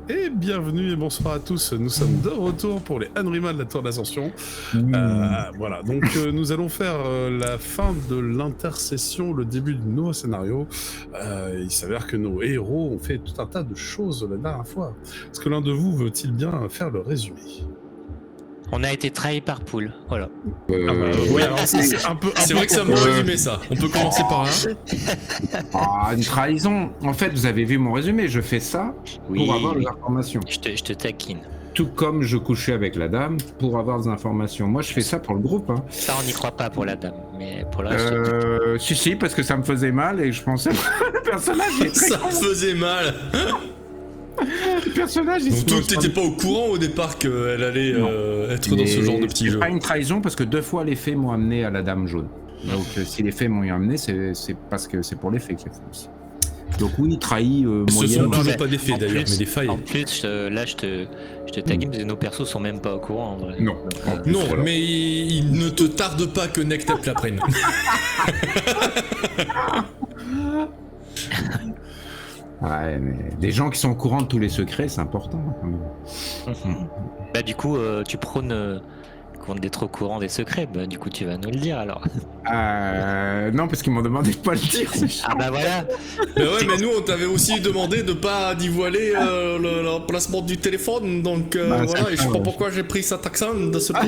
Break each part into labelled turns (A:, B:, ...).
A: Et bienvenue et bonsoir à tous, nous sommes de retour pour les Anrima de la Tour d'Ascension. Voilà, donc nous allons faire la fin de l'intercession, le début du nouveau scénario. Il s'avère que nos héros ont fait tout un tas de choses la dernière fois. Est-ce que l'un de vous veut-il bien faire le résumé?
B: On a été trahi par Poul, voilà.
A: Oui, alors c'est un peu...
C: C'est vrai que c'est un bon résumé ça, on peut commencer par là.
D: Une trahison. En fait, vous avez vu mon résumé, je fais ça pour avoir des informations.
B: Je te taquine.
D: Tout comme je couchais avec la dame pour avoir des informations. Moi, je fais ça pour le groupe. Hein.
B: Ça, on n'y croit pas pour la dame, mais pour le reste...
D: Si, parce que ça me faisait mal et je pensais le personnage est très
C: Ça faisait mal.
D: Le personnage,
C: donc toi, t'étais pas au courant au départ qu'elle allait être dans ce genre de petit jeu.
D: C'est pas une trahison parce que 2 fois les faits m'ont amené à la dame jaune. Donc si les faits m'ont amené, c'est parce que c'est pour les faits qu'il faut aussi. Donc oui, trahi
C: Ce sont
D: moyen.
C: toujours pas des faits d'ailleurs, mais des failles.
B: En plus, là, je te taquine parce que nos persos sont même pas au courant en vrai.
D: Non.
C: Non, voilà. Mais il ne te tarde pas que Nectep l'apprenne.
D: Ouais, mais des gens qui sont au courant de tous les secrets, c'est important quand même.
B: Bah du coup, tu prônes d'être au courant des secrets, bah du coup tu vas nous le dire alors.
D: Non, parce qu'ils m'ont demandé de pas le dire.
B: Ah bah voilà.
C: Mais ouais, mais nous on t'avait aussi demandé de pas dévoiler l'emplacement du téléphone, donc voilà, et je sais pas pourquoi j'ai pris cet accent de ce coup.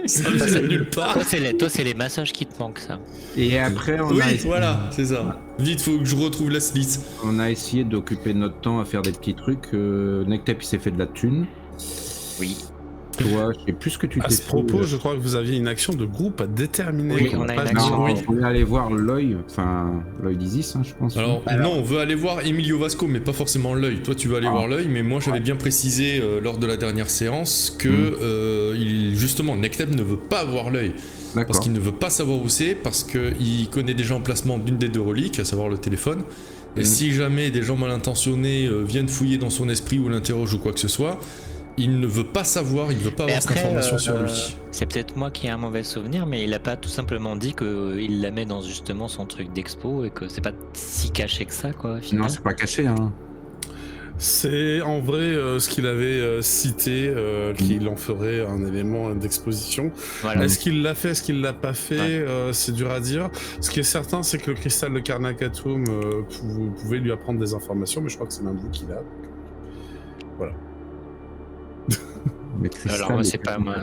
C: Ça ne vient nulle part.
B: Toi c'est les massages qui te manquent ça.
D: Et après on
C: a voilà, c'est ça. Vite, faut que je retrouve la slite.
D: On a essayé d'occuper notre temps à faire des petits trucs. Nectep il s'est fait de la thune.
B: Oui.
D: Toi, je sais plus ce que tu t'es fait.
A: À ce propos, je crois que vous aviez une action de groupe à déterminer.
B: Oui, on a une action.
D: Non, on voulait aller voir l'œil d'Isis, hein, je pense.
C: Alors, non, on veut aller voir Emilio Vasco, mais pas forcément l'œil. Toi, tu veux aller voir l'œil, mais moi, j'avais bien précisé lors de la dernière séance que, justement, Nectep ne veut pas voir l'œil. Parce qu'il ne veut pas savoir où c'est, parce qu'il connaît déjà l'emplacement d'une des 2 reliques, à savoir le téléphone. Et si jamais des gens mal intentionnés viennent fouiller dans son esprit ou l'interrogent ou quoi que ce soit, il ne veut pas savoir, il ne veut pas avoir cette information sur lui.
B: C'est peut-être moi qui ai un mauvais souvenir, mais il a pas tout simplement dit qu'il la met dans justement son truc d'expo et que c'est pas si caché que ça, quoi.
D: Non, c'est pas caché, hein.
A: C'est en vrai ce qu'il avait cité, qu'il en ferait un élément d'exposition. Voilà. Est-ce qu'il l'a fait, est-ce qu'il l'a pas fait, c'est dur à dire. Ce qui est certain, c'est que le cristal de Carnakatum, vous pouvez lui apprendre des informations, mais je crois que c'est l'un de vous qui l'a. Voilà.
B: Alors moi c'est pas moi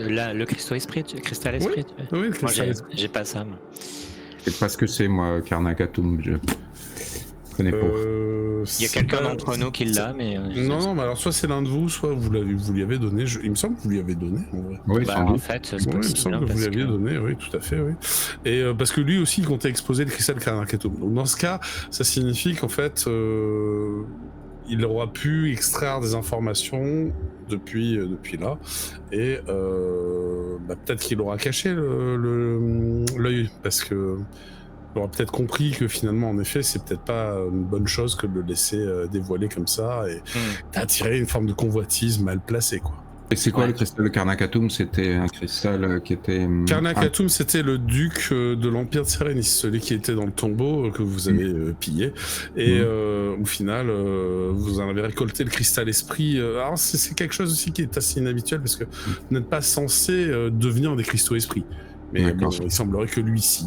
B: là, le cristal esprit.
A: Oui, le cristal esprit.
B: J'ai pas ça. Moi.
D: Je sais pas ce que c'est moi, Carnakatum. Je connais pas.
B: Il y a quelqu'un d'entre nous qui l'a, mais
A: non, mais alors soit c'est l'un de vous, soit vous lui avez donné. Il me semble que vous lui avez donné. En vrai.
D: Oui,
B: en fait, c'est possible.
A: Il me semble que vous lui aviez donné, oui, tout à fait, oui. Et parce que lui aussi, il comptait exposer le cristal Carnakatum. Donc dans ce cas, ça signifie qu'en fait, il aura pu extraire des informations depuis là, et peut-être qu'il aura caché l'œil, parce que il aura peut-être compris que finalement, en effet, c'est peut-être pas une bonne chose que de le laisser dévoiler comme ça et d'attirer une forme de convoitise mal placée, quoi.
D: Et c'est quoi le cristal de Carnakatum? C'était un cristal qui était...
A: Carnakatum, c'était le duc de l'Empire de Sérénis, celui qui était dans le tombeau que vous avez pillé. Et au final, vous en avez récolté le cristal esprit. Alors c'est quelque chose aussi qui est assez inhabituel parce que vous n'êtes pas censé devenir des cristaux esprits. Mais bon, il semblerait que lui, si.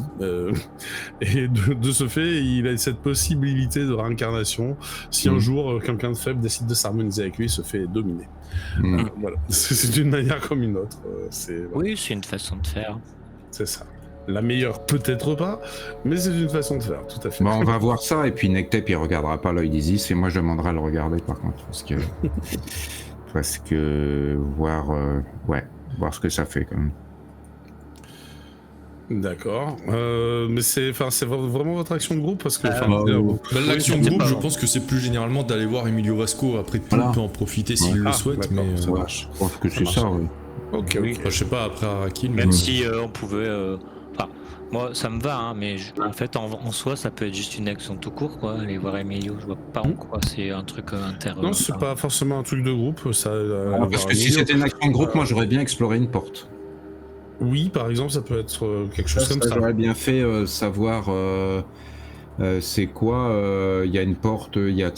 A: Et de ce fait, il a cette possibilité de réincarnation. Si un jour, quelqu'un de faible décide de s'harmoniser avec lui, il se fait dominer. Voilà. C'est une manière comme une autre. Voilà.
B: Oui, c'est une façon de faire.
A: C'est ça. La meilleure, peut-être pas, mais c'est une façon de faire, tout à fait.
D: Bon, on va voir ça, et puis Nectep, il regardera pas l'œil d'Isis, et moi, je demanderai à le regarder, par contre. Parce que voir ce que ça fait, quand même.
A: D'accord, mais c'est vraiment votre action de groupe parce que
C: l'action de groupe, je pense que c'est plus généralement d'aller voir Emilio Vasco. Après, tout le monde peut en profiter s'il le souhaite, mais
A: ça marche.
D: Je pense que c'est ça, oui.
A: Ok.
C: Enfin, je sais pas après Arakin,
B: même si on pouvait. Moi, ça me va, hein, mais en fait, en soi, ça peut être juste une action tout court, quoi. Aller voir Emilio, je vois pas en quoi c'est un truc intérieur.
A: Non, c'est pas forcément un truc de groupe, ça.
D: Parce que si c'était une action de groupe, moi, j'aurais bien exploré une porte.
A: Oui, par exemple, ça peut être quelque chose comme ça.
D: J'aurais bien fait savoir c'est quoi il y a une porte, il y a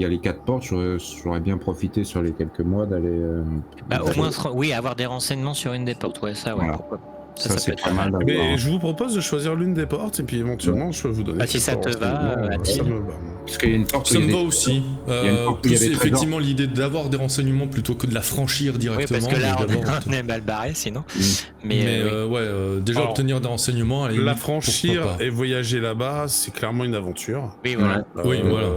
D: les 4 portes, j'aurais bien profité sur les quelques mois d'aller...
B: Au moins, oui, avoir des renseignements sur une des portes, ouais, ça, ouais,
D: Voilà.
B: pourquoi pas.
D: Ça c'est pas mal d'avoir...
A: Mais je vous propose de choisir l'une des portes et puis éventuellement je peux vous donner.
B: Si ça te va,
A: ça me va.
D: Parce qu'il y a une porte...
C: Ça me va aussi.
D: y a une porte où il y a
C: Plus
D: des
C: effectivement l'idée d'avoir des renseignements plutôt que de la franchir
B: Oui,
C: directement.
B: parce que là,
C: mais d'abord-
B: on est mal barré sinon.
C: Mais
B: Oui.
C: déjà
A: Alors,
C: obtenir des renseignements, à la
A: La
C: limite,
A: franchir
C: pourquoi pas.
A: et voyager là-bas, c'est clairement une aventure.
B: Oui, voilà.
C: Oui, voilà.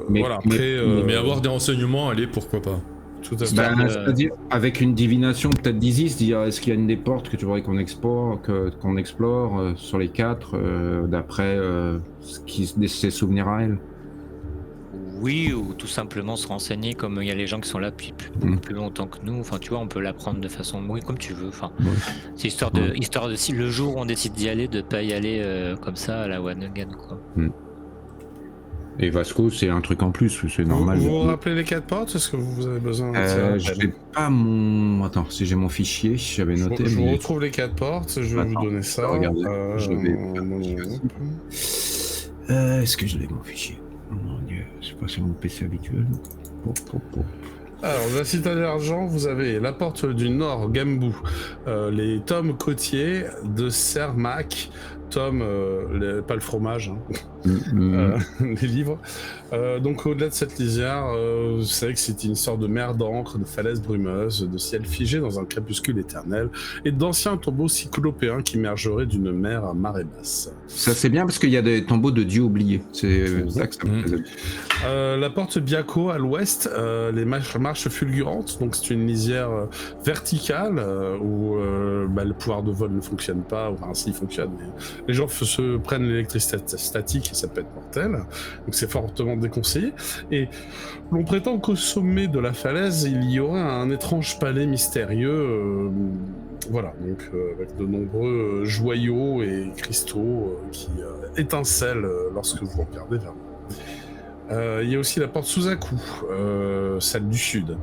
D: Mais-
A: Voilà, après,
C: Mais avoir des renseignements, allez, pourquoi pas.
A: tout à fait.
B: Histoire de-
D: C'est-à-dire, avec une divination peut-être d'Isis, dire est-ce qu'il y a une des portes que tu voudrais qu'on explore, sur les 4, d'après ses souvenirs à elle.
B: Oui, ou tout simplement se renseigner comme il y a les gens qui sont là depuis beaucoup plus longtemps que nous. Enfin, tu vois, on peut l'apprendre de façon, oui, comme tu veux. Enfin, c'est histoire de si le jour où on décide d'y aller, de pas y aller comme ça à la one again, quoi.
D: Et Vasco, c'est un truc en plus, c'est normal.
A: Vous vous rappelez les 4 portes? Est-ce que vous avez besoin d'un
D: Je n'ai pas mon... Attends, si j'ai mon fichier, j'avais noté.
A: Je vous
D: mais-
A: retrouve les 4 portes, je vais vous donner ça.
D: Regardez, je vais... Est-ce que je l'ai mon fichier? Oh mon Dieu, c'est pas sur mon PC habituel.
A: Alors, la citadelle d'argent, vous avez la porte du Nord, Gambou, les tomes côtiers de Cermak, tomes, pas le fromage, hein. Les livres. Donc au-delà de cette lisière, vous savez que c'est une sorte de mer d'encre, de falaises brumeuses, de ciel figé dans un crépuscule éternel, et d'anciens tombeaux cyclopéens qui émergeraient d'une mer à marée basse.
D: Ça c'est bien parce qu'il y a des tombeaux de dieux oubliés. C'est ça que ça me plaisait.
A: La porte Biako à l'ouest, les marches fulgurantes, donc c'est une lisière verticale où le pouvoir de vol ne fonctionne pas, enfin s'il fonctionne, mais les gens se prennent l'électricité statique et ça peut être mortel, donc c'est fortement déconseillé. Et l'on prétend qu'au sommet de la falaise, il y aurait un étrange palais mystérieux, voilà, donc avec de nombreux joyaux et cristaux qui étincellent lorsque vous regardez vers vous. Il y a aussi la porte Suzaku, celle du sud.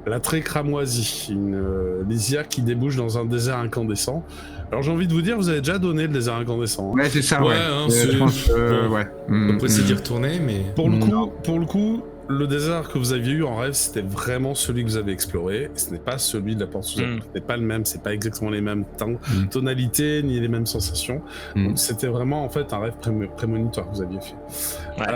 A: La très cramoisie, une lisière qui débouche dans un désert incandescent. Alors j'ai envie de vous dire, vous avez déjà donné le désert incandescent.
D: Ouais, c'est ça,
C: Ouais,
D: ouais.
C: hein,
D: Je pense que,
C: bon.
D: ouais.
C: Après, c'est d'y retourner, mais.
A: Pour le coup, le désert que vous aviez eu en rêve, c'était vraiment celui que vous avez exploré. Ce n'est pas celui de la porte Suzaku. Ce n'est pas le même, c'est pas exactement les mêmes tonalités, ni les mêmes sensations. Donc c'était vraiment en fait un rêve prémonitoire que vous aviez fait.
B: Ouais.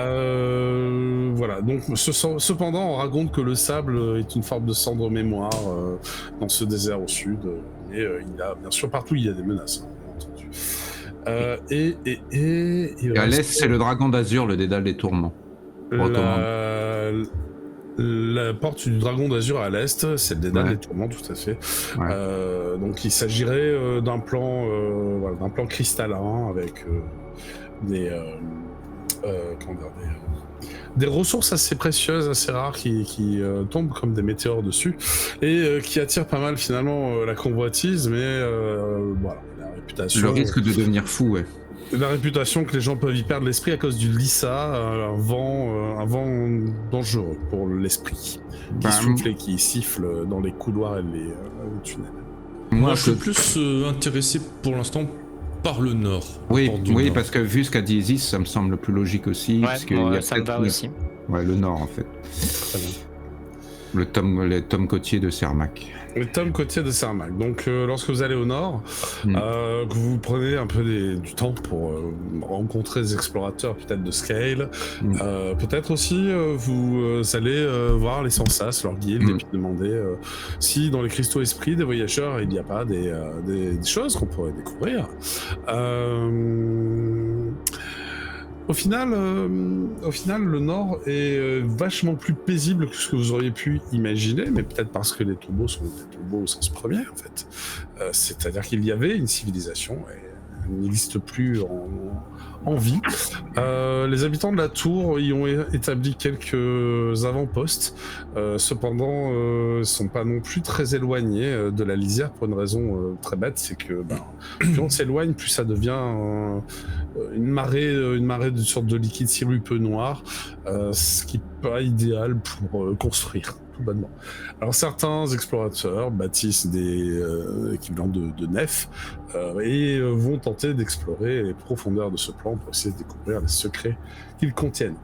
A: Voilà, donc cependant, on raconte que le sable est une forme de cendre mémoire dans ce désert au sud. Mais il y a, bien sûr, partout il y a des menaces, hein, bien entendu.
D: Et à l'est, c'est le dragon d'Azur, le dédale des tourments.
A: La porte du dragon d'Azur à l'est, c'est le dédale des tourments, tout à fait. Ouais. Donc il s'agirait d'un plan cristallin avec des ressources assez précieuses, assez rares qui tombent comme des météores dessus et qui attirent pas mal finalement la convoitise, mais voilà, la réputation.
D: Le risque de devenir fou, ouais.
A: La réputation que les gens peuvent y perdre l'esprit à cause du Lissa, un vent dangereux pour l'esprit, qui souffle et qui siffle dans les couloirs et les tunnels.
C: Moi, je suis plus intéressé pour l'instant par le nord.
D: Oui,
C: nord.
D: parce que vu ce qu'a dit Isis, ça me semble plus logique aussi.
B: Ouais,
D: parce que y a
B: ça me va aussi.
D: Ouais, le nord en fait.
A: Très bien.
D: Les tomes côtiers de Cermak.
A: Les tomes côtiers de Cermak. Donc, lorsque vous allez au nord, que vous prenez un peu du temps pour rencontrer des explorateurs, peut-être de Scale, peut-être aussi vous allez voir les Sensas, leur guilde, et puis demander si dans les cristaux esprits des voyageurs, il n'y a pas des choses qu'on pourrait découvrir. Au final, le Nord est vachement plus paisible que ce que vous auriez pu imaginer, mais peut-être parce que les tombeaux sont des tombeaux au sens premier, en fait. C'est-à-dire qu'il y avait une civilisation, et elle n'existe plus en vie. Les habitants de la tour y ont établi quelques avant-postes, cependant, ils ne sont pas non plus très éloignés de la lisière pour une raison très bête, c'est que plus on s'éloigne, plus ça devient une marée d'une sorte de liquide sirupeux noir, ce qui n'est pas idéal pour construire, tout bonnement. Alors certains explorateurs bâtissent des équivalents de nefs et vont tenter d'explorer les profondeurs de ce plan pour essayer de découvrir les secrets qu'ils contiennent.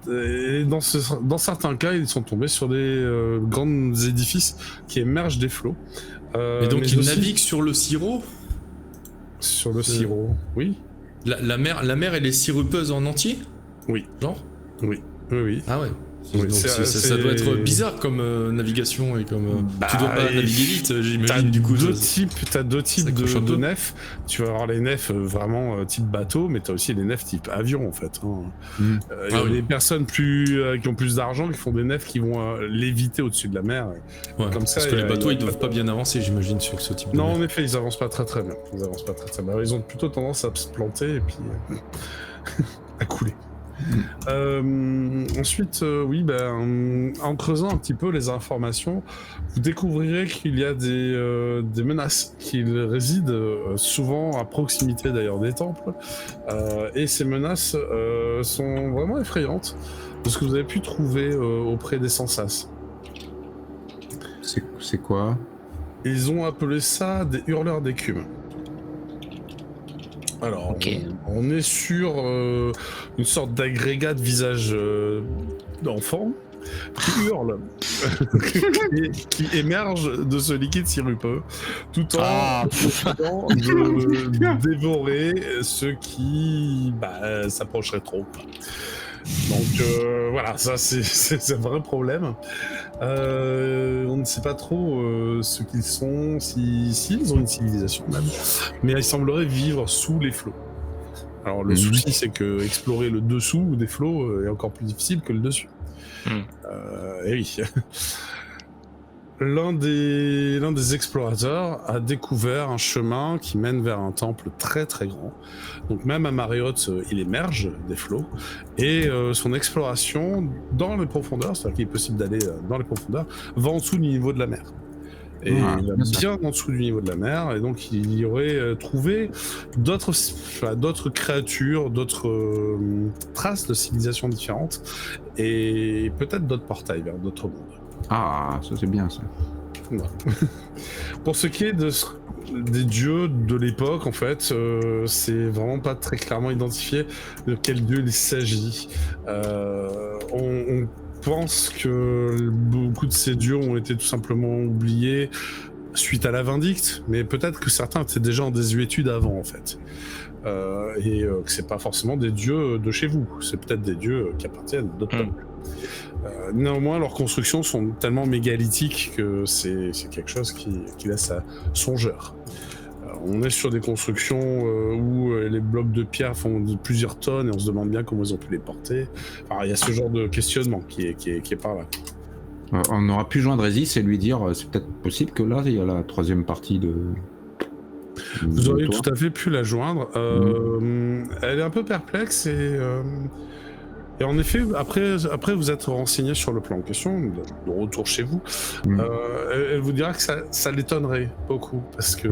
A: Et dans certains cas, ils sont tombés sur des grands édifices qui émergent des flots.
C: Et donc ils naviguent sur le sirop ?
A: Sur le sirop, oui.
C: La mer, elle est sirupeuse en entier ?
A: Oui.
C: Genre ?
A: Oui.
C: Ah ouais.
A: Oui,
C: donc ça doit être bizarre comme navigation et comme tu dois pas naviguer vite, j'imagine. Du coup,
A: t'as deux types de nefs. Tu vas avoir les nefs vraiment type bateau, mais t'as aussi les nefs type avion en fait. Il y a des personnes qui ont plus d'argent qui font des nefs qui vont léviter au-dessus de la mer.
C: Ouais, comme ça, parce que les bateaux ils doivent pas bien avancer, j'imagine, sur ce type de
A: Non,
C: nef.
A: en effet, ils avancent pas très bien. Ils ont plutôt tendance à se planter et puis à couler. Ensuite, en creusant un petit peu les informations, vous découvrirez qu'il y a des menaces qui résident souvent à proximité d'ailleurs des temples, et ces menaces sont vraiment effrayantes de ce que vous avez pu trouver auprès des Sensas.
D: C'est quoi ?
A: Ils ont appelé ça des hurleurs d'écume. Alors, on est sur une sorte d'agrégat de visage d'enfant qui hurle, qui émerge de ce liquide sirupeux, tout en essayant de dévorer ceux qui s'approcheraient trop. Donc voilà, ça c'est un vrai problème. On ne sait pas trop ce qu'ils sont, s'ils ont une civilisation même, mais ils sembleraient vivre sous les flots. Alors le souci c'est que explorer le dessous des flots est encore plus difficile que le dessus. Et oui. L'un des explorateurs a découvert un chemin qui mène vers un temple très très grand. Donc même à marée haute, il émerge des flots. Et son exploration dans les profondeurs, c'est-à-dire qu'il est possible d'aller dans les profondeurs, va en dessous du niveau de la mer. Et il va bien en dessous du niveau de la mer. Et donc il y aurait trouvé d'autres créatures, d'autres traces de civilisations différentes. Et peut-être d'autres portails vers d'autres mondes.
D: Ah, ça c'est bien ça.
A: Non. Pour ce qui est des dieux de l'époque, en fait, c'est vraiment pas très clairement identifié de quel dieu il s'agit. On pense que beaucoup de ces dieux ont été tout simplement oubliés suite à la Vindicte, mais peut-être que certains étaient déjà en désuétude avant, en fait. Et que c'est pas forcément des dieux de chez vous, c'est peut-être des dieux qui appartiennent à d'autres peuples. Néanmoins, leurs constructions sont tellement mégalithiques que c'est quelque chose qui laisse à songeur. On est sur des constructions où les blocs de pierre font plusieurs tonnes et on se demande bien comment ils ont pu les porter. Enfin, il y a ce genre de questionnement qui est par là.
D: On aura pu joindre Résis et lui dire c'est peut-être possible que là il y a la troisième partie de...
A: Vous auriez tout à fait pu la joindre. Elle est un peu perplexe et en effet, après vous êtes renseigné sur le plan en question, de retour chez vous, elle vous dira que ça l'étonnerait beaucoup, parce que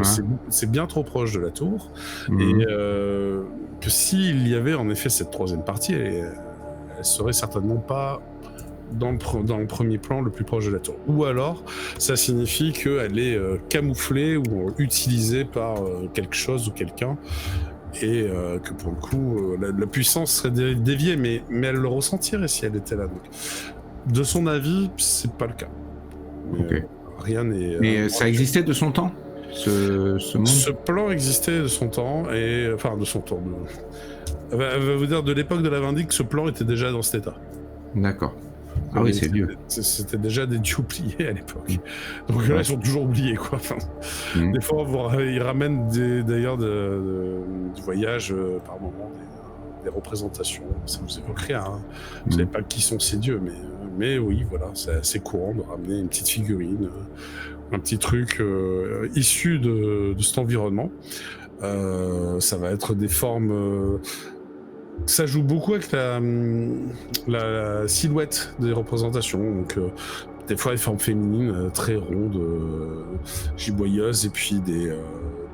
A: c'est bien trop proche de la tour, et que s'il y avait en effet cette troisième partie, elle serait certainement pas dans le premier plan le plus proche de la tour. Ou alors, ça signifie qu'elle est camouflée ou utilisée par quelque chose ou quelqu'un, et que pour le coup la puissance serait déviée, mais elle le ressentirait si elle était là. Donc, de son avis, c'est pas le cas. Mais, rien n'est.
D: Mais ça existait de son temps, ce monde.
A: Ce plan existait de son temps, elle va vous dire de l'époque de la Vindicte, ce plan était déjà dans cet état.
D: D'accord. Ah oui, c'est vieux.
A: C'était déjà des dieux oubliés à l'époque. Donc là, ils sont toujours oubliés, quoi. Enfin, des fois, ils ramènent d'ailleurs du voyage par moment des représentations. Ça vous évoque rien. Hein. Vous savez pas qui sont ces dieux, mais oui, voilà, c'est assez courant de ramener une petite figurine, un petit truc issu de cet environnement. Ça va être des formes. Ça joue beaucoup avec la silhouette des représentations, donc des fois des formes féminines très rondes, giboyeuses, et puis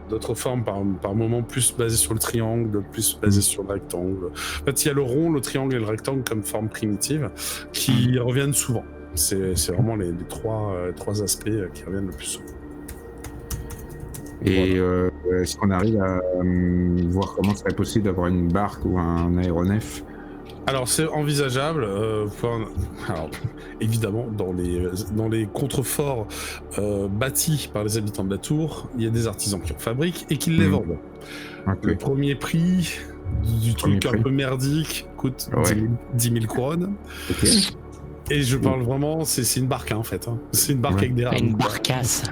A: d'autres formes par moments plus basées sur le triangle, d'autres plus basées sur le rectangle. En fait, il y a le rond, le triangle et le rectangle comme forme primitive qui reviennent souvent. C'est vraiment les trois aspects qui reviennent le plus souvent.
D: Et est-ce qu'on arrive à voir comment serait possible d'avoir une barque ou un aéronef?
A: Alors c'est envisageable. Alors, évidemment, dans les contreforts bâtis par les habitants de la tour, il y a des artisans qui en fabriquent et qui les vendent.
D: Okay.
A: Le premier prix du truc un peu merdique coûte 10 000 couronnes.
D: Okay.
A: Et je parle vraiment, c'est une barque en fait. Hein. C'est une barque avec des rames.
B: Une barcasse.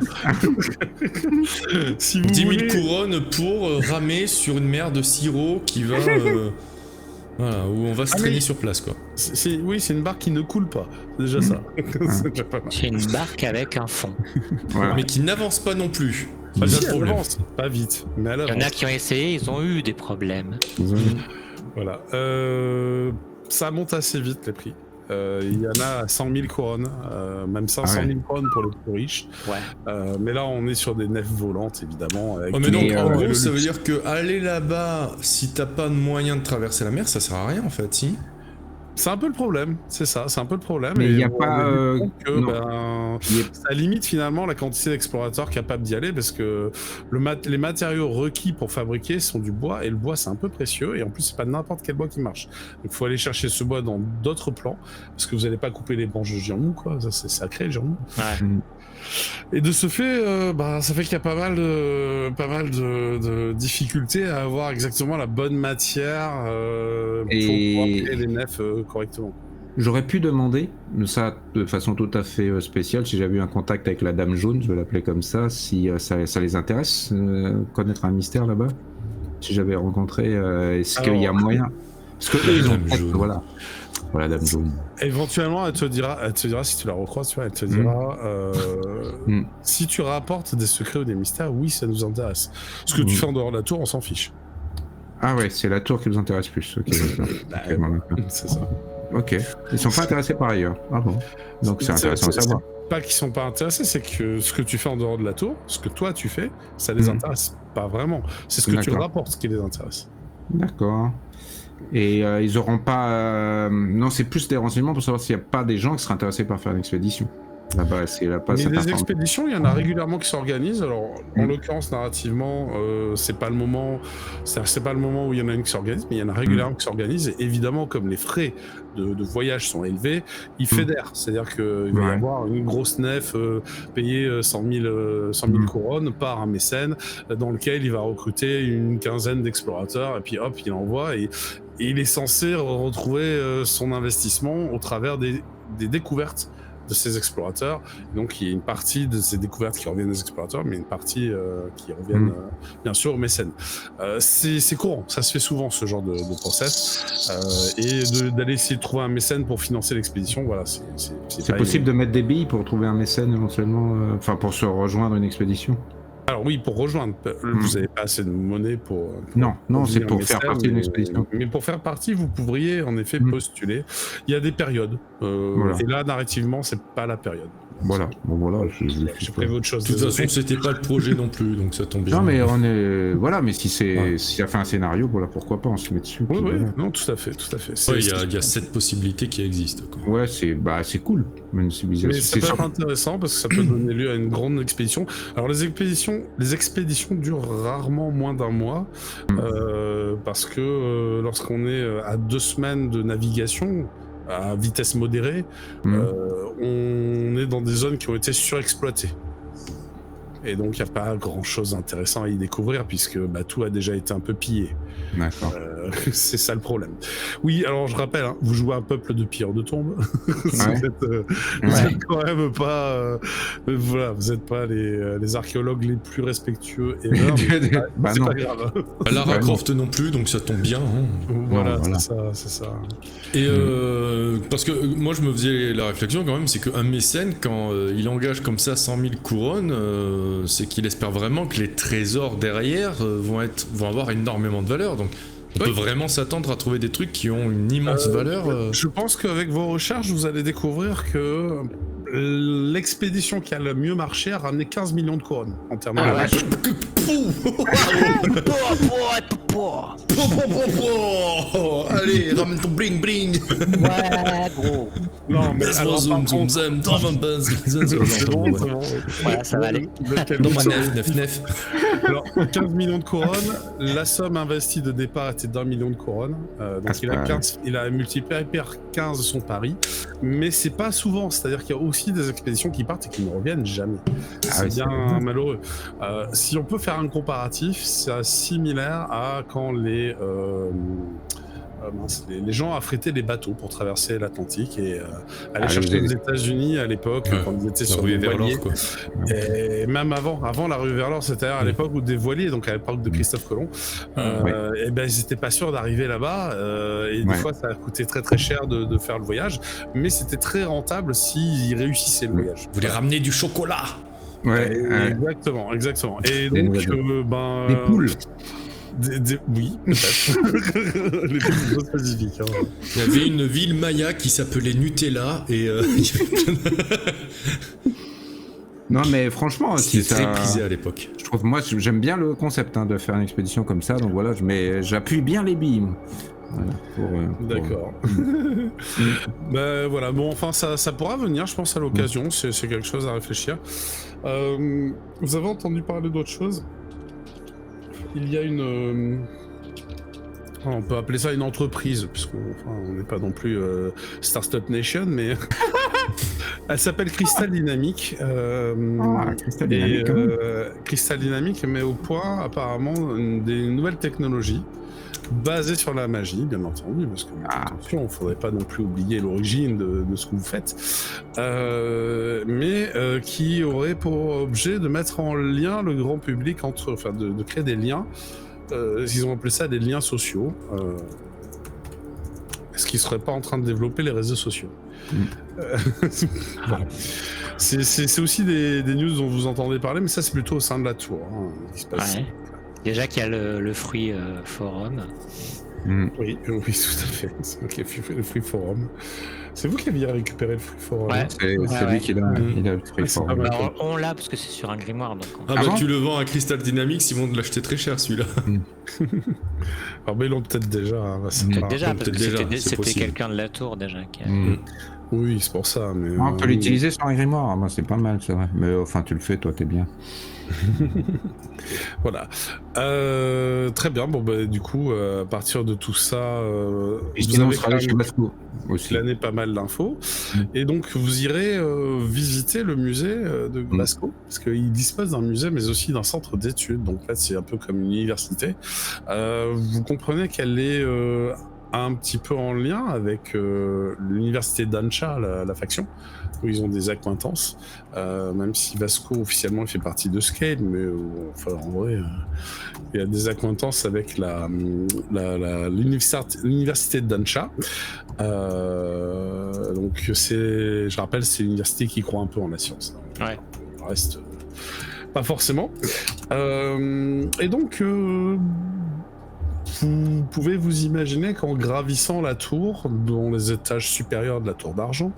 A: Si vous
C: 10 000
A: voulez...
C: couronnes pour ramer sur une mer de sirop qui va... Voilà, où on va se traîner sur place, quoi.
A: Oui, c'est une barque qui ne coule pas. C'est déjà ça. C'est déjà pas mal.
B: C'est une barque avec un fond.
C: Voilà. Mais qui n'avance pas non plus.
A: Pas vite, elle avance. Pas vite, mais elle avance.
B: Il y en a qui ont essayé, ils ont eu des problèmes.
A: Voilà. Ça monte assez vite, les prix. Il y en a à 100 000 couronnes, même 500 000 couronnes pour les plus riches.
B: Ouais.
A: Mais là, on est sur des nefs volantes, évidemment. Avec
C: mais donc, en gros, ça veut dire que aller là-bas, si t'as pas de moyen de traverser la mer, ça sert à rien, en fait, si.
A: C'est un peu le problème, c'est ça, c'est un peu le problème.
D: Mais il n'y a pas...
A: ça limite finalement la quantité d'explorateurs capables d'y aller parce que les matériaux requis pour fabriquer sont du bois et le bois c'est un peu précieux et en plus c'est pas n'importe quel bois qui marche. Donc il faut aller chercher ce bois dans d'autres plans parce que vous n'allez pas couper les branches de girmou, quoi, ça c'est sacré le girmou.
B: Ouais.
A: Et de ce fait, ça fait qu'il y a pas mal de difficultés à avoir exactement la bonne matière pour pouvoir créer les nefs correctement.
D: J'aurais pu demander, ça de façon tout à fait spéciale, si j'avais eu un contact avec la Dame Jaune, je vais l'appeler comme ça, si ça les intéresse, connaître un mystère là-bas. Si j'avais rencontré, est-ce qu'il y a moyen? Parce que eux, ils ont voilà, Dame Jaune.
A: Éventuellement, elle te dira si tu la recroises, tu vois, elle te dira si tu rapportes des secrets ou des mystères, oui, ça nous intéresse. Ce que tu fais en dehors de la tour, on s'en fiche.
D: Ah ouais, c'est la tour qui nous intéresse plus. Ok,
A: c'est ça.
D: Ok. Ils sont pas intéressés par ailleurs. Ah bon. Donc c'est intéressant à savoir.
A: Pas qu'ils sont pas intéressés, c'est que ce que tu fais en dehors de la tour, ce que toi tu fais, ça les intéresse pas vraiment. C'est ce que tu rapportes qui les intéresse. D'accord.
D: Et ils auront pas... Non, c'est plus des renseignements pour savoir s'il n'y a pas des gens qui seraient intéressés par faire une expédition. Là-bas, c'est là pas.
A: Mais des expéditions, il y en a régulièrement qui s'organisent. Alors, en l'occurrence, narrativement, c'est pas le moment où il y en a une qui s'organise, mais il y en a régulièrement qui s'organisent. Et évidemment, comme les frais de voyage sont élevés, ils fédèrent. C'est-à-dire qu'il va y avoir une grosse nef payée 100 000 couronnes par un mécène, dans lequel il va recruter une quinzaine d'explorateurs, et puis hop, il envoie. Et il est censé retrouver son investissement au travers des découvertes de ces explorateurs. Donc il y a une partie de ces découvertes qui reviennent aux explorateurs, mais une partie qui reviennent bien sûr aux mécènes. C'est courant, ça se fait souvent ce genre de process. Et d'aller essayer de trouver un mécène pour financer l'expédition, voilà,
D: c'est possible de mettre des billes pour trouver un mécène éventuellement, enfin pour se rejoindre une expédition.
A: Alors oui, pour rejoindre, vous n'avez pas assez de monnaie pour
D: non, c'est pour faire partie d'une expédition.
A: Mais pour faire partie, vous pourriez en effet postuler. Il y a des périodes. Et là, narrativement, c'est pas la période.
D: Voilà, bon voilà,
A: j'ai prévu autre chose.
C: De toute façon, c'était pas le projet non plus, donc ça tombe bien.
D: Non, mais on est, voilà, mais si ça fait un scénario, voilà, pourquoi pas, on se met dessus.
A: Oui, non, tout à fait.
C: Il y a cette possibilité qui existe, quoi.
A: Ouais,
D: c'est cool, une civilisation.
A: Mais ça peut être intéressant parce que ça peut donner lieu à une grande expédition. Alors les expéditions durent rarement moins d'un mois parce que lorsqu'on est à 2 semaines de navigation à vitesse modérée, on est dans des zones qui ont été surexploitées. Et donc il n'y a pas grand chose d'intéressant à y découvrir puisque tout a déjà été un peu pillé.
D: D'accord.
A: C'est ça le problème. Oui, alors je rappelle, vous jouez un peuple de pilleurs de tombes. Vous êtes quand même pas, voilà, vous n'êtes pas les archéologues les plus respectueux et c'est pas grave.
C: Lara Croft non plus, donc ça tombe bien.
A: Voilà. C'est ça.
C: Et parce que moi je me faisais la réflexion quand même, c'est qu'un mécène quand il engage comme ça 100 000 couronnes, c'est qu'il espère vraiment que les trésors derrière vont avoir énormément de valeur. Donc on peut vraiment s'attendre à trouver des trucs qui ont une immense valeur.
A: Je pense qu'avec vos recherches, vous allez découvrir que l'expédition qui a le mieux marché a ramené 15 millions de couronnes en termes de...
C: Allez, ramène ton bling bling.
B: Ouais, gros.
A: Non, mais alors,
C: Zoom,
A: par
C: zoom,
A: contre,
C: zoom, zoom, zoom, zoom,
A: c'est bon, c'est bon.
B: Voilà, ça va aller.
C: Dans ma nef.
A: Alors, 15 millions de couronnes, la somme investie de départ était d'1 million de couronnes. Donc il a multiplié par 15 son pari. Mais c'est pas souvent, c'est-à-dire qu'il y a aussi des expéditions qui partent et qui ne reviennent jamais. C'est bien malheureux. Si on peut faire un comparatif, c'est similaire à quand les gens affrétaient des bateaux pour traverser l'Atlantique et aller chercher les États-Unis à l'époque, quand ils étaient sur des voiliers. Et même avant la rue vers l'or, c'était à l'époque où des voiliers, donc à l'époque de Christophe Colomb, et ben ils n'étaient pas sûrs d'arriver là-bas. Et des fois, ça a coûté très très cher de faire le voyage, mais c'était très rentable s'ils réussissaient le voyage.
C: Vous voulez ramener du chocolat?
A: Exactement. Et donc,
D: des poules.
A: Oui, peut-être. Les plus spécifiques. Hein.
C: Il y avait une ville maya qui s'appelait Nutella et
D: non mais franchement,
C: c'était très prisé à l'époque.
D: Je trouve, moi j'aime bien le concept de faire une expédition comme ça, donc voilà, j'appuie bien les billes. Voilà,
A: d'accord. Ben voilà, bon, enfin ça pourra venir, je pense, à l'occasion. C'est quelque chose à réfléchir. Vous avez entendu parler d'autre chose? Il y a une... on peut appeler ça une entreprise, puisqu'on n'est pas non plus Startup Nation, mais... Elle s'appelle Crystal Dynamics.
D: Crystal Dynamics.
A: Crystal Dynamics met au point, apparemment, des nouvelles technologies basées sur la magie, bien entendu, parce que, attention, il ne faudrait pas non plus oublier l'origine de ce que vous faites, mais qui aurait pour objet de mettre en lien le grand public de créer des liens. Ils ont appelé ça des liens sociaux. Est-ce qu'ils ne seraient pas en train de développer les réseaux sociaux? Bon. C'est aussi des news dont vous entendez parler, mais ça c'est plutôt au sein de la tour. Qui se passe.
B: Ouais. Déjà qu'il y a le Fruit Forum.
A: Oui, tout à fait. C'est moi qui ai fait le Free Forum. C'est vous qui aviez récupéré le Free Forum?
D: Ouais, c'est lui qui l'a le Free Forum.
B: Alors, on l'a parce que c'est sur un grimoire. Donc
C: tu le vends à Crystal Dynamics, ils vont te l'acheter très cher celui-là.
A: Alors, mais ils l'ont peut-être déjà.
B: Déjà, parce que c'était quelqu'un de la tour déjà qui a...
A: Oui, c'est pour ça. Mais
D: on peut l'utiliser sur un grimoire, moi c'est pas mal, c'est vrai. Mais enfin, tu le fais, toi, t'es bien.
A: Voilà. Très bien. Bon, du coup, à partir de tout ça,
D: vous avez
A: glané pas mal d'infos. Et donc, vous irez visiter le musée de Glasgow, parce qu'il dispose d'un musée, mais aussi d'un centre d'études. Donc là, c'est un peu comme une université. Vous comprenez qu'elle est un petit peu en lien avec l'université d'Ancha, la faction, où ils ont des accointances, même si Vasco officiellement il fait partie de Scale, mais en vrai il y a des accointances avec l'université d'Ancha. Donc je rappelle, c'est l'université qui croit un peu en la science.
B: Ouais.
A: Le reste, pas forcément. Et donc vous pouvez vous imaginer qu'en gravissant la tour, dans les étages supérieurs de la tour d'argent,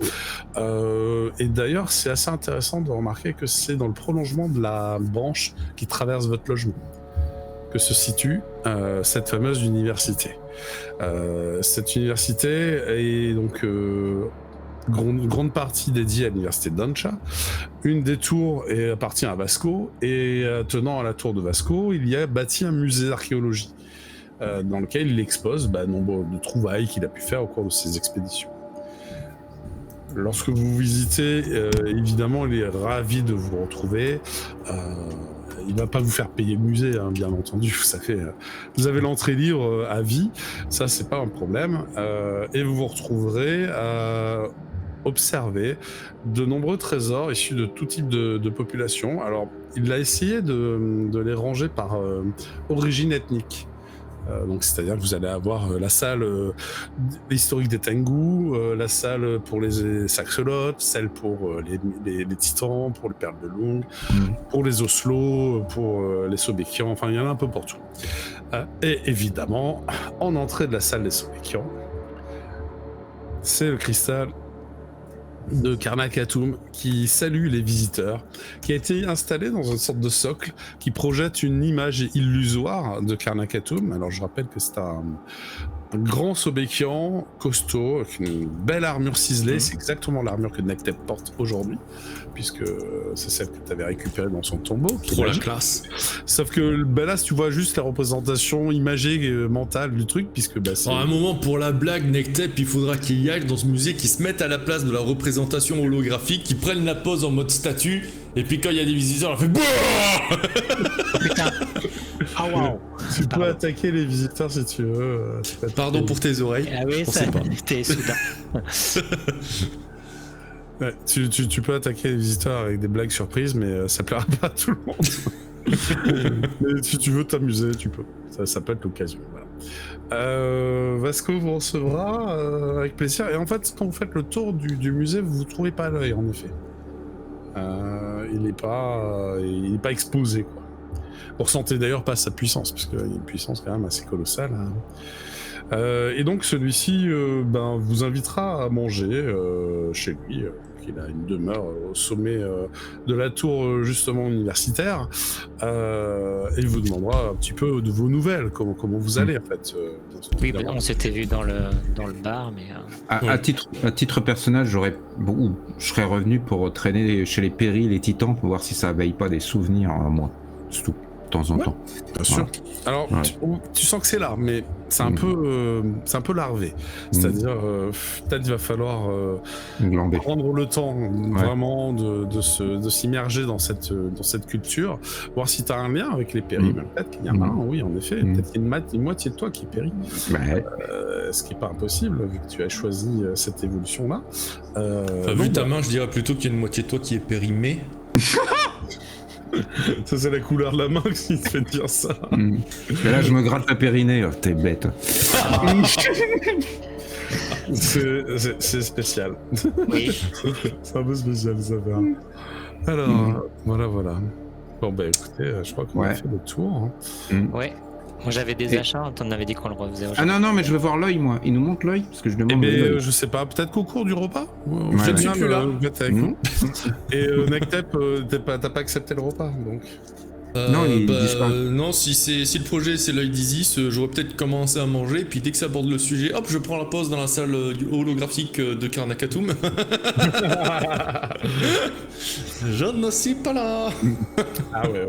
A: et d'ailleurs c'est assez intéressant de remarquer que c'est dans le prolongement de la branche qui traverse votre logement que se situe cette fameuse université. Cette université est donc grande partie dédiée à l'université d'Ancha. Une des tours appartient à Vasco, et tenant à la tour de Vasco, il y a bâti un musée d'archéologie dans lequel il expose nombre de trouvailles qu'il a pu faire au cours de ses expéditions. Lorsque vous visitez, évidemment, il est ravi de vous retrouver. Il ne va pas vous faire payer le musée, bien entendu. Vous avez l'entrée libre à vie, ça c'est pas un problème. Et vous vous retrouverez à observer de nombreux trésors issus de tout type de population. Alors, il a essayé de les ranger par origine ethnique. Donc c'est-à-dire que vous allez avoir la salle historique des Tengu, la salle pour les Saxolotes, celle pour les Titans, pour les Perles de Lung, pour les Oslo, pour les Sobékians, enfin il y en a un peu pour tout. Et évidemment, en entrée de la salle des Sobékians, c'est le cristal de Karnak Atum qui salue les visiteurs, qui a été installé dans une sorte de socle qui projette une image illusoire de Karnak Atum. Alors je rappelle que c'est un grand Sobékian, costaud, avec une belle armure ciselée. C'est exactement l'armure que Nectep porte aujourd'hui, puisque c'est celle que tu avais récupérée dans son tombeau.
C: Trop la classe.
A: Sauf que là, tu vois juste la représentation imagée mentale du truc, puisque c'est...
C: À un moment, pour la blague, Nectep, il faudra qu'il y aille dans ce musée, qui se mette à la place de la représentation holographique, qui prenne la pose en mode statue, et puis quand il y a des visiteurs, on fait BOUH.
B: Putain. Ah waouh.
A: Tu peux attaquer les visiteurs si tu veux.
C: Pardon pour tes oreilles.
B: Ah oui,
C: on
B: ça,
C: sait pas.
B: t'es soudain.
A: Ouais, tu peux attaquer les visiteurs avec des blagues surprises, mais ça plaira pas à tout le monde. Mais si tu veux t'amuser, tu peux. Ça peut être l'occasion. Voilà. Vasco vous recevra avec plaisir. Et en fait, quand vous faites le tour du musée, vous ne trouvez pas l'œil, en effet. Il n'est pas exposé, quoi. Vous ressentez d'ailleurs pas sa puissance, parce qu'il y a une puissance quand même assez colossale. Hein. Et donc celui-ci vous invitera à manger chez lui. Il a une demeure au sommet de la tour justement universitaire. Et il vous demandera un petit peu de vos nouvelles, comment vous allez en fait.
B: Oui, on s'était vu dans le bar, mais...
D: À titre personnel, je serais revenu pour traîner chez les Péris, les Titans, pour voir si ça veille pas des souvenirs en moi. C'est tout. De temps en temps.
A: Bien sûr. Alors, tu sens que c'est là, mais c'est un peu larvé. C'est-à-dire, peut-être il va falloir prendre le temps vraiment de s'immerger dans cette culture, voir si tu as un lien avec les péris. Peut-être qu'il y en a un, oui, en effet. Peut-être qu'il y a une moitié de toi qui est péri. Ce qui n'est pas impossible, vu que tu as choisi cette évolution-là.
C: Vu ta main, je dirais plutôt qu'il y a une moitié de toi qui est périmée.
A: Ça, c'est la couleur de la main qui te fait dire ça.
D: Mais là, je me gratte le périnée, t'es bête.
A: C'est spécial.
B: Oui.
A: C'est un peu spécial, ça fait. Alors, voilà. Bon, écoutez, je crois qu'on a fait le tour. Hein.
B: Ouais. Moi j'avais des achats, t'en avais dit qu'on le refaisait aujourd'hui.
D: Ah non, mais je veux voir l'œil, moi. Il nous montre l'œil parce que je demande.
A: Je sais pas, peut-être qu'au cours du repas. Vous êtes plus là. Vous êtes avec nous. Et Nectep, t'as pas accepté le repas, donc.
D: Non,
C: non, si le projet c'est l'œil d'Isis, j'aurais peut-être commencé à manger, puis dès que ça aborde le sujet, hop, je prends la pause dans la salle holographique de Karnak Atum. Je ne suis pas là.
A: Ah ouais.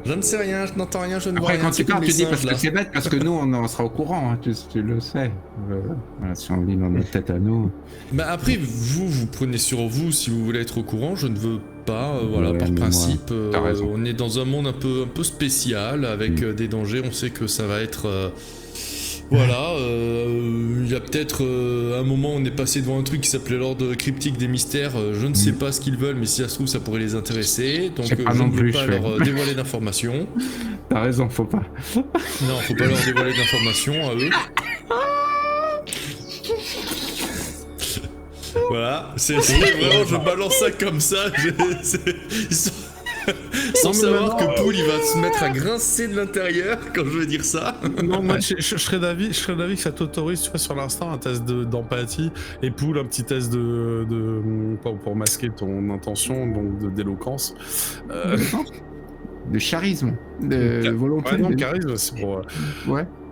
C: Je ne sais rien, je n'entends rien, je ne vois rien.
D: Après, quand tu parles, tu dis parce que c'est bête, parce que nous, on sera au courant, hein, tu le sais. Voilà, si on lit dans notre tête à nous.
C: Après, vous prenez sur vous si vous voulez être au courant, je ne veux pas, par principe, on est dans un monde un peu spécial, avec des dangers, on sait que ça va être... il y a peut-être un moment on est passé devant un truc qui s'appelait l'ordre cryptique des mystères, je ne sais pas ce qu'ils veulent, mais si ça se trouve ça pourrait les intéresser, donc je ne veux pas leur dévoiler d'informations.
D: T'as raison, faut pas.
C: Non, faut pas leur dévoiler d'informations à eux. Voilà, c'est vraiment, je balance ça comme ça, sans savoir que Poul il va se mettre à grincer de l'intérieur quand je veux dire ça.
A: Non, moi je serais d'avis que ça t'autorise, tu vois, sur l'instant un test d'empathie et Poul un petit test pour masquer ton intention, donc d'éloquence.
D: De charisme, de volonté.
A: Non, charisme, c'est pour.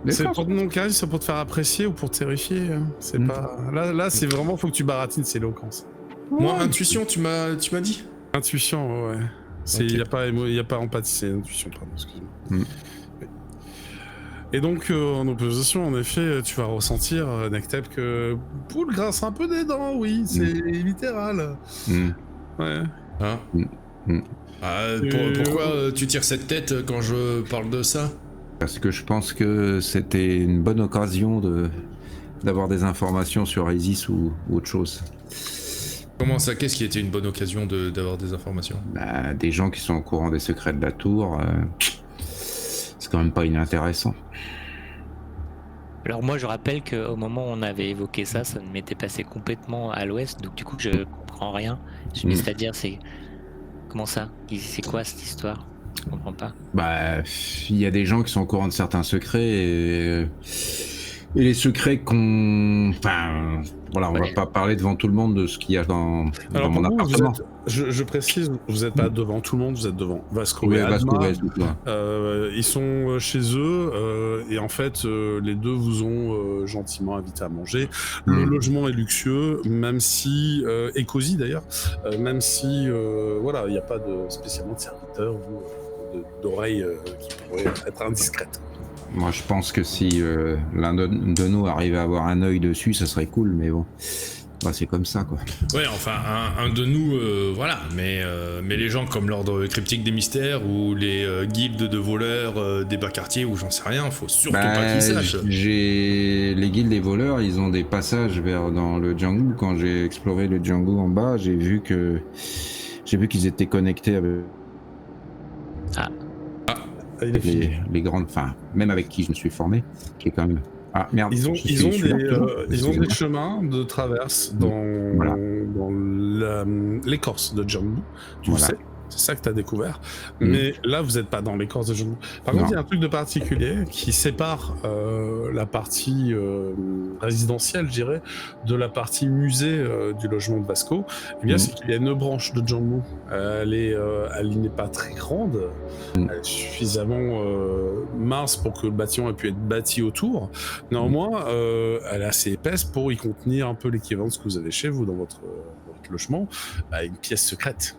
D: Non,
A: charisme, c'est pour te faire apprécier ou pour te terrifier. Hein. C'est pas. Là, c'est vraiment, faut que tu baratines, c'est éloquence.
C: Moi, intuition, tu m'as dit.
A: Intuition, ouais. Il y a pas empathie, c'est intuition, pardon, excuse-moi. Et donc, en opposition, en effet, tu vas ressentir, Nectep, que Poul grince un peu des dents, oui, c'est littéral. Ouais.
C: Hein pourquoi tu tires cette tête quand je parle de ça?
D: Parce que je pense que c'était une bonne occasion d'avoir des informations sur Isis ou autre chose.
C: Comment ça? Qu'est-ce qui était une bonne occasion d'avoir des informations?
D: Des gens qui sont au courant des secrets de la tour, c'est quand même pas inintéressant.
B: Alors moi je rappelle qu'au moment où on avait évoqué ça ne m'était passé complètement à l'ouest, donc du coup je comprends rien. C'est-à-dire, c'est... Comment ça? C'est quoi cette histoire? Je comprends pas.
D: Il y a des gens qui sont au courant de certains secrets et les secrets Voilà, on va pas parler devant tout le monde de ce qu'il y a dans mon appartement.
A: Je précise, vous n'êtes pas devant tout le monde, vous êtes devant Vasco et
D: Vasco,
A: Adma. Ils sont chez eux et en fait, les deux vous ont gentiment invité à manger. Le logement est luxueux, même si et cosy d'ailleurs, même si voilà, il n'y a pas spécialement de serviteurs ou d'oreilles qui pourraient être indiscrètes.
D: Moi, je pense que si l'un de nous arrivait à avoir un œil dessus, ça serait cool, mais bon, bah, c'est comme ça, quoi.
C: Ouais, enfin, un de nous, voilà, mais les gens comme l'Ordre Cryptique des Mystères ou les guildes de voleurs des bas quartiers ou j'en sais rien, faut surtout pas qu'ils sachent.
D: Les guildes des voleurs, ils ont des passages dans le jungle. Quand j'ai exploré le jungle en bas, j'ai vu qu'ils étaient connectés avec... les grandes, enfin, même avec qui je me suis formé, qui est quand même... Ah merde.
A: Ils ont des chemins de traverse dans l'écorce de Jambu, tu le sais. C'est ça que tu as découvert. Mais là, vous n'êtes pas dans l'écorce de Jambu. Par contre, il y a un truc de particulier qui sépare la partie résidentielle, je dirais, de la partie musée du logement de Vasco. Eh bien, c'est qu'il y a une branche de Jambu. Elle n'est pas très grande. Elle est suffisamment mince pour que le bâtiment ait pu être bâti autour. Néanmoins, elle est assez épaisse pour y contenir un peu l'équivalent de ce que vous avez chez vous dans votre logement, une pièce secrète.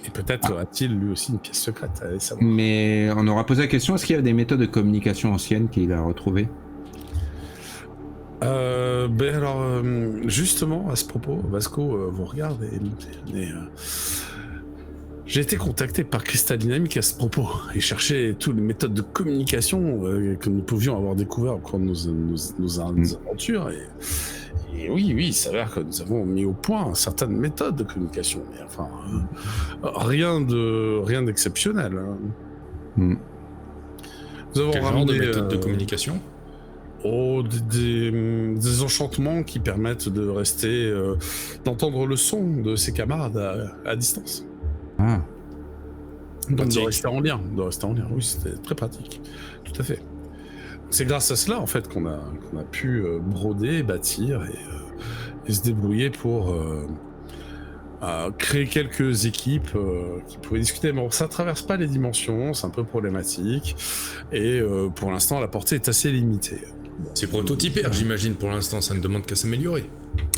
A: Et peut-être a-t-il lui aussi une pièce secrète, allez savoir.
D: Mais on aura posé la question, est-ce qu'il y a des méthodes de communication anciennes qu'il a retrouvées ?
A: Justement, à ce propos, Vasco vous regarde et j'ai été contacté par Crystal Dynamics à ce propos et cherché toutes les méthodes de communication que nous pouvions avoir découvert au cours de nos aventures. Et oui, il s'avère que nous avons mis au point certaines méthodes de communication, mais enfin, rien d'exceptionnel.
C: Nous avons Quel genre de méthodes de communication ?
A: Des enchantements qui permettent de rester, d'entendre le son de ses camarades à distance. Donc de rester en lien, oui, c'était très pratique, tout à fait. C'est grâce à cela en fait qu'on a pu broder, bâtir et se débrouiller pour créer quelques équipes qui pouvaient discuter. Mais bon, ça traverse pas les dimensions, c'est un peu problématique et pour l'instant la portée est assez limitée.
C: C'est prototypaire, j'imagine, pour l'instant, ça ne demande qu'à s'améliorer.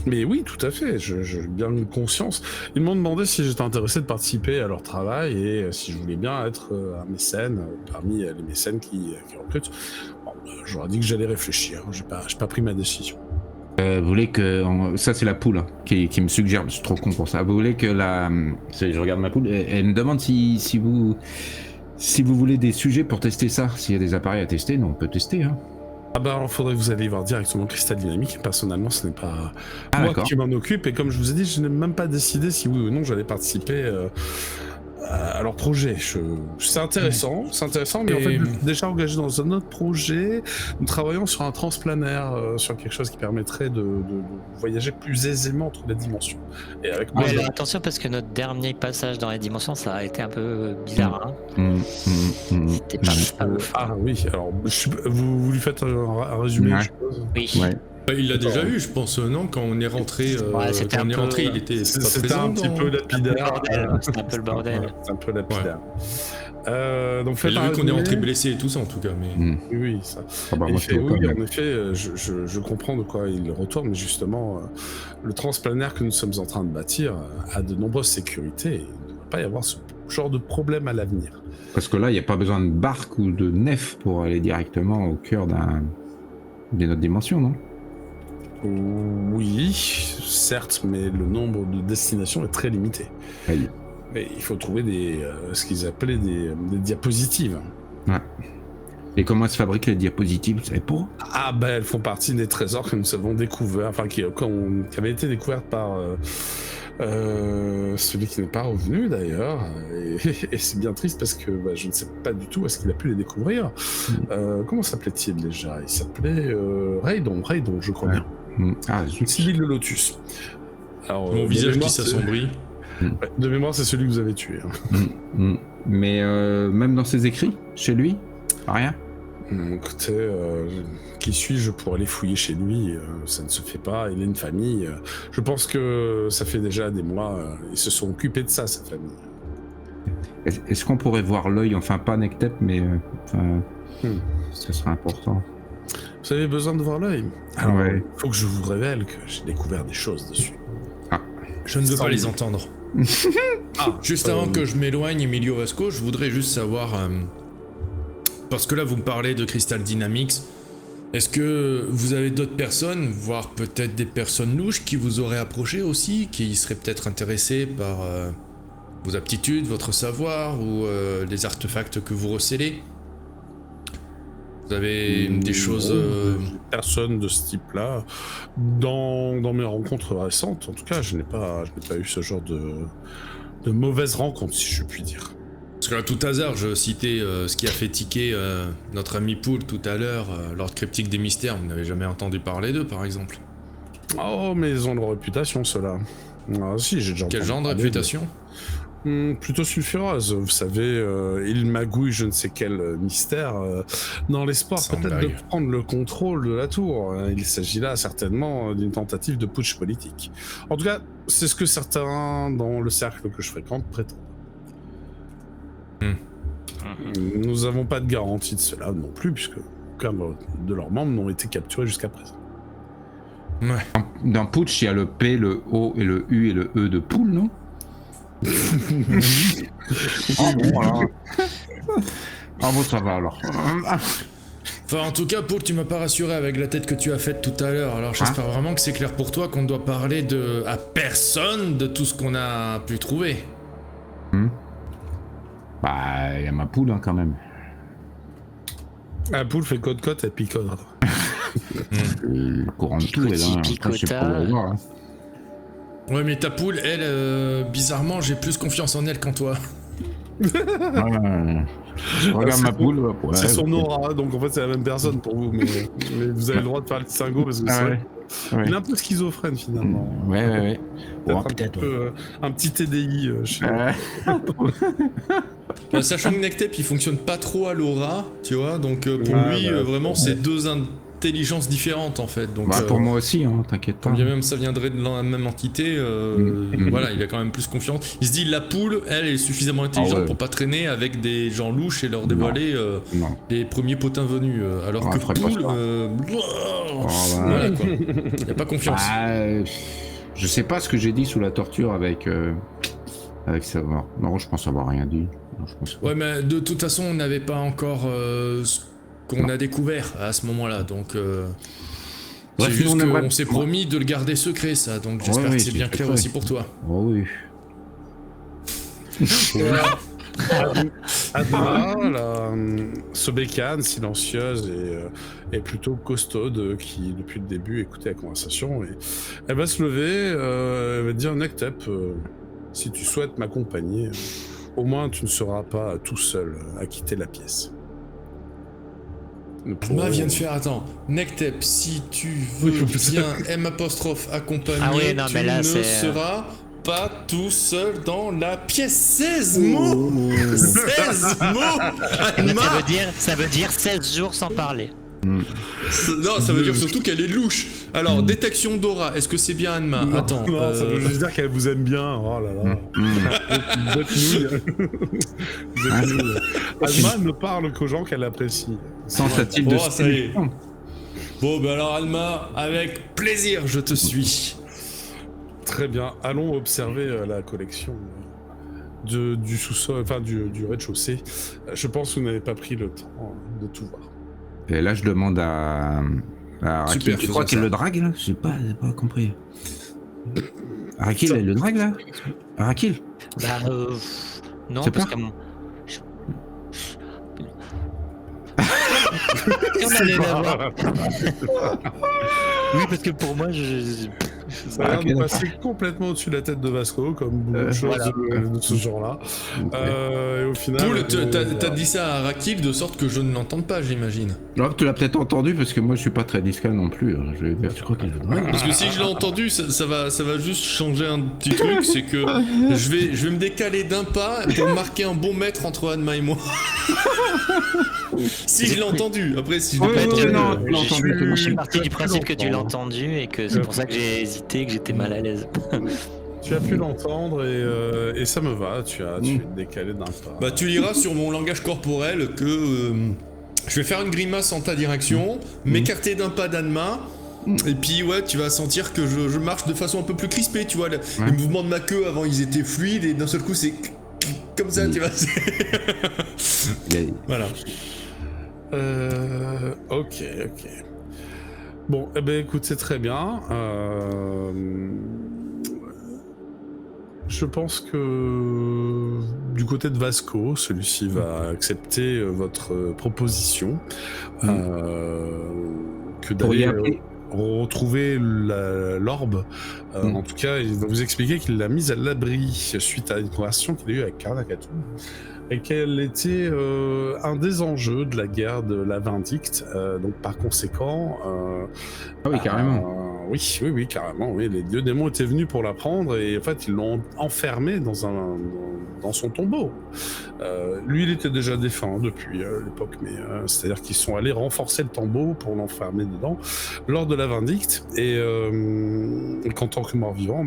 A: Mais oui, tout à fait, j'ai bien conscience. Ils m'ont demandé si j'étais intéressé de participer à leur travail et si je voulais bien être un mécène parmi les mécènes qui recrutent. Bon, j'aurais dit que j'allais réfléchir, j'ai pas pris ma décision.
D: Vous voulez que... Ça, c'est la poule hein, qui me suggère, je suis trop con pour ça. Vous voulez que je regarde ma poule, elle me demande si vous voulez des sujets pour tester ça. S'il y a des appareils à tester, non, on peut tester, hein.
A: Ah bah alors faudrait que vous alliez voir directement Crystal Dynamics. Personnellement, ce n'est pas moi qui m'en occupe. Et comme je vous ai dit, je n'ai même pas décidé si oui ou non j'allais participer à leur projet. C'est intéressant, mais en fait, déjà engagé dans un autre projet, nous travaillons sur un transplanaire, sur quelque chose qui permettrait de voyager plus aisément entre les dimensions. Et avec
B: attention parce que notre dernier passage dans les dimensions, ça a été un peu bizarre. C'était pas ouf.
A: Ah oui, alors vous lui faites un résumé, je suppose.
B: Oui.
D: Ouais.
C: Il l'a déjà eu, je pense, non ? Quand on est rentré, il était
A: c'était un petit peu lapidaire.
B: C'était un peu le bordel.
A: C'est un peu lapidaire. Donc
C: il a vu qu'on est rentré blessé et tout ça, en tout cas. Mais...
A: Oui, ça. En effet, je comprends de quoi il retourne, mais justement, le transplanaire que nous sommes en train de bâtir a de nombreuses sécurités. Et il ne va pas y avoir ce genre de problème à l'avenir.
D: Parce que là, il n'y a pas besoin de barque ou de nef pour aller directement au cœur d'une autre dimension, non ?
A: Oui, certes, mais le nombre de destinations est très limité.
D: Oui.
A: Mais il faut trouver ce qu'ils appelaient des diapositives.
D: Ouais. Et comment se fabriquent les diapositives, vous savez pas ?
A: Ah ben, elles font partie des trésors que nous avons découverts, enfin qui avaient été découvertes par celui qui n'est pas revenu d'ailleurs. Et c'est bien triste parce que je ne sais pas du tout où est-ce qu'il a pu les découvrir. Comment s'appelait-il déjà ? Il s'appelait Raydon, je crois bien. Sibyl le Lotus. Alors,
C: mon visage qui s'assombrit.
A: De mémoire, c'est celui que vous avez tué.
D: Mais même dans ses écrits, chez lui, rien.
A: Écoutez, qui suis-je pour aller fouiller chez lui? Ça ne se fait pas, il a une famille. Je pense que ça fait déjà des mois, ils se sont occupés de ça, sa famille.
D: Est-ce qu'on pourrait voir l'œil, enfin pas Nectep, mais ça serait important.
A: Vous avez besoin de voir l'œil? Alors,
D: Ouais.
A: faut que je vous révèle que j'ai découvert des choses dessus.
C: Je ne veux pas les entendre. Juste avant que je m'éloigne, Emilio Vasco, je voudrais juste savoir, parce que là vous me parlez de Crystal Dynamics, est-ce que vous avez d'autres personnes, voire peut-être des personnes louches qui vous auraient approché aussi, qui seraient peut-être intéressées par vos aptitudes, votre savoir ou les artefacts que vous recélez? Vous avez des choses...
A: Personne de ce type-là. Dans mes rencontres récentes, en tout cas, je n'ai pas eu ce genre de mauvaise rencontre, si je puis dire.
C: Parce que là, tout hasard, je citais ce qui a fait tiquer notre ami Poul tout à l'heure, Lord Cryptique des Mystères. Vous n'avez jamais entendu parler d'eux, par exemple?
A: Oh, mais ils ont leur réputation, ceux-là. Ah, si, j'ai déjà
C: Quel
A: entendu
C: genre de
A: parler
C: réputation?
A: Plutôt sulfureuse. Vous savez, il magouille je ne sais quel mystère dans l'espoir peut-être de prendre le contrôle de la tour. Il s'agit là certainement d'une tentative de putsch politique. En tout cas, c'est ce que certains dans le cercle que je fréquente prétendent. Nous n'avons pas de garantie de cela non plus, puisque aucun de leurs membres n'ont été capturés jusqu'à présent.
C: Ouais.
D: Dans Putsch, il y a le P, le O et le U et le E de poule, non? Ah bon, alors. Ah bon, ça va alors.
C: Enfin, en tout cas, Paul, tu m'as pas rassuré avec la tête que tu as faite tout à l'heure. Alors, j'espère vraiment que c'est clair pour toi qu'on ne doit parler à personne de tout ce qu'on a pu trouver.
D: Bah, il y a ma poule, quand même.
A: La poule fait côte-côte, elle picote.
D: Le courant de tout est là.
B: Picota.
D: Je sais pas où aller voir, hein.
C: Ouais, mais ta poule, elle, bizarrement, j'ai plus confiance en elle qu'en toi.
D: Je regarde ma poule. Ouais,
A: c'est son aura, donc en fait c'est la même personne pour vous, mais vous avez le droit de faire le distinguo parce que c'est vrai. Il est un peu schizophrène finalement.
D: Ouais.
A: Peut-être un petit TDI chez
C: Sachant que Nectep il fonctionne pas trop à l'aura, tu vois, donc pour lui vraiment c'est deux intelligences différentes en fait. Donc,
D: pour moi aussi, hein, t'inquiète pas.
C: Quand bien même ça viendrait de la même entité, voilà, il a quand même plus confiance. Il se dit la poule, elle est suffisamment intelligente pour pas traîner avec des gens louches et leur dévoiler les premiers potins venus. Alors que poule, voilà quoi. Il a pas confiance.
D: Je sais pas ce que j'ai dit sous la torture avec savoir. Non, je pense avoir rien dit. Non, je pense...
C: Ouais, mais de toute façon, on n'avait pas encore ce qu'on a découvert à ce moment-là, donc c'est juste qu'on s'est promis de le garder secret, ça. Donc j'espère que c'est bien clair aussi pour toi.
D: Oh oui.
A: Adma, ce bécane silencieuse et plutôt costaude qui depuis le début écoutait la conversation, et elle va se lever, elle va te dire Nectep, si tu souhaites m'accompagner, au moins tu ne seras pas tout seul à quitter la pièce.
C: Adma vient de faire, attends, Nectep, si tu veux bien M' accompagner, tu ne seras pas tout seul dans la pièce. 16 mots 16 mots
B: Ça veut dire 16 jours sans parler.
C: Non, ça veut dire surtout qu'elle est louche. Alors, détection d'aura, est-ce que c'est bien Adma? Attends.
A: Non, ça veut juste dire qu'elle vous aime bien. Oh là là. Adma ne parle qu'aux gens qu'elle apprécie.
D: Tentative de
C: ça y est. Bon, bah alors Adma, avec plaisir, je te suis.
A: Très bien, allons observer la collection du sous-sol, enfin du rez-de-chaussée. Je pense que vous n'avez pas pris le temps de tout voir.
D: Et là, je demande à Rakil, tu crois qu'elle le drague là? J'ai pas compris. Rakil, elle le drague là? Rakil?
B: Bah non, parce que oui, parce que pour moi,
A: Ça a l'air de passer complètement au-dessus de la tête de Vasco, comme beaucoup de choses de ce genre-là. Et au final...
C: Poul, t'as dit ça à Arakil de sorte que je ne l'entende pas, j'imagine.
D: Non, tu l'as peut-être entendu parce que moi je suis pas très discret non plus. Je crois qu'il
C: Parce que si je l'ai entendu, ça va juste changer un petit truc, c'est que je vais me décaler d'un pas pour marquer un bon mètre entre Anma et moi. Si je l'ai entendu, après si je l'ai pas entendu...
B: Je suis parti du principe que tu l'as entendu et que c'est pour ça que j'ai hésité, que j'étais mal à l'aise.
A: Tu as pu l'entendre et ça me va, tu es décalé d'un pas.
C: Bah tu liras sur mon langage corporel que je vais faire une grimace en ta direction, m'écarter d'un pas d'Anma, et puis ouais, tu vas sentir que je marche de façon un peu plus crispée, tu vois. Les mouvements de ma queue avant ils étaient fluides et d'un seul coup c'est comme ça, tu vois. Voilà.
A: Ok. Bon, eh ben écoute, c'est très bien. Je pense que du côté de Vasco, celui-ci va accepter votre proposition que d'aller retrouver l'orbe. En tout cas, il va vous expliquer qu'il l'a mise à l'abri suite à une conversation qu'il a eue avec Karnakatou et qu'elle était un des enjeux de la guerre de la Vindicte. Donc par conséquent...
D: ah oui, carrément.
A: Oui, carrément. Oui. Les dieux démons étaient venus pour la prendre et en fait ils l'ont enfermé dans son tombeau. Lui, il était déjà défunt depuis l'époque, mais c'est-à-dire qu'ils sont allés renforcer le tombeau pour l'enfermer dedans lors de la Vindicte. Et qu'en tant que mort-vivant,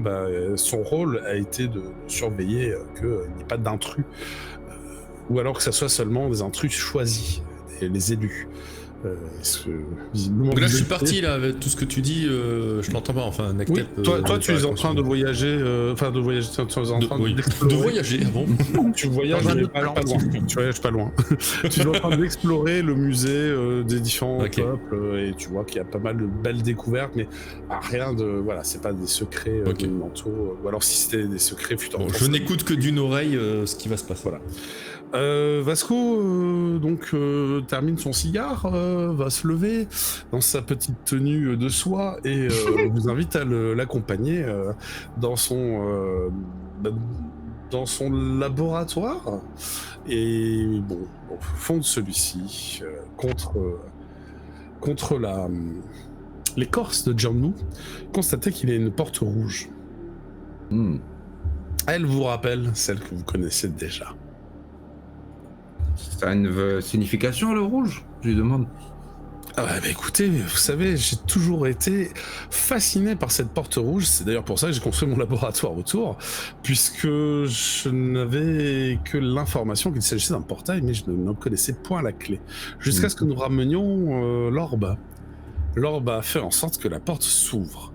A: son rôle a été de surveiller qu'il n'y ait pas d'intrus. Ou alors que ça soit seulement des intrus choisis, les élus.
C: Donc là je suis parti là avec tout ce que tu dis, je l'entends pas, enfin
A: Nectep, oui, toi tu es en train de voyager, tu es en train
C: de voyager, bon.
A: Tu voyages pas loin. Tu voyages pas loin. Tu es en train d'explorer le musée des différents peuples et tu vois qu'il y a pas mal de belles découvertes, mais rien de, voilà, c'est pas des secrets monumentaux, ou alors si c'était des secrets futurs.
C: Bon, je n'écoute que d'une oreille ce qui va se passer.
A: Voilà. Vasco termine son cigare, va se lever dans sa petite tenue de soie et vous invite à l'accompagner dans son laboratoire. Et bon, au fond de celui-ci, contre l'écorce de Jianmu, constatez qu'il y a une porte rouge. Elle vous rappelle celle que vous connaissez déjà.
D: Ça a une signification, le rouge, je lui demande.
A: Écoutez, vous savez, j'ai toujours été fasciné par cette porte rouge. C'est d'ailleurs pour ça que j'ai construit mon laboratoire autour, puisque je n'avais que l'information qu'il s'agissait d'un portail, mais je ne connaissais point la clé. Jusqu'à ce que nous ramenions l'orbe. L'orbe a fait en sorte que la porte s'ouvre.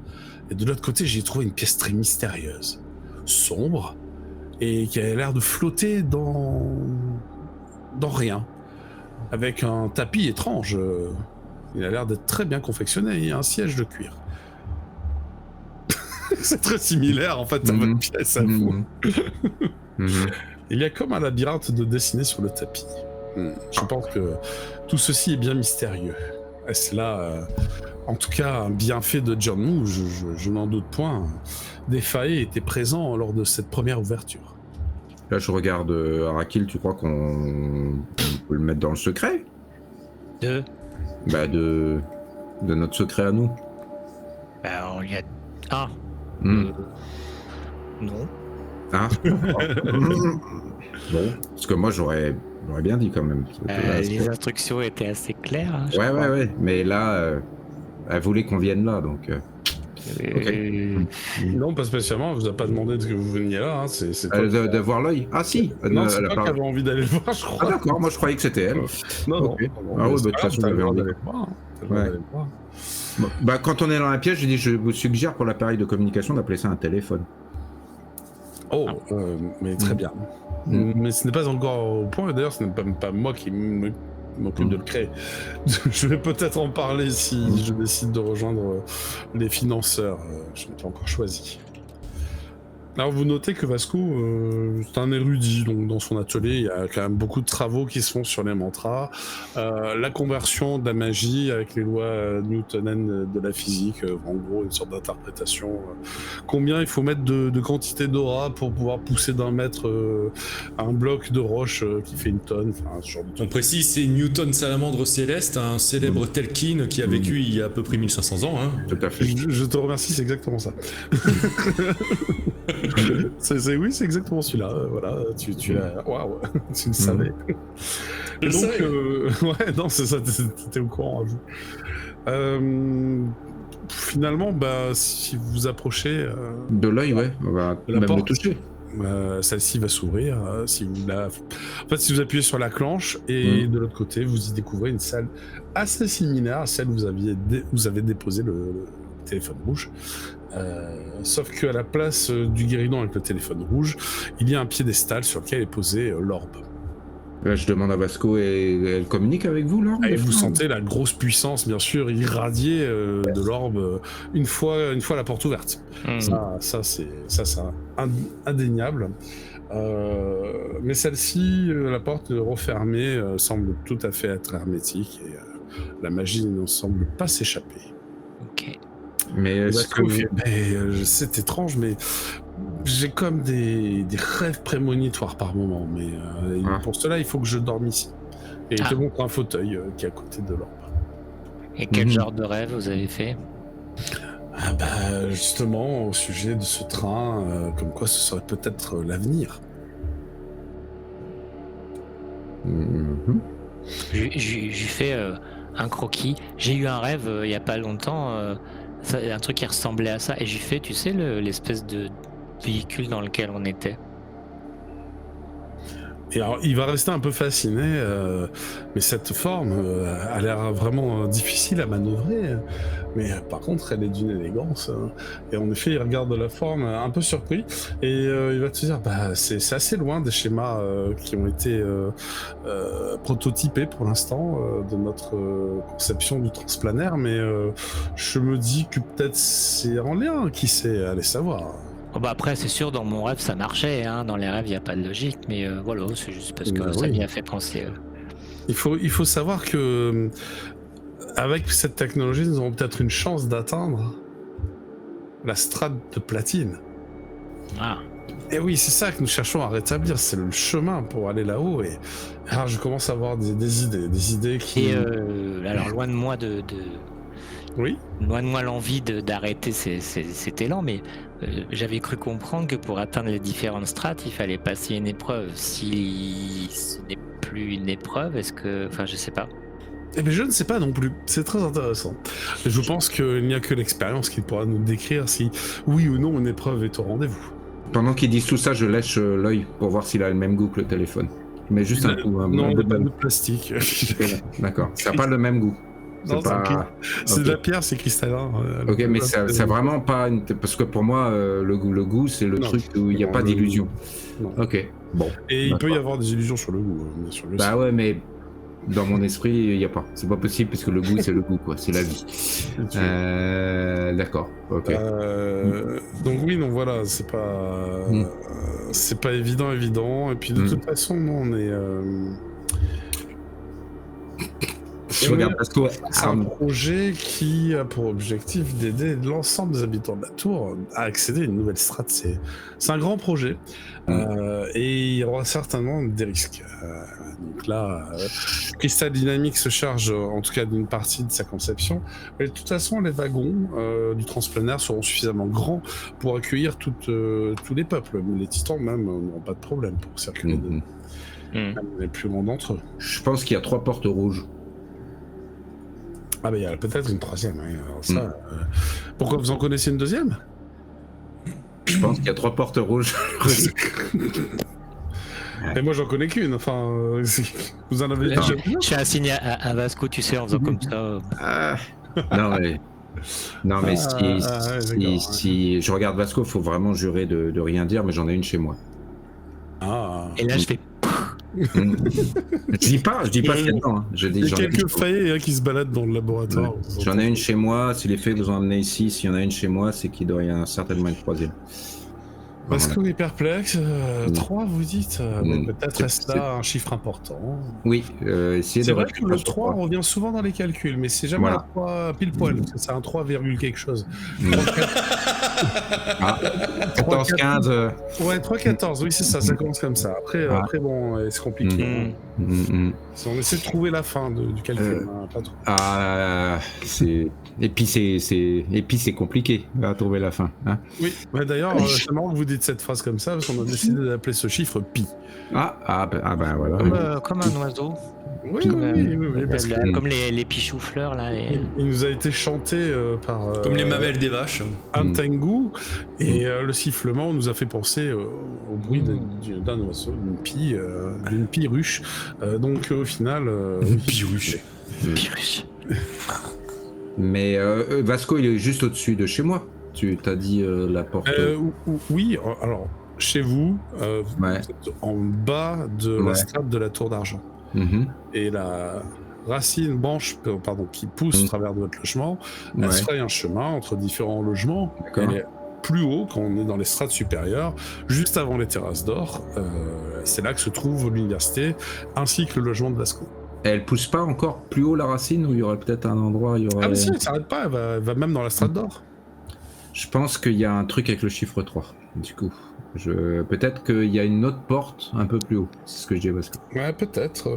A: Et de l'autre côté, j'ai trouvé une pièce très mystérieuse, sombre, et qui a l'air de flotter dans rien, avec un tapis étrange. Il a l'air d'être très bien confectionné et un siège de cuir. C'est très similaire en fait à votre pièce à vous. Il y a comme un labyrinthe de dessiné sur le tapis. Je pense que tout ceci est bien mystérieux. Est-ce là, en tout cas, un bienfait de Jianmu? Je n'en doute point. Des failles étaient présents lors de cette première ouverture.
D: Là, je regarde Arakil, tu crois qu'on peut le mettre dans le secret?
B: De
D: notre secret à nous.
B: On y a... non.
D: Bon, parce que moi, j'aurais bien dit quand même.
B: Les instructions étaient assez claires. Hein,
D: ouais, mais là, elle voulait qu'on vienne là, donc...
A: Non, pas spécialement, elle vous a pas demandé que vous veniez là. Hein. C'est
D: de voir l'œil. Ah si.
A: Non, c'est toi qui avais envie d'aller le voir, je crois.
D: Ah d'accord, moi je croyais que c'était elle.
A: Non.
D: De toute façon, j'avais envie d'aller le voir. Quand on est dans la pièce, j'ai dit, je vous suggère pour l'appareil de communication d'appeler ça un téléphone.
A: Mais très bien. Mais ce n'est pas encore au point, et d'ailleurs ce n'est pas moi qui m'occupe de le créer. Je vais peut-être en parler si je décide de rejoindre les financeurs. Je n'ai pas encore choisi. Alors vous notez que Vasco, c'est un érudit, donc dans son atelier, il y a quand même beaucoup de travaux qui se font sur les mantras, la conversion de la magie avec les lois newtoniennes de la physique, en gros une sorte d'interprétation. Combien il faut mettre de quantité d'aura pour pouvoir pousser d'un mètre un bloc de roche qui fait une tonne, enfin ce genre de truc.
C: On précise, c'est Newton Salamandre Céleste, un célèbre Telkin qui a vécu il y a à peu près 1500 ans. Hein.
D: Tout à fait.
A: Je te remercie, c'est exactement ça. Oui, c'est exactement celui-là. Voilà, tu l'as. Waouh, tu le savais. Et donc, ouais, non, c'est ça, t'étais au courant. Finalement, bah, si vous vous approchez
D: de l'œil, ouais, on va même le toucher.
A: Celle-ci va s'ouvrir. Si vous appuyez sur la clenche et de l'autre côté, vous y découvrez une salle assez similaire à celle où vous avez déposé le téléphone rouge. Sauf qu'à la place du guéridon avec le téléphone rouge, il y a un piédestal sur lequel est posé l'orbe.
D: Là, je demande à Vasco, et elle communique avec vous, l'orbe?
A: Et vous sentez la grosse puissance, bien sûr, irradiée de l'orbe une fois la porte ouverte. Ça c'est indéniable. Mais celle-ci, la porte refermée, semble tout à fait être hermétique et la magie ne semble pas s'échapper.
B: Ok.
D: Mais
A: c'est étrange, mais j'ai comme des rêves prémonitoires par moment. Mais pour cela, il faut que je dorme ici. Et il te montre un fauteuil qui est à côté de l'orbe.
B: Et quel genre de rêve vous avez fait?
A: Justement, au sujet de ce train, comme quoi ce serait peut-être l'avenir.
B: J'ai fait un croquis. J'ai eu un rêve il y a pas longtemps, un truc qui ressemblait à ça. Et j'ai fait, tu sais, l'espèce de véhicule dans lequel on était.
A: Et alors, il va rester un peu fasciné, mais cette forme a l'air vraiment difficile à manœuvrer. Mais par contre, elle est d'une élégance. Et en effet, il regarde la forme un peu surpris. Et il va te dire, c'est assez loin des schémas qui ont été prototypés pour l'instant de notre conception du transplanaire. Mais je me dis que peut-être c'est en lien, qui sait, allez savoir.
B: Après, c'est sûr, dans mon rêve, ça marchait. Hein. Dans les rêves, il n'y a pas de logique. Mais voilà, c'est juste parce que ça m'y a fait penser.
A: Il faut savoir que avec cette technologie, nous aurons peut-être une chance d'atteindre la strate de platine. Et oui, c'est ça que nous cherchons à rétablir. C'est le chemin pour aller là-haut. Et alors, je commence à avoir des idées qui...
B: Et alors, loin de moi
A: Oui.
B: Loin de moi l'envie d'arrêter cet élan, mais j'avais cru comprendre que pour atteindre les différentes strates, il fallait passer une épreuve. Si ce n'est plus une épreuve, est-ce que... Enfin, je sais pas.
A: Eh bien, je ne sais pas non plus. C'est très intéressant. Je pense qu'il n'y a que l'expérience qui pourra nous décrire si, oui ou non, une épreuve est au rendez-vous.
D: Pendant qu'ils disent tout ça, je lèche l'œil pour voir s'il a le même goût que le téléphone. Mais juste un coup.
A: Non, pas de plastique.
D: D'accord. Ça n'a pas le même goût.
A: C'est de la pierre, c'est cristallin.
D: Ok, mais c'est vraiment pas parce que pour moi le goût c'est le truc où il n'y a pas d'illusion. Ok, bon.
A: Et il peut y avoir des illusions sur le goût, bien sûr.
D: Ouais, mais dans mon esprit il n'y a pas. C'est pas possible parce que le goût c'est le goût quoi, c'est la vie. D'accord. Ok.
A: Donc oui, donc voilà, c'est pas évident. Et puis de toute façon, on est. C'est un projet qui a pour objectif d'aider l'ensemble des habitants de la tour à accéder à une nouvelle strate. C'est un grand projet et il y aura certainement des risques. Donc là, Crystal Dynamics se charge en tout cas d'une partie de sa conception. Mais de toute façon, les wagons du transplanaire seront suffisamment grands pour accueillir tous les peuples. Les titans même n'auront pas de problème pour circuler dedans. Même les plus grands d'entre eux.
D: Je pense qu'il y a 3 portes rouges.
A: Il y a peut-être une troisième. Hein. Alors ça, pourquoi vous en connaissez une deuxième?
D: Je pense qu'il y a 3 portes rouges.
A: Et moi, j'en connais qu'une. Enfin, vous en avez déjà vu?
B: Je suis assigné à Vasco, tu sais, en faisant comme ça.
D: Non, mais si je regarde Vasco, il faut vraiment jurer de rien dire, mais j'en ai une chez moi.
B: Et là, je fais...
D: Je dis pas ce qu'il y a dedans. Hein.
A: Il y a quelques failles qui se baladent dans le laboratoire.
D: Ouais. J'en ai une chez moi. Si les faits vous en amenez ici, s'il y en a une chez moi, c'est qu'il doit y avoir certainement une troisième.
A: Vasco est perplexe. 3, vous dites mais peut-être est-ce là un chiffre important.
D: Oui, essayez
A: C'est
D: de
A: vrai que le
D: réfléchir
A: 3 revient souvent dans les calculs, mais c'est jamais un 3 pile poil, parce que c'est un 3, quelque chose.
D: 14, 15.
A: Ouais, 3, 14, oui, c'est ça, ça commence comme ça. Après bon, c'est compliqué. On essaie de trouver la fin du calcul, pas trop.
D: Et puis c'est compliqué à trouver la fin. Hein.
A: Oui, ouais, d'ailleurs, c'est marrant que vous dites cette phrase comme ça, parce qu'on a décidé d'appeler ce chiffre pi.
D: Ben voilà.
B: Comme un oiseau.
A: Oui, parce que
B: comme les pichoux-fleurs là.
A: Il nous a été chanté par...
C: Comme les mamelles des vaches.
A: Un tengu, et le sifflement nous a fait penser au bruit d'un oiseau, d'une piruche. Donc au final...
C: Piruche.
D: Mais Vasco, il est juste au-dessus de chez moi. Tu t'as dit la porte.
A: Oui, alors chez vous, vous êtes en bas de la strate de la tour d'argent. Et la racine branche qui pousse au travers de votre logement, elle se fraye un chemin entre différents logements. Elle est plus haut quand on est dans les strates supérieures, juste avant les terrasses d'or. C'est là que se trouve l'université ainsi que le logement de Vasco.
D: Elle pousse pas encore plus haut la racine, ou il y aurait peut-être un endroit.
A: Ah mais si, elle s'arrête pas, elle va même dans la strate d'or.
D: Je pense qu'il y a un truc avec le chiffre 3, du coup. Peut-être qu'il y a une autre porte un peu plus haut, c'est ce que je dis à Vasco.
A: Ouais, peut-être.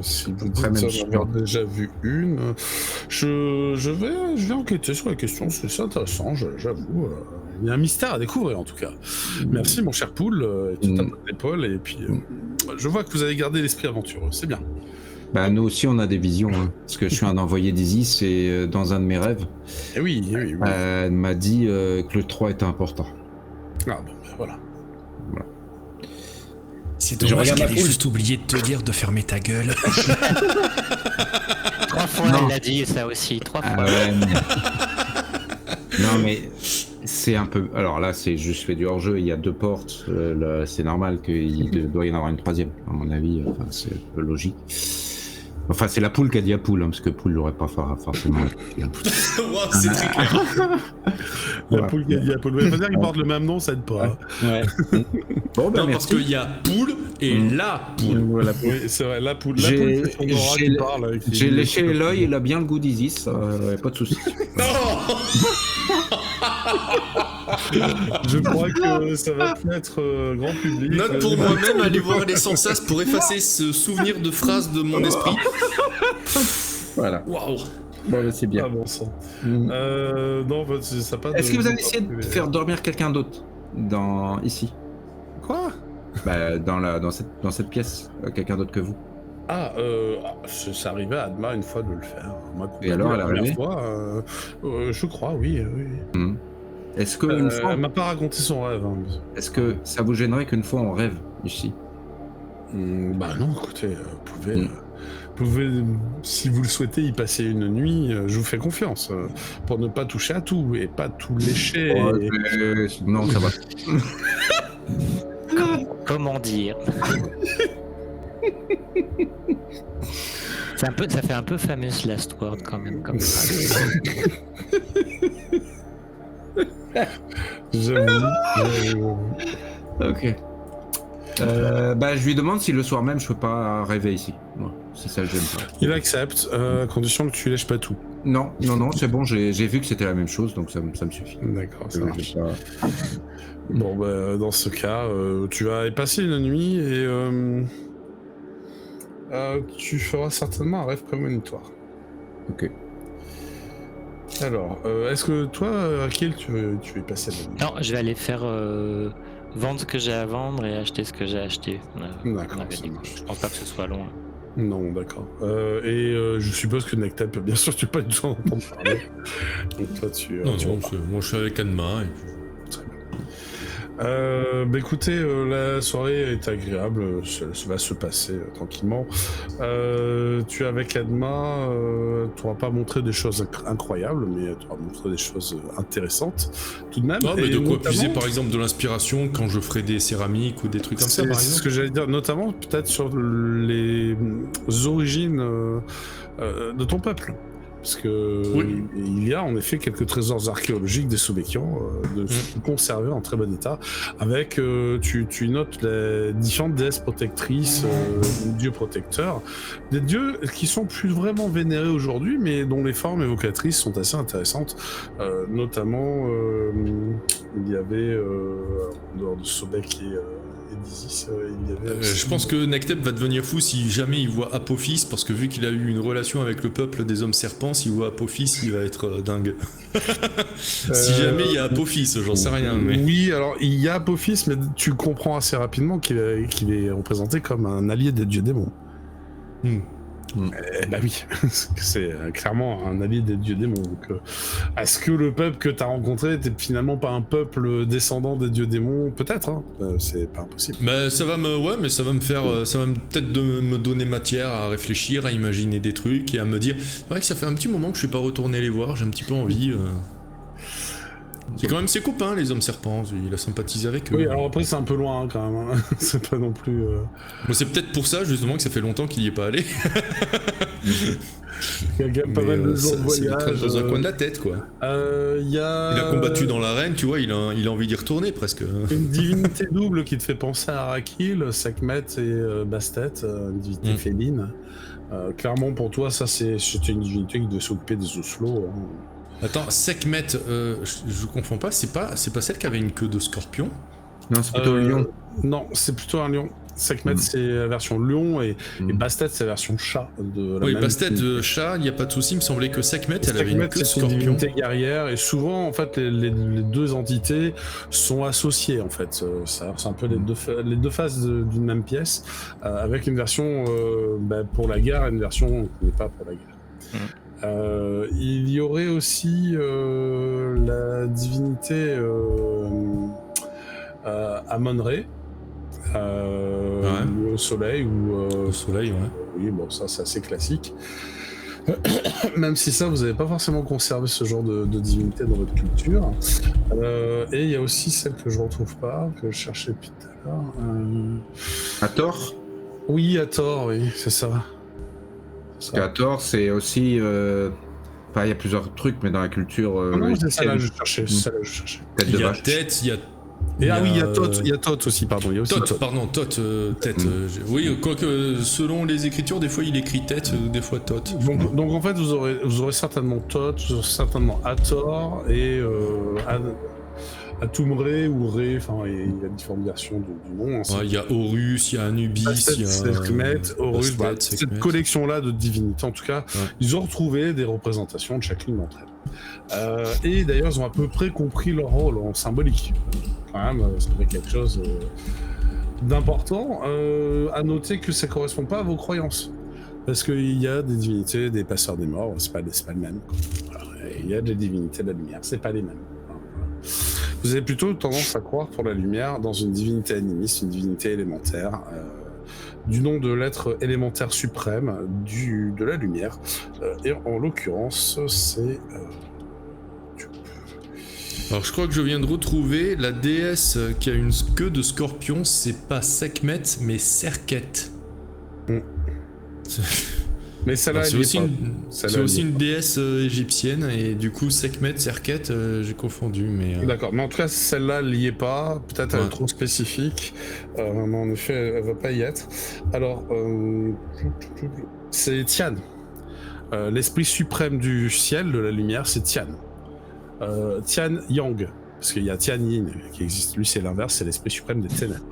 A: Si vous dites ça, j'en ai déjà vu une. Je vais enquêter sur la question, c'est intéressant, j'avoue. Il y a un mystère à découvrir en tout cas. Merci mon cher Poul, et tu tapes l'épaule, et puis je vois que vous avez gardé l'esprit aventureux, c'est bien.
D: Bah nous aussi on a des visions, hein, parce que je suis un envoyé d'Isis, et dans un de mes rêves,
A: oui.
D: Elle m'a dit que le 3 était important.
A: Ah bon, ben voilà.
E: C'est dommage qu'elle ait juste oublié de te dire de fermer ta gueule.
B: 3 fois elle l'a dit ça aussi, 3 fois.
D: Non mais c'est un peu... Alors là c'est juste fait du hors-jeu, il y a 2 portes, c'est normal qu'il doit y en avoir une 3e, à mon avis, c'est un peu logique. Enfin, c'est la poule qui a dit à poule, parce que poule l'aurait pas forcément.
C: Wow, c'est très clair.
A: La poule qui a dit à poule. Il faut dire qu'ils portent le même nom, ça aide pas.
D: Ouais. Bon, ben
C: non, parce qu'il y a poule et la poule.
D: Voilà.
A: Oui, c'est vrai, la poule. La poule, c'est son aura qui parle.
D: J'ai léché l'œil, il a bien le goût d'Isis, pas de soucis.
C: Non.
A: Je crois que ça va plus être grand public.
C: Note pour moi-même, aller voir les sans sas pour effacer ce souvenir de phrase de mon esprit.
D: Voilà.
C: Waouh.
D: Bon, c'est bien.
A: Ah bon sang. Non, ça pas.
D: Est-ce que vous avez essayé de faire dormir quelqu'un d'autre ici?
A: Quoi?
D: Bah, dans cette pièce, quelqu'un d'autre que vous.
A: Ça arrivait à Adma une fois de le faire.
D: Et alors, elle a rêvé?
A: Je crois, oui.
D: Est-ce que une fois,
A: elle m'a pas raconté son rêve. Hein.
D: Est-ce que ça vous gênerait qu'une fois on rêve ici?
A: Bah non, écoutez, vous pouvez, si vous le souhaitez, y passer une nuit. Je vous fais confiance pour ne pas toucher à tout et pas tout lécher.
D: Non, ça va.
B: Comment dire? Ça fait un peu famous last word quand même comme ça.
A: J'avoue.
D: Ok. Bah, je lui demande si le soir même je peux pas rêver ici. Ouais, si ça le gêne pas.
A: Il accepte, à condition que tu lèches pas tout.
D: Non, c'est bon, j'ai vu que c'était la même chose, donc ça me suffit.
A: D'accord, ça marche. Bon, bah, dans ce cas, tu vas y passer une nuit et tu feras certainement un rêve prémonitoire.
D: Ok.
A: Alors, est-ce que toi, Akil, tu veux y passer la nuit?
B: Non, je vais aller faire vendre ce que j'ai à vendre et acheter ce que j'ai acheté.
A: D'accord, ça marche.
B: Je pense pas que ce soit long.
A: Non, d'accord. Et je suppose que Nectap, bien sûr, tu n'as pas du tout entendre parler. Donc toi,
C: non, moi je suis avec Adma.
A: Très bien. Bah écoutez, la soirée est agréable, ça va se passer tranquillement. Tu es avec Adma, tu n'auras pas montré des choses incroyables, mais tu auras montré des choses intéressantes tout de même.
C: Non, mais de quoi puiser par exemple de l'inspiration quand je ferai des céramiques ou des trucs comme ça par exemple.
A: C'est ce que j'allais dire, notamment peut-être sur les origines de ton peuple. Parce que il y a en effet quelques trésors archéologiques des Sobekkians conservés en très bon état, avec tu notes les différentes déesses protectrices, dieux protecteurs, des dieux qui sont plus vraiment vénérés aujourd'hui, mais dont les formes évocatrices sont assez intéressantes. Notamment, il y avait en dehors de Sobek et d'Isis, il y avait
C: je pense que Necteb va devenir fou si jamais il voit Apophis, parce que vu qu'il a eu une relation avec le peuple des hommes serpents, s'il voit Apophis, il va être dingue. Si jamais il y a Apophis, j'en sais rien. Mais...
A: Oui, alors il y a Apophis, mais tu comprends assez rapidement qu'il est représenté comme un allié des dieux démons. Bah oui, c'est clairement un allié des dieux démons. Donc, est-ce que le peuple que t'as rencontré était finalement pas un peuple descendant des dieux démons? Peut-être, hein. C'est pas impossible.
C: Mais ça va me faire, ça va peut-être me donner matière à réfléchir, à imaginer des trucs et à me dire. C'est vrai que ça fait un petit moment que je suis pas retourné les voir, j'ai un petit peu envie. C'est quand même ses copains, les hommes serpents, il a sympathisé avec eux.
A: Oui, alors après c'est un peu loin quand même, hein. C'est pas non plus...
C: Bon, c'est peut-être pour ça justement que ça fait longtemps qu'il y est pas allé.
A: Il y a quand même pas mal de jours de voyage.
C: Dans un coin de la tête, quoi.
A: Il a
C: combattu dans l'arène, tu vois, il a envie d'y retourner presque.
A: Une divinité double qui te fait penser à Arakil, Sekhmet et Bastet, une divinité féline. Clairement pour toi, ça c'était une divinité qui devait s'occuper des oslos. Hein.
C: Attends, Sekhmet, je confonds pas, c'est pas celle qui avait une queue de scorpion?
D: Non, c'est plutôt un lion.
A: Non, c'est plutôt un lion. Sekhmet c'est la version lion et Bastet c'est la version chat.
C: Oui, Bastet chat, il n'y a pas de souci, il me semblait que Sekhmet elle avait une queue de scorpion.
A: C'est une divinité guerrière et souvent en fait les deux entités sont associées en fait. C'est un peu les deux faces d'une même pièce avec une version pour la guerre et une version qui n'est pas pour la guerre. Il y aurait aussi la divinité Amon-Ré, au soleil ou
C: au soleil, ouais.
A: Oui, bon, ça c'est assez classique. Même si ça, vous n'avez pas forcément conservé ce genre de divinité dans votre culture. Et il y a aussi celle que je retrouve pas, que je cherchais depuis tout à l'heure.
D: Hathor ?
A: Oui, Hathor, oui, c'est ça.
D: Parce qu'Hathor, c'est aussi... il y a plusieurs trucs, mais dans la culture...
A: non, c'est ça là que je cherchais.
C: Il y a tête, il y a...
A: oui, il y a Thoth aussi, pardon. Il y a aussi
C: Thoth, tête. Oui, quoique selon les écritures, des fois il écrit tête, des fois Thoth.
A: Donc en fait, vous aurez certainement Thoth, vous aurez certainement Hathor et Atumré ou Ré, enfin il y a différentes versions du nom. Hein,
C: il y a Horus, il y a Anubis, il y a
A: Sekhmet, Horus, cette collection-là de divinités, en tout cas, ils ont retrouvé des représentations de chacune d'entre elles. Et d'ailleurs, ils ont à peu près compris leur rôle en symbolique. Quand même, ça fait quelque chose d'important. À noter que ça correspond pas à vos croyances. Parce qu'il y a des divinités, des passeurs des morts, c'est pas le même. Il y a des divinités de la lumière, c'est pas les mêmes. Vous avez plutôt tendance à croire pour la lumière dans une divinité animiste, une divinité élémentaire, du nom de l'être élémentaire suprême de la lumière. Et en l'occurrence, c'est...
C: Alors je crois que je viens de retrouver la déesse qui a une queue de scorpion, c'est pas Sekhmet, mais Serket.
A: Mais celle-là,
C: c'est aussi une déesse égyptienne, et du coup Sekhmet, Serket, j'ai confondu. Mais
A: D'accord, mais en tout cas celle-là elle n'y est pas, peut-être elle est trop spécifique, mais en effet elle va pas y être. Alors, c'est Tian. L'esprit suprême du ciel, de la lumière, c'est Tian. Tian Yang, parce qu'il y a Tian Yin qui existe, lui c'est l'inverse, c'est l'esprit suprême des ténèbres.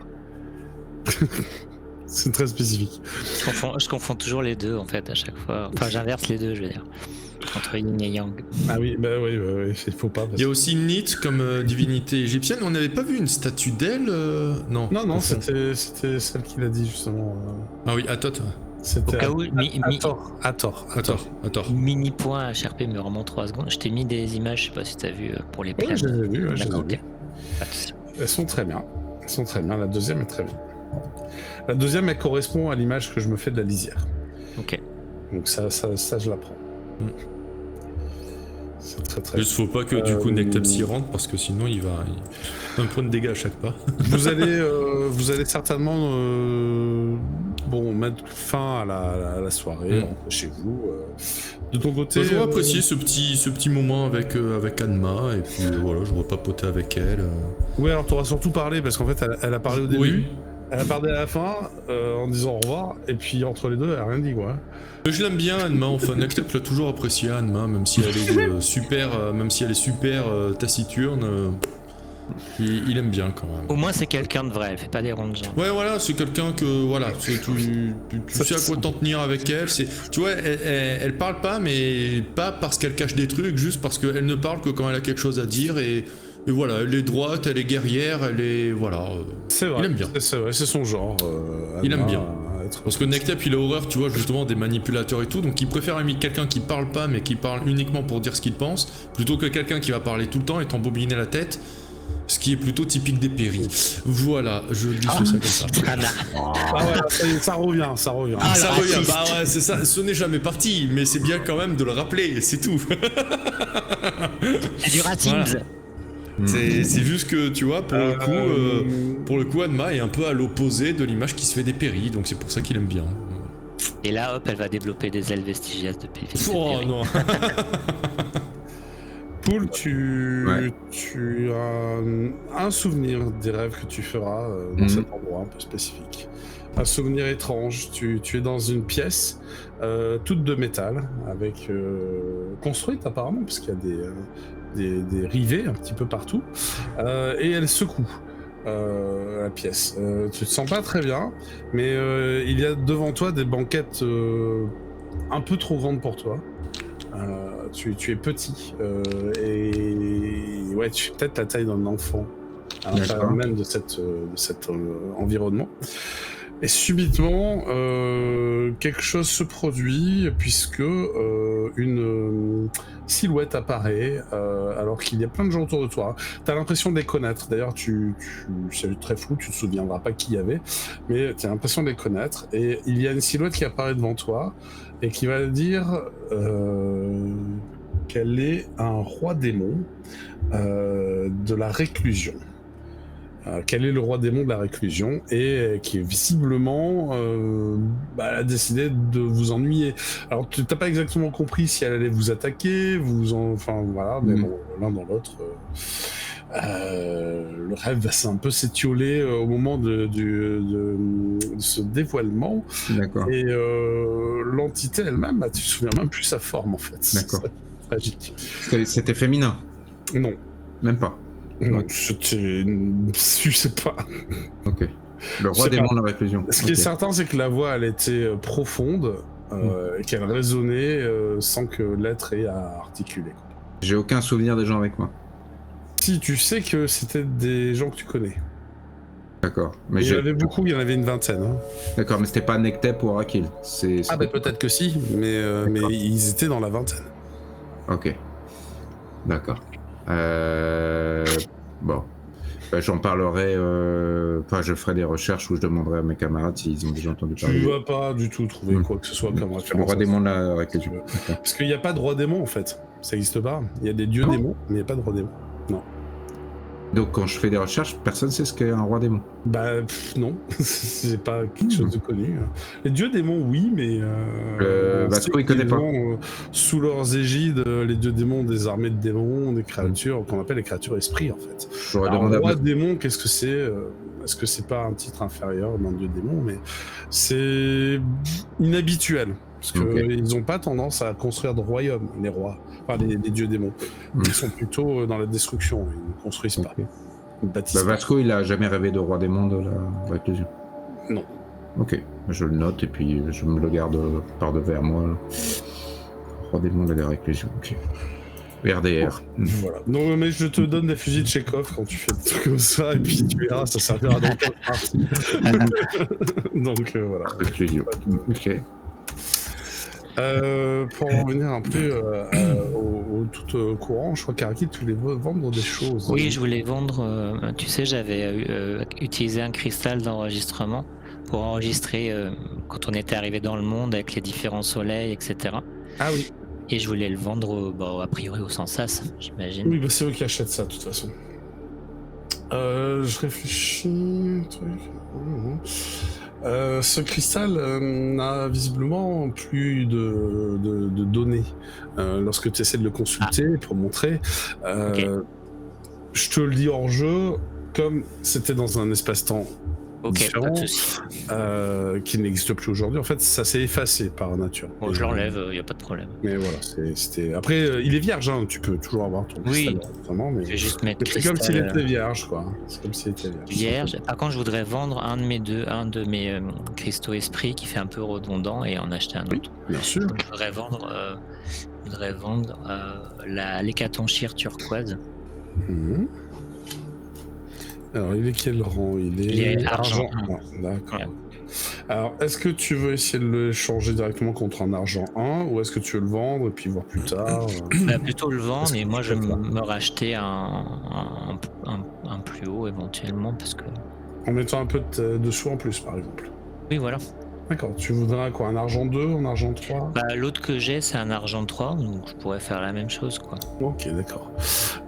A: C'est très spécifique.
B: Je confonds toujours les deux en fait à chaque fois. Enfin, j'inverse les deux, je veux dire. Entre Yin et Yang.
A: Ah oui, oui, il faut pas.
C: Il y a aussi Nit comme divinité égyptienne. On n'avait pas vu une statue d'elle Non.
A: Non, c'était celle qu'il a dit justement.
C: Ah oui, Athor.
A: C'était
B: au cas où,
A: Hathor.
B: Mini point HRP, mais vraiment 3 secondes. Je t'ai mis des images, je sais pas si t'as vu pour les plans.
A: Oui, je les ai vues.
B: Okay.
A: Elles sont très bien. La deuxième est très bien. La deuxième, elle correspond à l'image que je me fais de la lisière.
B: Ok.
A: Donc ça je la prends. C'est très
C: Juste faut pas que du coup Necteb s'y rentre, parce que sinon il va un point de dégâts à chaque pas.
A: Vous allez certainement bon, mettre fin à la soirée, rentrer chez vous. De ton côté...
C: J'aurais apprécié ce petit moment avec Anma, et puis voilà, j'aurais papoté avec elle.
A: Ouais, alors t'auras surtout parlé, parce qu'en fait, elle a parlé au début.
C: Oui.
A: Elle a parlé à la fin en disant au revoir, et puis entre les deux, elle a rien dit quoi.
C: Je l'aime bien Anma, enfin Nectep l'a toujours apprécié Anma, même si elle est super, taciturne, il aime bien quand même.
B: Au moins c'est quelqu'un de vrai, elle fait pas des ronds de gens.
C: Ouais voilà, c'est quelqu'un que voilà, tu sais à quoi t'en tenir avec elle, tu vois, elle parle pas, mais pas parce qu'elle cache des trucs, juste parce qu'elle ne parle que quand elle a quelque chose à dire et voilà, elle est droite, elle est guerrière, elle est... Voilà.
A: C'est vrai.
C: Il aime bien.
A: C'est vrai, c'est son genre.
C: Il aime bien. Parce que Nectep, il a horreur, tu vois, justement, des manipulateurs et tout, donc il préfère limite quelqu'un qui parle pas, mais qui parle uniquement pour dire ce qu'il pense, plutôt que quelqu'un qui va parler tout le temps et t'embobiner la tête, ce qui est plutôt typique des péris. Voilà, je dis ça comme ça.
A: Ah ouais, ça revient.
C: Ça revient, bah ouais, c'est ça, ce n'est jamais parti, mais c'est bien quand même de le rappeler, c'est tout.
B: C'est du racisme. Voilà.
C: C'est juste que tu vois, pour le coup, Anma est un peu à l'opposé de l'image qui se fait des péris, donc c'est pour ça qu'il aime bien.
B: Et là, hop, elle va développer des ailes vestigiales de péri.
C: Oh non.
A: Poul, tu as un souvenir des rêves que tu feras dans cet endroit un peu spécifique. Un souvenir étrange. Tu es dans une pièce toute de métal, avec construite apparemment, parce qu'il y a des rivets un petit peu partout, et elle secoue la pièce. Tu te sens pas très bien, mais il y a devant toi des banquettes un peu trop grandes pour toi. Tu es petit et ouais, tu fais peut-être la taille d'un enfant à l'intérieur même de cet environnement. Et subitement, quelque chose se produit puisque une silhouette apparaît alors qu'il y a plein de gens autour de toi. T'as l'impression de les connaître. D'ailleurs, c'est très flou, tu te souviendras pas qui y avait, mais t'as l'impression de les connaître. Et il y a une silhouette qui apparaît devant toi et qui va dire qu'elle est un roi démon de la réclusion. Quel est le roi démon de la réclusion et qui visiblement a décidé de vous ennuyer. Alors tu n'as pas exactement compris si elle allait vous attaquer, enfin voilà, mais bon, l'un dans l'autre, le rêve va un peu s'étioler au moment de ce dévoilement.
D: D'accord.
A: Et l'entité elle-même, tu te souviens même plus sa forme en fait.
D: D'accord.
A: C'est tragique.
D: C'était féminin?
A: Non.
D: Même pas?
A: Non, je sais pas.
D: Ok. Le roi démon de la réclusion.
A: Ce qui est certain, c'est que la voix, elle était profonde, et qu'elle résonnait sans que l'être ait à articuler.
D: J'ai aucun souvenir des gens avec moi.
A: Si, tu sais que c'était des gens que tu connais.
D: D'accord. Mais
A: il y en avait beaucoup, il y en avait une vingtaine. Hein.
D: D'accord, mais c'était pas Nectep ou Arakil.
A: Peut-être que si, mais ils étaient dans la vingtaine.
D: Ok. D'accord. Bon. J'en parlerai. Je ferai des recherches où je demanderai à mes camarades s'ils ont déjà entendu parler.
A: Tu vas pas du tout trouver quoi que ce soit comme référence.
D: Le roi démon de la réclusion.
A: Parce qu'il n'y a pas de roi démon en fait. Ça n'existe pas. Il y a des dieux démons, mais il n'y a pas de roi démon. Non.
D: Donc quand je fais des recherches, personne sait ce qu'est un roi démon.
A: Non, c'est pas quelque chose de connu. Les dieux démons, oui, mais
D: Vasco il connaît pas.
A: Sous leurs égides, les dieux démons ont des armées de démons, des créatures qu'on appelle les créatures esprits en fait. Alors, roi démon, qu'est-ce que c'est Est-ce que c'est pas un titre inférieur d'un dieu démon? Mais c'est inhabituel. Parce qu'ils n'ont pas tendance à construire de royaumes, les rois, enfin les dieux démons. Ils sont plutôt dans la destruction, ils ne construisent pas.
D: Vasco, il a jamais rêvé de roi démon de la réclusion?
A: Non.
D: Ok, je le note et puis je me le garde par devers moi. Là. Roi démon de la réclusion, ok. RDR.
A: Voilà. Non, mais je te donne des fusils de Chekhov quand tu fais des trucs comme ça, et puis tu verras, ça servira dans ta partie. Donc voilà.
D: Réclusion, ok.
A: Pour en revenir un peu au tout courant, je crois qu'Arakil, tu voulais vendre des choses.
B: Oui, je voulais vendre, tu sais, j'avais utilisé un cristal d'enregistrement pour enregistrer quand on était arrivé dans le monde avec les différents soleils, etc.
A: Ah oui.
B: Et je voulais le vendre, a priori au Sensas, j'imagine.
A: Oui, c'est eux qui achètent ça, de toute façon. Je réfléchis... Ce cristal n'a visiblement plus de données. Lorsque tu essaies de le consulter pour montrer, je te le dis hors jeu, comme c'était dans un espace-temps différent,
B: pas de souci.
A: qui n'existe plus aujourd'hui, en fait, ça s'est effacé par nature.
B: Bon, je l'enlève, y a pas de problème.
A: Mais voilà, c'était. Après, il est vierge, hein, tu peux toujours avoir ton cristal, vraiment, mais
B: Je vais juste mettre
A: c'est comme s'il était vierge, quoi. C'est comme s'il était
B: vierge. Par contre, je voudrais vendre un de mes cristaux esprit qui fait un peu redondant et en acheter un autre.
A: Bien sûr.
B: Donc, je voudrais vendre l'hécatonchire turquoise.
A: Mhm. Alors, il est quel rang? Il est argent 1. D'accord. Ouais. Alors, est-ce que tu veux essayer de le changer directement contre un argent 1 ou est-ce que tu veux le vendre et puis voir plus tard
B: Plutôt le vendre et moi je vais me racheter un plus haut éventuellement parce que...
A: En mettant un peu de sous en plus, par exemple.
B: Oui, voilà.
A: D'accord, tu voudrais quoi? Un argent 2, un argent 3?
B: L'autre que j'ai, c'est un argent 3, donc je pourrais faire la même chose, quoi.
A: Ok, d'accord.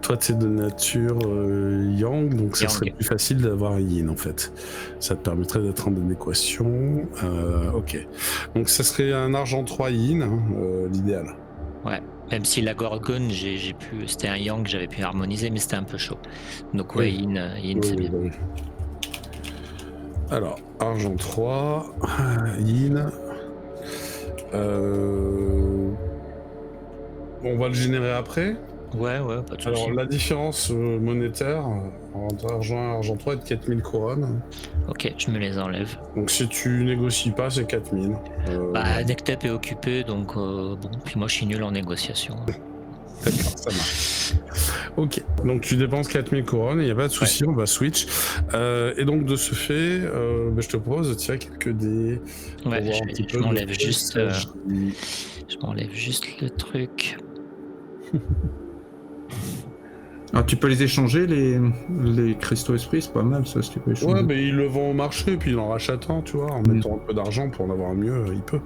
A: Toi, t'es de nature yang, donc ça serait plus facile d'avoir un yin, en fait. Ça te permettrait d'être en adéquation. Ok. Donc ça serait un argent 3 yin, hein, l'idéal.
B: Ouais, même si la gorgone, c'était un yang que j'avais pu harmoniser, mais c'était un peu chaud. Donc ouais, yin c'est bien.
A: Oui. Alors, argent 3, yin. On va le générer après.
B: Ouais, pas de soucis.
A: Alors, la différence monétaire entre argent 1 et argent 3 est de 4000 couronnes.
B: Ok, je me les enlève.
A: Donc, si tu négocies pas, c'est 4000.
B: Nectep est occupé, donc bon, puis moi je suis nul en négociation.
A: D'accord, ça marche. Ok, donc tu dépenses 4000 couronnes, il n'y a pas de souci, on va switch. Et donc de ce fait, je te propose de tirer quelques dés.
B: Ouais, je m'enlève juste le truc.
D: Ah, tu peux les échanger, les cristaux esprits, c'est pas mal ça, si tu peux échanger.
A: Ouais, mais il le vend au marché, puis il en rachète un, tu vois, en mettant un peu d'argent pour en avoir mieux, il peut.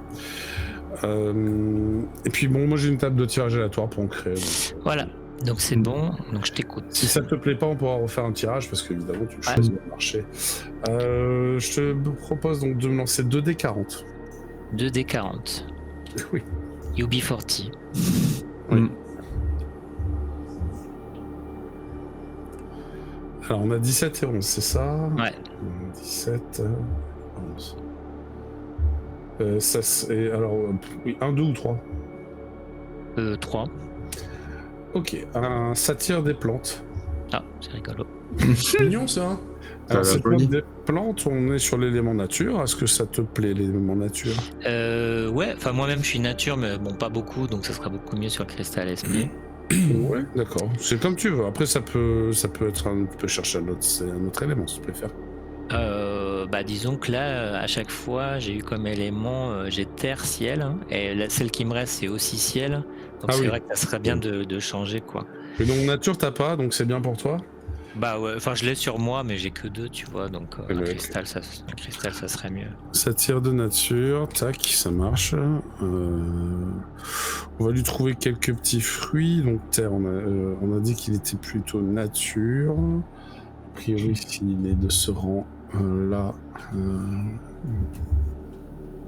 A: Et puis bon, moi j'ai une table de tirage aléatoire pour en créer. Donc...
B: Voilà, donc c'est bon, donc je t'écoute.
A: Si ça te plaît pas, on pourra refaire un tirage, parce qu'évidemment tu choisis le marché. Je te propose donc de me lancer 2D40.
B: 2D40.
A: Oui.
B: UB40.
A: Oui. Alors on a 17 et 11, c'est ça?
B: Ouais.
A: 17, 11. Ça c'est... Alors, oui, 1, 2 ou 3?
B: 3.
A: Ok, un satyre des plantes.
B: Ah, c'est rigolo.
C: C'est mignon ça.
A: Alors, c'est des plantes, on est sur l'élément nature. Est-ce que ça te plaît, l'élément nature?
B: Ouais, enfin moi-même je suis nature, mais bon, pas beaucoup, donc ça sera beaucoup mieux sur le cristal esprit.
A: Ouais, d'accord. C'est comme tu veux. Après, ça peut être tu peux chercher un autre élément si tu préfères.
B: Disons que là, à chaque fois, j'ai eu comme élément, j'ai terre, ciel, hein, et celle qui me reste, c'est aussi ciel. Donc c'est vrai que ça serait bien de changer, quoi.
A: Et donc nature, t'as pas, donc c'est bien pour toi?
B: Bah ouais, enfin je l'ai sur moi, mais j'ai que 2, tu vois, donc un cristal, ça serait mieux.
A: Satyre de nature, tac, ça marche. On va lui trouver quelques petits fruits. Donc terre, on a dit qu'il était plutôt nature. A priori, s'il est de ce rang là.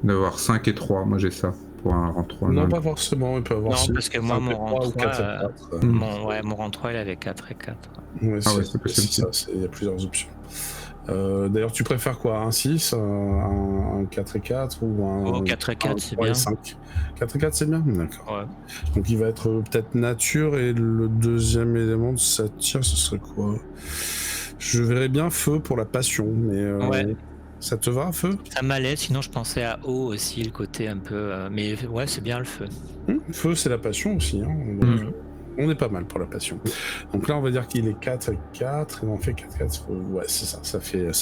D: D'avoir 5 et 3, moi j'ai ça. Pour un rang 3.
A: Non, pas forcément, il peut avoir 6.
B: Non, parce que moi, mon rang 3,
A: 4
B: mon rang 3, il avait 4 et 4.
A: Ouais, c'est possible. Il y a plusieurs options. D'ailleurs, tu préfères quoi? Un 6, un 4 et 4 ou un
B: 4 et 4, c'est bien.
A: 5. 4 et 4, c'est bien? D'accord.
B: Ouais.
A: Donc il va être peut-être nature, et le deuxième élément de satire, ce serait quoi? Je verrais bien feu pour la passion, mais ça te va, feu?
B: Ça m'allait, sinon je pensais à eau aussi, le côté un peu... mais ouais, c'est bien le feu.
A: Feu, c'est la passion aussi, hein. Donc, on est pas mal pour la passion. Donc là, on va dire qu'il est 4 et 4, et on fait 4 4. Ouais, c'est ça, ça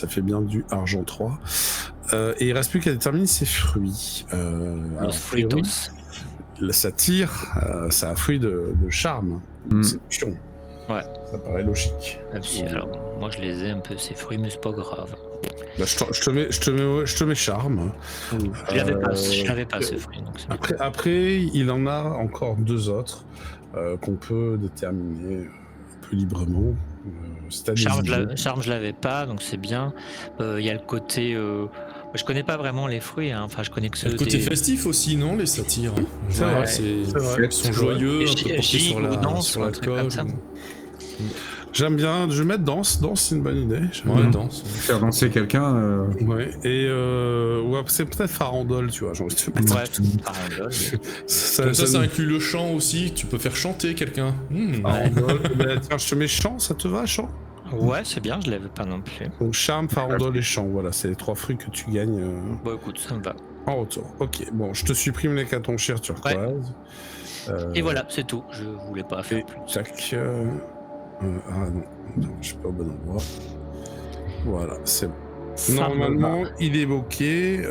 A: fait bien du argent 3. Et il reste plus qu'à déterminer ses fruits. Alors,
B: fruitos.
A: Le satire, ça a fruit de charme, séduction.
B: Ouais.
A: Ça paraît logique.
B: Alors, moi je les ai un peu, ces fruits, mais c'est pas grave.
A: Bah, je te mets charme.
B: Je l'avais pas ce fruit. Donc
A: après, il en a encore 2 autres qu'on peut déterminer un peu librement.
B: Charme, je l'avais pas, donc c'est bien. Il y a le côté Je connais pas vraiment les fruits, hein. Enfin je connais que ceux
C: Le côté
B: des...
C: festif aussi, non, les satires.
A: C'est
C: Ouais,
A: vrai,
C: c'est
A: c'est vrai.
C: ils sont joyeux, un peu portés sur
B: un truc comme
C: l'alcool.
B: ça.
A: J'aime bien, je vais mettre danse, c'est une bonne idée. J'aime
C: Ouais,
A: bien.
C: danse.
D: Faire danser quelqu'un.
A: Ouais, et ouais, c'est peut-être farandole, tu vois, j'ai envie de te mettre.
B: Ouais, farandole.
C: Comme ça inclut le chant aussi, tu peux faire chanter quelqu'un.
A: Farandole, bah, tiens, je te mets chant, ça te va, chant?
B: Ouais, c'est bien, je l'avais pas non plus.
A: Donc charme, farandole et chant, voilà, c'est les 3 fruits que tu gagnes
B: Bon écoute, ça me va.
A: en retour. Ok, bon, je te supprime les catonchires turquoise.
B: Et voilà, c'est tout. Je voulais pas faire
A: Et
B: plus.
A: tac. Ah non, je suis pas au bon endroit. Voilà, c'est bon. Normalement, il est bloqué.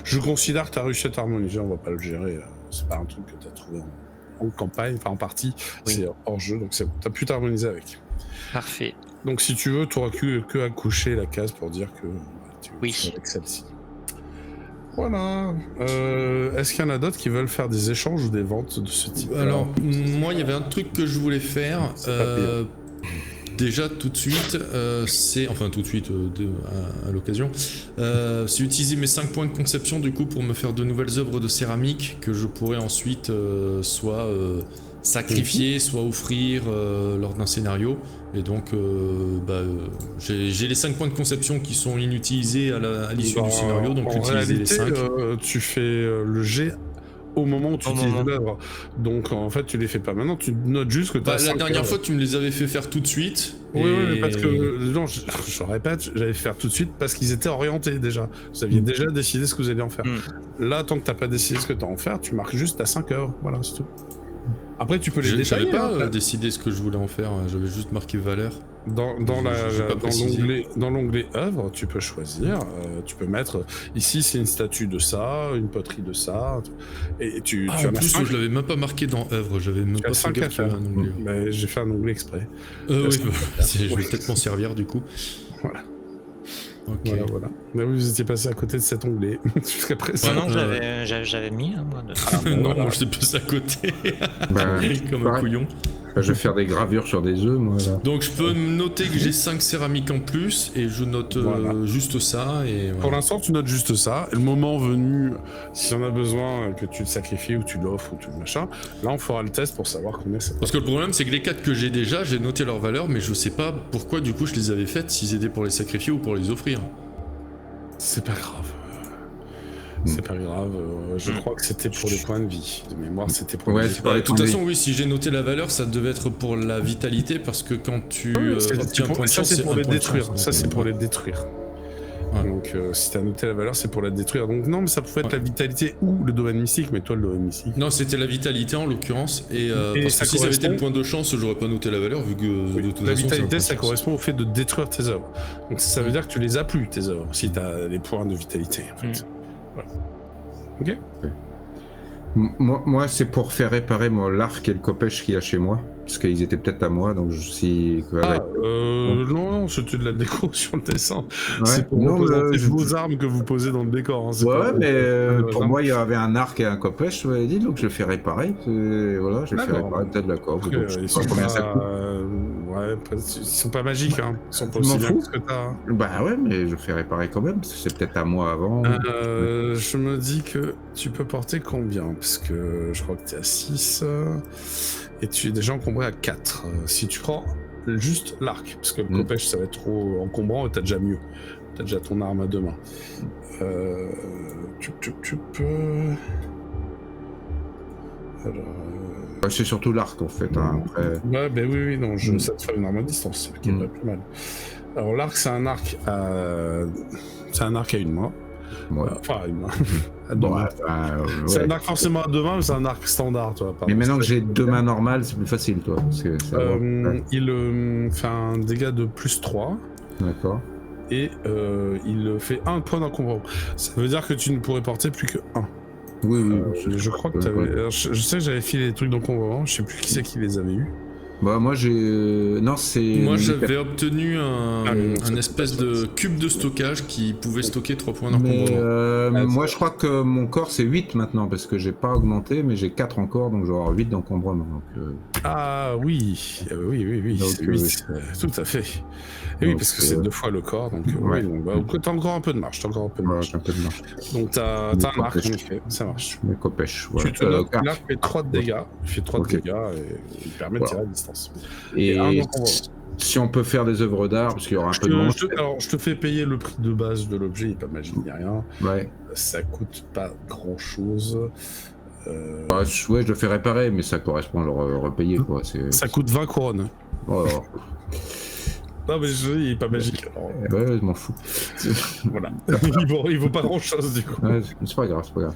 A: Je considère que tu as réussi à t'harmoniser, on va pas le gérer. C'est pas un truc que tu as trouvé en campagne, enfin en partie, c'est hors jeu, donc c'est bon. Tu as pu t'harmoniser avec.
B: Parfait.
A: Donc si tu veux, tu n'auras que à coucher la case pour dire que tu es avec celle-ci. Voilà. Est-ce qu'il y en a d'autres qui veulent faire des échanges ou des ventes de ce type?
C: Alors, moi, il y avait un truc que je voulais faire. Déjà, tout de suite, enfin tout de suite, à l'occasion, c'est utiliser mes 5 points de conception du coup pour me faire de nouvelles œuvres de céramique que je pourrais ensuite soit sacrifier, soit offrir lors d'un scénario. Et donc, j'ai les 5 points de conception qui sont inutilisés à l'issue du scénario, donc utiliser les 5.
A: Tu fais le jet au moment où tu utilises l'œuvre. Donc en fait, tu les fais pas maintenant, tu notes juste que tu as
C: la dernière fois, tu me les avais fait faire tout de suite.
A: Oui, parce que, non, je répète, j'allais faire tout de suite parce qu'ils étaient orientés déjà. Vous aviez déjà décidé ce que vous alliez en faire. Là, tant que t'as pas décidé ce que t'as en faire, tu marques juste à 5 heures. Voilà, c'est tout. Après, tu peux les détailler.
C: J'avais pas décidé ce que je voulais en faire, j'avais juste marqué valeur. Dans l'onglet œuvre, tu peux choisir, tu peux mettre ici c'est une statue de ça, une poterie de ça, et tu en plus je l'avais même pas marqué dans œuvre, j'avais même pas fait gaffe à un onglet.
A: Mais j'ai fait un onglet exprès.
C: Oui, je vais peut-être m'en servir du coup.
A: Voilà.
C: Ok.
A: Voilà. Mais vous étiez passé à côté de cet onglet jusqu'à présent.
B: Non, j'avais mis moi.
C: Non, moi j'étais plus à côté. Comme un couillon.
D: Je vais faire des gravures sur des œufs, moi. Là.
C: Donc je peux noter que j'ai 5 céramiques en plus et je note juste ça. Et voilà.
A: Pour l'instant, tu notes juste ça. Et le moment venu, si on a besoin que tu le sacrifies ou tu l'offres ou tu le machin, là on fera le test pour savoir combien ça coûte.
C: Parce que le problème, c'est que les 4 que j'ai déjà, j'ai noté leur valeur, mais je sais pas pourquoi du coup je les avais faites, s'ils étaient pour les sacrifier ou pour les offrir.
A: C'est pas grave. C'est pas grave, je crois que c'était pour les points de vie. De mémoire, c'était pour les vie.
C: De toute façon, oui, si j'ai noté la valeur, ça devait être pour la vitalité, parce que quand tu obtiens un point de chance,
A: c'est pour les détruire. Ça, c'est pour
C: les
A: les détruire. Donc, si t'as noté la valeur, c'est pour la détruire. Donc, non, mais ça pouvait être la vitalité ou le domaine mystique, mais toi, le domaine mystique.
C: Non, c'était la vitalité en l'occurrence. Et parce que si ça avait été le point de chance, j'aurais pas noté la valeur, vu que de toute
A: la
C: façon. La
A: vitalité, ça correspond au fait de détruire tes œuvres. Donc, ça veut dire que tu les as plus, tes œuvres, si t'as les points de vitalité, en fait. Voilà. Ok.
D: Moi, c'est pour faire réparer l'arc et le copèche qu'il y a chez moi, parce qu'ils étaient peut-être à moi, donc
A: non, c'était de la déco sur le dessin.
D: Ouais.
A: C'est pour représenter vos armes que vous posez dans le décor. Hein.
D: Pour moi, il y avait un arc et un copèche, je m'avais dit, donc je le fais réparer. Voilà, je le fais réparer, peut-être d'accord.
A: Ils sont pas... ils sont pas magiques, hein. Ils sont pas aussi bien que ce que t'as.
D: Bah ouais, mais je le fais réparer quand même, parce que c'est peut-être à moi avant.
A: Je me dis que tu peux porter combien? Parce que je crois que t'es à 6 et tu es déjà encombré à 4. Si tu prends juste l'arc, parce que le copèche ça va être trop encombrant et t'as déjà mieux. T'as déjà ton arme à 2 mains. Tu peux... Alors...
D: c'est surtout l'arc en fait. Hein, après...
A: Ouais, ben oui, non, ça te fait une arme à distance, ce qui est pas plus mal. Alors l'arc, c'est un arc à une main.
D: Ouais.
A: Enfin, à une main. C'est un arc forcément à 2 mains, mais c'est un arc standard, toi.
D: Mais maintenant que j'ai 2 mains normales, c'est plus facile, toi. Parce que
A: il fait un dégât de +3.
D: D'accord.
A: Et il fait 1 point d'encombrement. Ça veut dire que tu ne pourrais porter plus que 1.
D: Oui.
A: Je crois que t'avais... Alors, je sais que j'avais filé des trucs d'encombrement, je sais plus qui c'est qui les avait eus.
D: Bah moi j'ai... Non c'est...
C: Moi j'avais obtenu un espèce de cube de stockage qui pouvait stocker 3 points d'encombrement.
D: Moi je crois que mon corps c'est 8 maintenant parce que j'ai pas augmenté mais j'ai 4 encore donc je vais avoir 8 d'encombrement. Donc,
A: Ah oui, oui,
D: Donc,
A: c'est 8, tout à fait. Et oui,
D: donc,
A: parce que c'est 2 fois le corps, donc
D: ouais.
A: oui, donc, t'as encore un peu de marche,
D: j'ai un peu de marge.
A: Donc t'as
D: Mais
A: un arc,
D: copèche.
A: en effet, ça marche.
D: Mais copèche, voilà.
A: Tu te notes que
D: quatre.
A: l'arc fait 3 de dégâts, il fait 3
D: Ok.
A: de dégâts et il permet de tirer à distance.
D: Et
A: un encombrement.
D: si on peut faire des œuvres d'art, parce qu'il y aura un peu de manche.
A: Alors, je te fais payer le prix de base de l'objet, il n'est pas magique ni rien.
D: Ouais.
A: Ça coûte pas grand chose.
D: Bah, ouais, je le fais réparer, mais ça correspond à le repayer, quoi.
A: Ça coûte 20 couronnes.
D: Oh,
A: Non, mais il est pas magique. Alors,
D: ouais, je m'en fous.
A: voilà. il vaut pas grand chose du coup.
D: Ouais, c'est pas grave, c'est pas grave.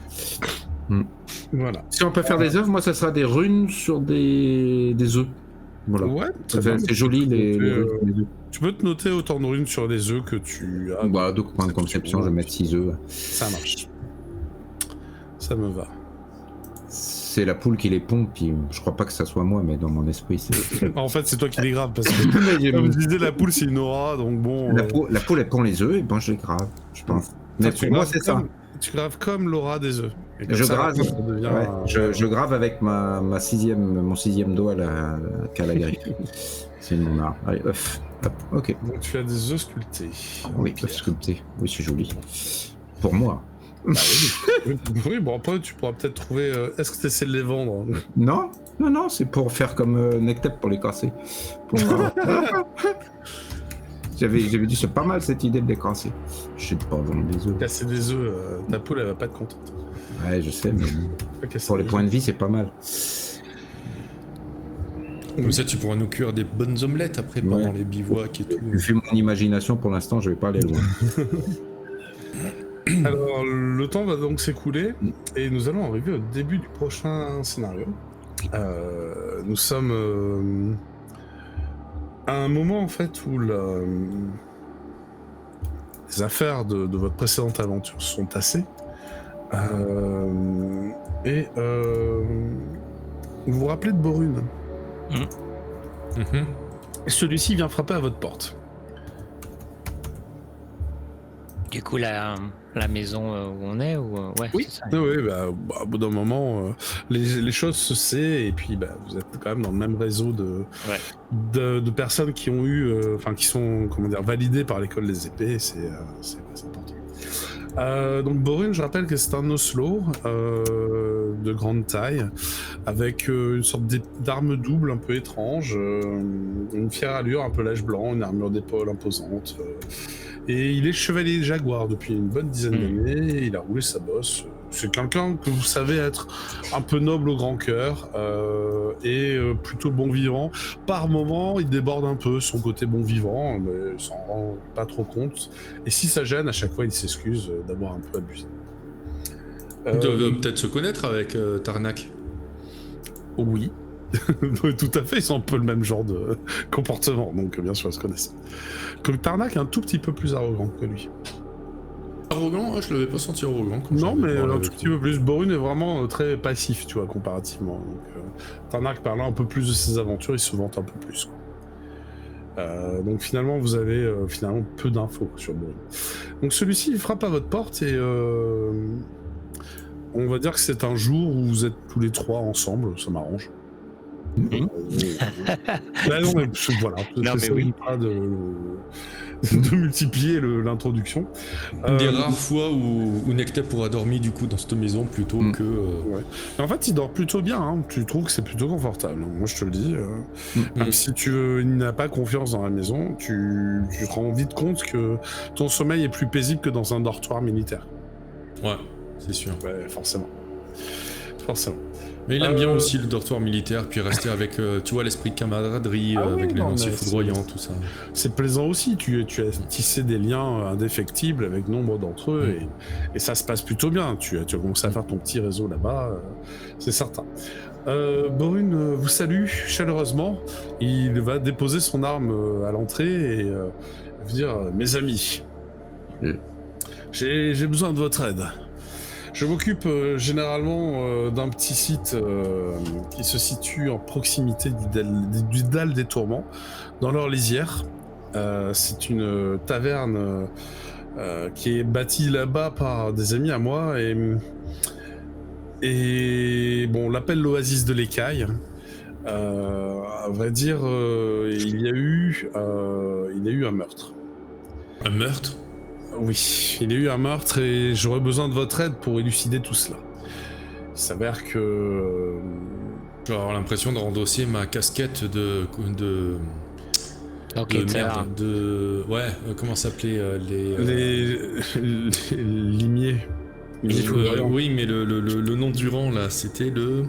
A: Voilà.
D: Si on peut faire des œuvres, moi, ça sera des runes sur des œufs. Voilà.
A: Ouais,
D: C'est joli, les runes sur les œufs.
A: Tu peux te noter autant de runes sur les œufs que tu as.
D: Bah, 2 points de conception, je vais mettre 6 œufs.
A: Ça marche. Ça me va.
D: C'est la poule qui les pompe, puis je crois pas que ça soit moi, mais dans mon esprit, c'est...
A: En fait, c'est toi qui les graves parce que, comme je disais, la poule c'est une aura, donc bon.
D: La poule, elle pond les œufs, et ben je les grave, je pense. Mais
A: tu
D: pour moi,
A: graves
D: c'est ça.
A: Tu graves comme l'aura des œufs. Et comme
D: Je
A: ça,
D: grave,
A: ça devient
D: ouais, je grave avec mon sixième doigt là, qu'à la griffe. C'est mon art. Allez, œuf. Hop, ok.
A: Donc tu as des œufs sculptés.
D: Oui, œuf sculpté. Oui, c'est joli. Pour moi.
A: Bah oui, bon après tu pourras peut-être trouver. Est-ce que tu essaies de les vendre?
D: Non, c'est pour faire comme Nectep pour les casser. J'avais dit c'est pas mal cette idée de les casser. Je sais pas vendre des œufs.
A: Casser des œufs, ta poule elle va pas être contente.
D: Ouais, je sais, mais pour les points de vie c'est pas mal.
C: Comme ça tu pourras nous cuire des bonnes omelettes après pendant les bivouacs et tout.
D: Vu mon imagination pour l'instant, je vais pas aller loin.
A: Alors, le temps va donc s'écouler et nous allons arriver au début du prochain scénario. Nous sommes à un moment en fait où les affaires de votre précédente aventure sont tassées et vous vous rappelez de Borune. Celui-ci vient frapper à votre porte.
B: Du coup, la maison où on est, ou ouais,
A: Oui,
B: c'est ça.
A: oui, au bout d'un moment, les choses se sait, et puis vous êtes quand même dans le même réseau de personnes qui ont eu, qui sont, validées par l'école des épées, c'est important. Donc Borune, je rappelle que c'est un oslo de grande taille, avec une sorte d'arme double un peu étrange, une fière allure, un peu l'âge blanc, une armure d'épaule imposante. Et il est chevalier jaguar depuis une bonne dizaine d'années, il a roulé sa bosse. C'est quelqu'un que vous savez être un peu noble au grand cœur et plutôt bon vivant. Par moments, il déborde un peu son côté bon vivant, mais il s'en rend pas trop compte. Et si ça gêne, à chaque fois, il s'excuse d'avoir un peu abusé.
C: Ils doivent peut-être se connaître avec Tarnak.
A: Oui. Tout à fait, ils sont un peu le même genre de comportement, donc bien sûr, ils se connaissent. Comme Tarnak est un tout petit peu plus arrogant que lui.
C: Arrogant? Je l'avais pas senti arrogant.
A: Non, mais un tout petit peu plus. Borune est vraiment très passif, tu vois, comparativement. Donc, Tarnak parlant un peu plus de ses aventures, il se vante un peu plus. Donc finalement, vous avez peu d'infos sur Borune. Donc celui-ci, il frappe à votre porte et on va dire que c'est un jour où vous êtes tous les trois ensemble, ça m'arrange. Non, mais voilà, pas de multiplier l'introduction.
C: Des rares fois où Nectep pourra dormir du coup dans cette maison plutôt que...
A: Ouais. En fait, il dort plutôt bien, hein. Tu trouves que c'est plutôt confortable, moi je te le dis. Même si tu n'as pas confiance dans la maison, tu te rends vite compte que ton sommeil est plus paisible que dans un dortoir militaire.
C: Ouais, c'est sûr.
A: Ouais, forcément.
C: Mais il aime bien aussi le dortoir militaire, puis rester avec, tu vois, l'esprit de camaraderie, avec les lanciers foudroyants, tout ça. C'est
A: plaisant aussi, tu as tissé des liens indéfectibles avec nombre d'entre eux, et ça se passe plutôt bien. Tu as commencé à faire ton petit réseau là-bas, c'est certain. Borune vous salue chaleureusement, il va déposer son arme à l'entrée et vous dire « Mes amis, j'ai besoin de votre aide. Je m'occupe généralement d'un petit site qui se situe en proximité du Dalle des Tourments, dans leur lisière. C'est une taverne qui est bâtie là-bas par des amis à moi et bon, on l'appelle l'Oasis de l'Écaille. À vrai dire, il y a eu un meurtre.
C: Un meurtre?
A: Oui, il y a eu un meurtre et j'aurais besoin de votre aide pour élucider tout cela. Il s'avère que...
C: Je vais avoir l'impression de rendosser ma casquette de
B: Enquêteur.
C: ouais, comment s'appelait
A: les limiers.
C: oui, mais le nom du rang là, c'était le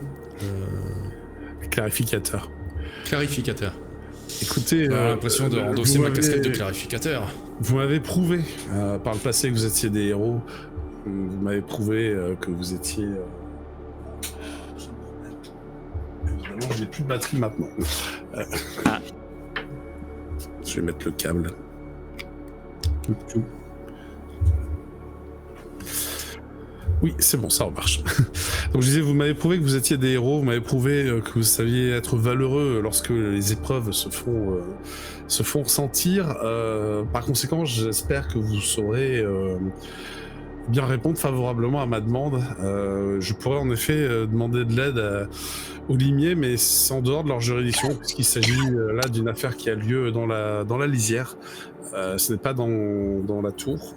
A: clarificateur.
C: Clarificateur.
A: Écoutez,
C: j'ai l'impression de endosser ma casquette de clarificateur.
A: Vous m'avez prouvé par le passé que vous étiez des héros. Vous m'avez prouvé que vous étiez... Évidemment, je n'ai plus de batterie maintenant. Je vais mettre le câble. Oui, c'est bon, ça remarche. Donc je disais, vous m'avez prouvé que vous étiez des héros, vous m'avez prouvé que vous saviez être valeureux lorsque les épreuves se font ressentir. Par conséquent, j'espère que vous saurez bien répondre favorablement à ma demande. Je pourrais en effet demander de l'aide aux limiers, mais c'est en dehors de leur juridiction, puisqu'il s'agit là d'une affaire qui a lieu dans la lisière. Ce n'est pas dans la tour.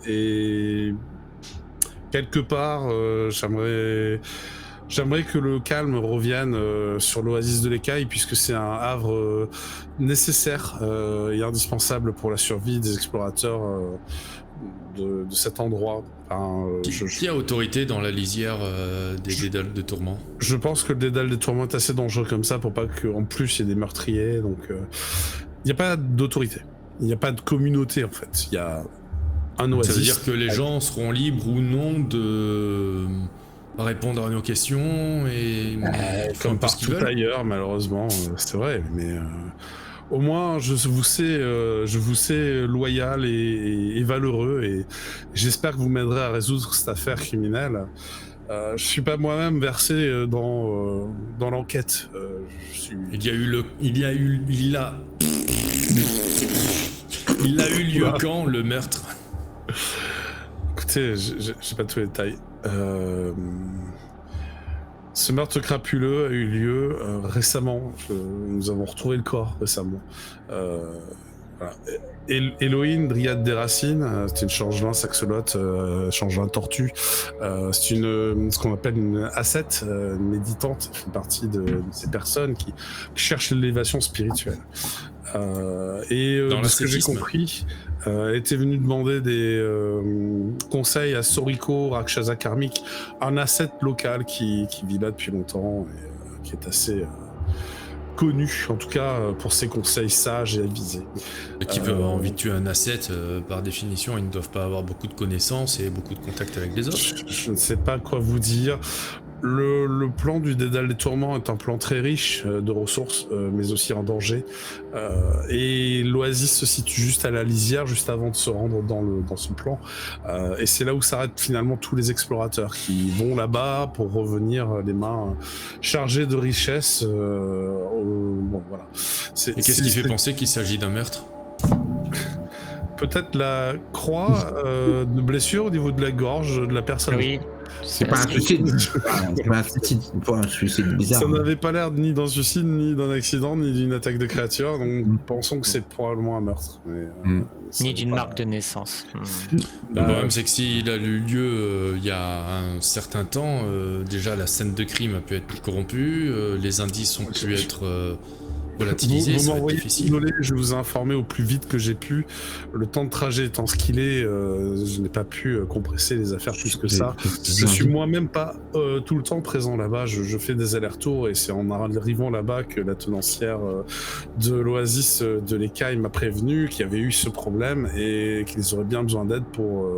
A: Et quelque part, j'aimerais que le calme revienne sur l'Oasis de l'Écaille, puisque c'est un havre nécessaire et indispensable pour la survie des explorateurs de cet endroit. Enfin,
C: qui a autorité dans la lisière des Dédales de Tourment?
A: Je pense que le Dédale des Tourments est assez dangereux comme ça pour pas qu'en plus il y ait des meurtriers, donc il n'y a pas d'autorité, il n'y a pas de communauté en fait, il y a un oasis.
C: Ça veut dire que les gens seront libres ou non de répondre à nos questions et
A: comme partout ailleurs malheureusement, c'est vrai, mais au moins je vous sais loyal et valeureux, et j'espère que vous m'aiderez à résoudre cette affaire criminelle. Je suis pas moi-même versé dans l'enquête.
C: Il a eu lieu quand le meurtre?
A: Écoutez, j'ai pas tous les détails. Ce meurtre crapuleux a eu lieu récemment. Nous avons retrouvé le corps récemment. Voilà. Elohim, Dryade des Racines, c'est une changelin saxolote, changelin tortue. C'est ce qu'on appelle une ascète, une méditante, qui fait partie de ces personnes qui cherchent l'élévation spirituelle. De ce que j'ai compris, elle était venue demander des conseils à Soriko Rakshasa Karmic, un ascète local qui vit là depuis longtemps et qui est assez connu, en tout cas pour ses conseils sages et avisés.
C: Et qui veut avoir envie de tuer un ascète, par définition, ils ne doivent pas avoir beaucoup de connaissances et beaucoup de contacts avec les autres.
A: Je ne sais pas quoi vous dire. Le plan du Dédale des Tourments est un plan très riche de ressources, mais aussi en danger. Et l'oasis se situe juste à la lisière, juste avant de se rendre dans ce plan. Et c'est là où s'arrêtent finalement tous les explorateurs qui vont là-bas pour revenir les mains chargées de richesses. Bon, voilà.
C: Et qu'est-ce qui fait penser qu'il s'agit d'un meurtre?
A: Peut-être la croix de blessure au niveau de la gorge de la personne.
B: Oui.
D: C'est pas un suicide. C'est pas un suicide. C'est pas un suicide bizarre.
A: Ça n'avait pas l'air ni d'un suicide, ni d'un accident, ni d'une attaque de créature, donc pensons que c'est probablement un meurtre. Mais,
B: ni d'une marque de naissance.
C: Le problème, c'est que s'il a eu lieu il y a un certain temps, déjà la scène de crime a pu être corrompue, les indices ont pu être volatilisés.
A: Vous m'envoyez, désolé, je vous ai informé au plus vite que j'ai pu. Le temps de trajet étant ce qu'il est, je n'ai pas pu compresser les affaires plus que ça. Je suis moi-même pas tout le temps présent là-bas, je fais des allers-retours et c'est en arrivant là-bas que la tenancière de l'Oasis de l'Écaille m'a prévenu qu'il y avait eu ce problème et qu'ils auraient bien besoin d'aide pour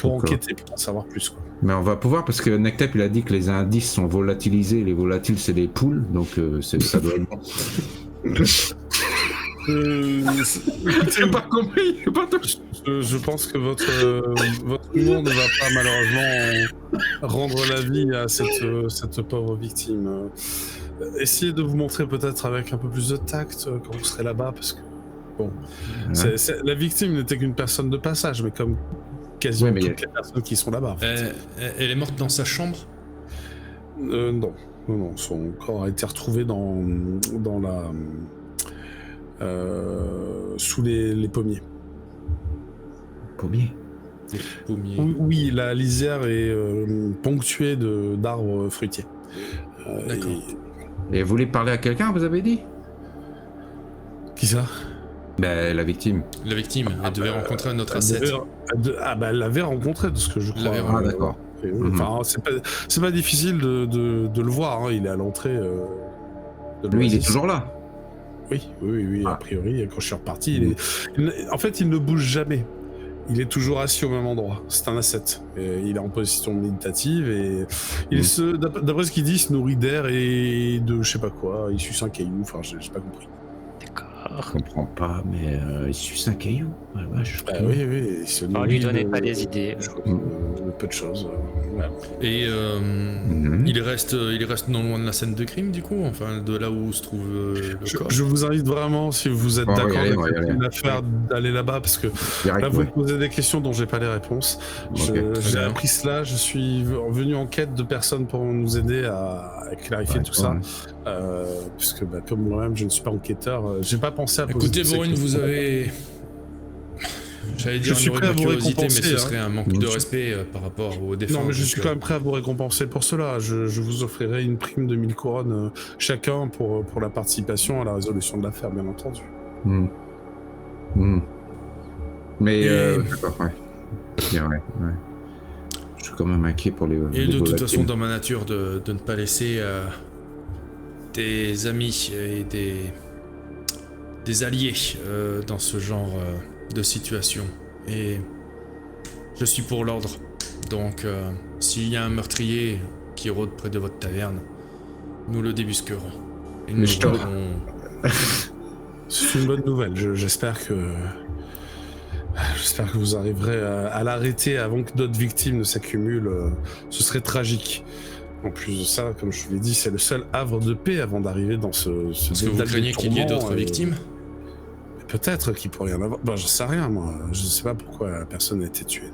A: enquêter, pour en savoir plus, quoi.
D: Mais on va pouvoir, parce que Nectep il a dit que les indices sont volatilisés, les volatiles c'est des poules, donc ça doit être bon.
A: J'ai pas compris. Je pense que votre humour ne va pas malheureusement rendre la vie à cette pauvre victime. Essayez de vous montrer peut-être avec un peu plus de tact quand vous serez là-bas, parce que bon, la victime n'était qu'une personne de passage, mais comme quasiment toutes les personnes qui sont là-bas. En fait.
C: Elle est morte dans sa chambre?
A: Non. Son corps a été retrouvé dans la sous les pommiers.
D: Pommiers.
A: Oui, la lisière est ponctuée d'arbres fruitiers.
C: D'accord.
D: Et vous voulez parler à quelqu'un, vous avez dit?
A: Qui ça?
D: Ben, la victime.
C: La victime, elle devait rencontrer un autre ascète.
A: Elle l'avait rencontré, de ce que je crois.
D: Ah, d'accord.
A: Enfin, c'est pas difficile de le voir, hein. Il est à l'entrée de l'oasis.
D: Lui, il est toujours là?
A: Oui, a priori, quand je suis reparti, en fait, il ne bouge jamais. Il est toujours assis au même endroit. C'est un ascète. Il est en position méditative et d'après ce qu'il dit, il se nourrit d'air et de je sais pas quoi. Il suce un caillou. Enfin, j'ai pas compris.
D: Je comprends pas, mais il suce un caillou.
A: Oui. Il se nourrit.
B: On lui donnait pas des idées.
A: Peu de choses. Ouais.
C: Et il reste non loin de la scène de crime, du coup, enfin de là où se trouve le corps.
A: Je vous invite vraiment, si vous êtes d'accord avec l'affaire, d'aller là-bas, parce que là vous me posez des questions dont j'ai pas les réponses. J'ai appris cela, je suis venu en quête de personnes pour nous aider à clarifier tout ça. Puisque comme moi-même je ne suis pas enquêteur, j'ai pas pensé à poser.
C: Écoutez, Bourrine, vous avez... J'allais dire une curiosité, mais ce serait un manque de respect par rapport aux défenses.
A: Non, mais je suis quand même prêt à vous récompenser pour cela. Je vous offrirai une prime de 1000 couronnes chacun pour la participation à la résolution de l'affaire, bien entendu.
D: Mais d'accord, ouais. Je suis quand même inquiet pour les...
C: Et de toute façon, dans ma nature, de ne pas laisser des amis et des alliés dans ce genre de situation. Et je suis pour l'ordre. Donc, s'il y a un meurtrier qui rôde près de votre taverne, nous le débusquerons. Et nous
A: C'est une bonne nouvelle. J'espère que vous arriverez à l'arrêter avant que d'autres victimes ne s'accumulent. Ce serait tragique. En plus de ça, comme je vous l'ai dit, c'est le seul havre de paix avant d'arriver dans ce
C: Est-ce que vous craignez qu'il y ait d'autres victimes?
A: Peut-être qu'il pourrait y en avoir. Je sais rien, moi. Je sais pas pourquoi personne n'a été tuée.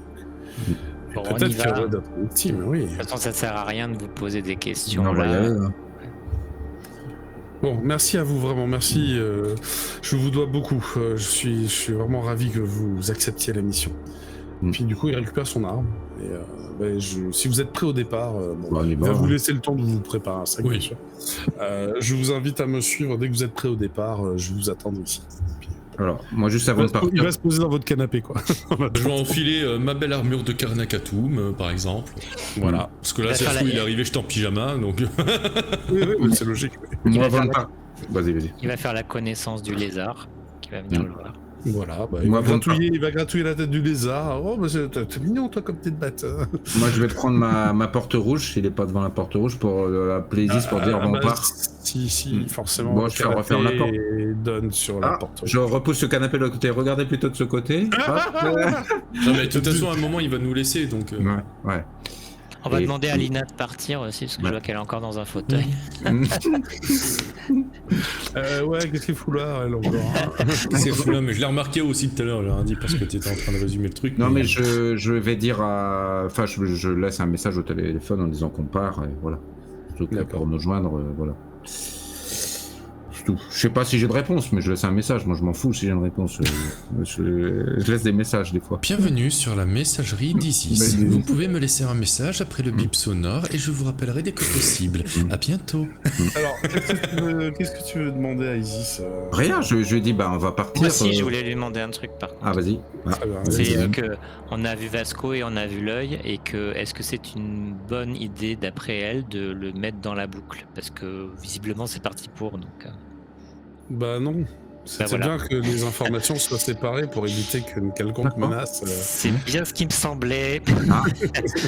B: Bon,
A: peut-être qu'il y aura d'autres victimes, oui.
B: De toute façon, ça sert à rien de vous poser des questions.
D: Non,
B: là.
A: Bon, merci à vous, vraiment, merci. Je vous dois beaucoup. Je suis vraiment ravi que vous acceptiez la mission. Puis du coup, il récupère son arme. Et si vous êtes prêt au départ, il va vous laisser le temps de vous préparer un sac, bien sûr. Je vous invite à me suivre dès que vous êtes prêt au départ. Je vous attends ici.
D: Alors, moi, juste avant de partir...
A: Il va se poser dans votre canapé, quoi.
C: Je vais enfiler ma belle armure de Karnakatum, par exemple. Voilà. Parce que là, ça se trouve, il est arrivé, j'étais en pyjama, donc...
A: oui, c'est logique.
D: Moi, avant de partir... Vas-y.
B: Il va faire la connaissance du lézard, qui va venir le voir.
A: Voilà, il va gratouiller la tête du lézard. Oh, mais t'es mignon, toi, comme petite bête.
D: Moi, je vais prendre ma porte rouge, s'il est pas devant la porte rouge, pour la plaisir, pour dire on part.
A: Si, forcément.
D: Bon, je vais refaire la porte.
A: Et donne sur la porte.
D: Je repousse ce canapé de l'autre côté. Regardez plutôt de ce côté.
C: Non, mais de toute façon, à un moment, il va nous laisser, donc...
D: Ouais.
B: On va demander à Lina de partir aussi, parce que je vois qu'elle est encore dans un fauteuil.
A: Qu'est-ce qu'il fout là, elle, encore
C: C'est fou là, mais je l'ai remarqué aussi tout à l'heure, j'ai dit, parce que tu étais en train de résumer le truc.
D: Non, mais je vais dire à... Enfin, je laisse un message au téléphone en disant qu'on part, et voilà. Surtout que pour nous joindre, voilà. Tout. Je sais pas si j'ai de réponse, mais je laisse un message. Moi, je m'en fous si j'ai une réponse. Je laisse des messages des fois.
C: Bienvenue sur la messagerie d'Isis. Vous pouvez me laisser un message après le bip sonore et je vous rappellerai dès que possible. À bientôt.
A: Alors, qu'est-ce que tu veux demander à Isis
D: Rien, je lui ai dit, on va partir.
B: Moi aussi, je voulais lui demander un truc par contre.
D: Ah, vas-y.
B: C'est qu'on a vu Vasco et on a vu l'œil, et que est-ce que c'est une bonne idée, d'après elle, de le mettre dans la boucle? Parce que visiblement, c'est parti pour, donc...
A: non. C'est bien que les informations soient séparées pour éviter qu'une quelconque menace...
B: C'est bien ce qui me semblait.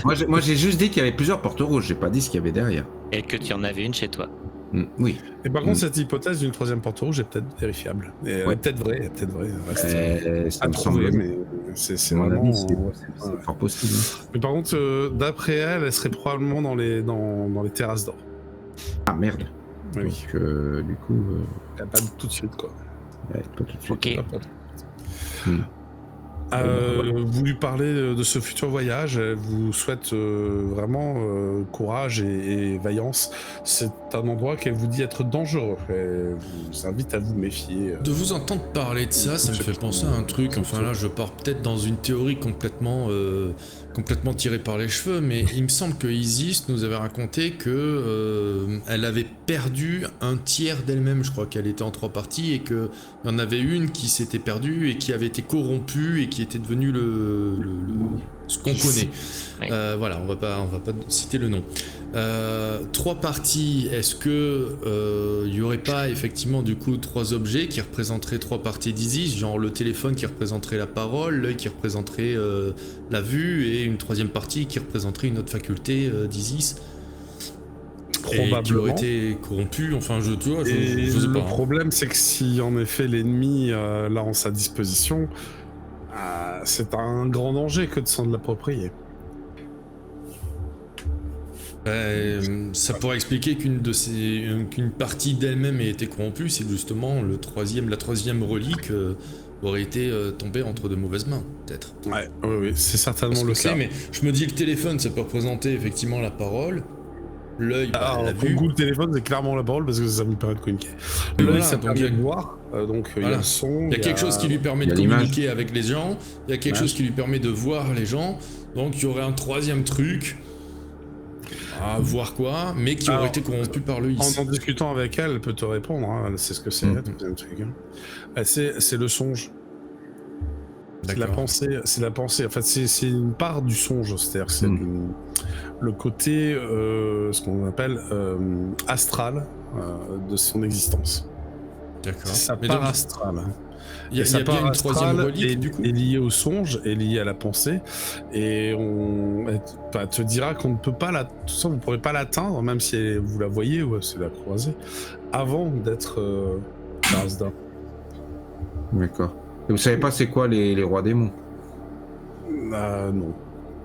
D: Moi j'ai juste dit qu'il y avait plusieurs portes rouges, j'ai pas dit ce qu'il y avait derrière.
B: Et que tu en avais une chez toi.
D: Oui.
A: Et par contre, cette hypothèse d'une troisième porte rouge est peut-être vérifiable. Et peut-être vraie, reste
D: Ça
A: à
D: me
A: trouver,
D: semble,
A: mais c'est
D: à mon
A: vraiment...
D: avis, c'est fort possible.
A: Mais par contre, d'après elle, elle serait probablement dans les terrasses d'or.
D: Ah merde.
A: Oui.
D: Donc, du coup...
A: Pas tout de suite, quoi.
D: Ouais, pas tout de suite.
B: Ok.
A: Vous lui parlez de ce futur voyage, elle vous souhaite vraiment courage et vaillance. C'est un endroit qu'elle vous dit être dangereux. Elle vous invite à vous méfier.
C: De vous entendre parler de ça, ça me fait penser à un truc. Enfin là, je pars peut-être dans une théorie complètement tirée par les cheveux, mais il me semble que Isis nous avait raconté que elle avait perdu un tiers d'elle-même. Je crois qu'elle était en 3 parties et qu'il y en avait une qui s'était perdue et qui avait été corrompue et qui était devenue ce qu'on connaît.
B: Oui.
C: Voilà, on va pas citer le nom. 3 parties, est-ce que il y aurait pas effectivement du coup 3 objets qui représenteraient 3 parties d'Isis, genre le téléphone qui représenterait la parole, l'œil qui représenterait la vue et une 3e partie qui représenterait une autre faculté d'Isis
A: Probablement.
C: et qui aurait été corrompue, enfin je sais
A: Le
C: pas.
A: problème, c'est que si en effet l'ennemi l'a en sa disposition, c'est un grand danger que de s'en l'approprier.
C: Ça pourrait expliquer qu'une partie d'elle-même ait été corrompue, c'est justement la 3e relique aurait été tombée entre de mauvaises mains, peut-être.
A: Ouais, oui, c'est certainement le cas.
C: Mais je me dis le téléphone, ça peut représenter effectivement la parole, l'œil, la
A: pour
C: vue.
A: le coup, le téléphone, c'est clairement la parole parce que ça me permet de communiquer. L'œil,
C: Voilà,
A: ça
C: donc
A: permet
C: il y a-
A: de voir, donc il y a
C: Voilà.
A: le son.
C: Il y a quelque chose qui lui permet
D: il y
C: de
D: a l'image.
C: communiquer avec les gens, il y a quelque chose qui lui permet de voir les gens, donc il y aurait un 3e truc, à voir quoi, mais qui aurait été corrompu par le Is.
A: En discutant avec elle, elle peut te répondre, hein, elle sait ce que c'est, le troisième truc. C'est le songe. C'est la pensée, En fait, c'est une part du songe, c'est-à-dire que c'est le côté, ce qu'on appelle astral de son existence.
C: D'accord.
A: C'est sa
C: Mais
A: part
C: donc,
A: astrale.
C: il y a
A: sa
C: bien
A: part
C: une 3e
A: astrale
C: relique, du coup.
A: est liée au songe, est liée à la pensée, et elle te dira qu'on ne peut pas tout ça, vous ne pourrez pas l'atteindre, même si vous la voyez ou si vous la croisez, avant d'être Asda.
D: D'accord. Et vous savez pas c'est quoi les rois démons?
A: Non.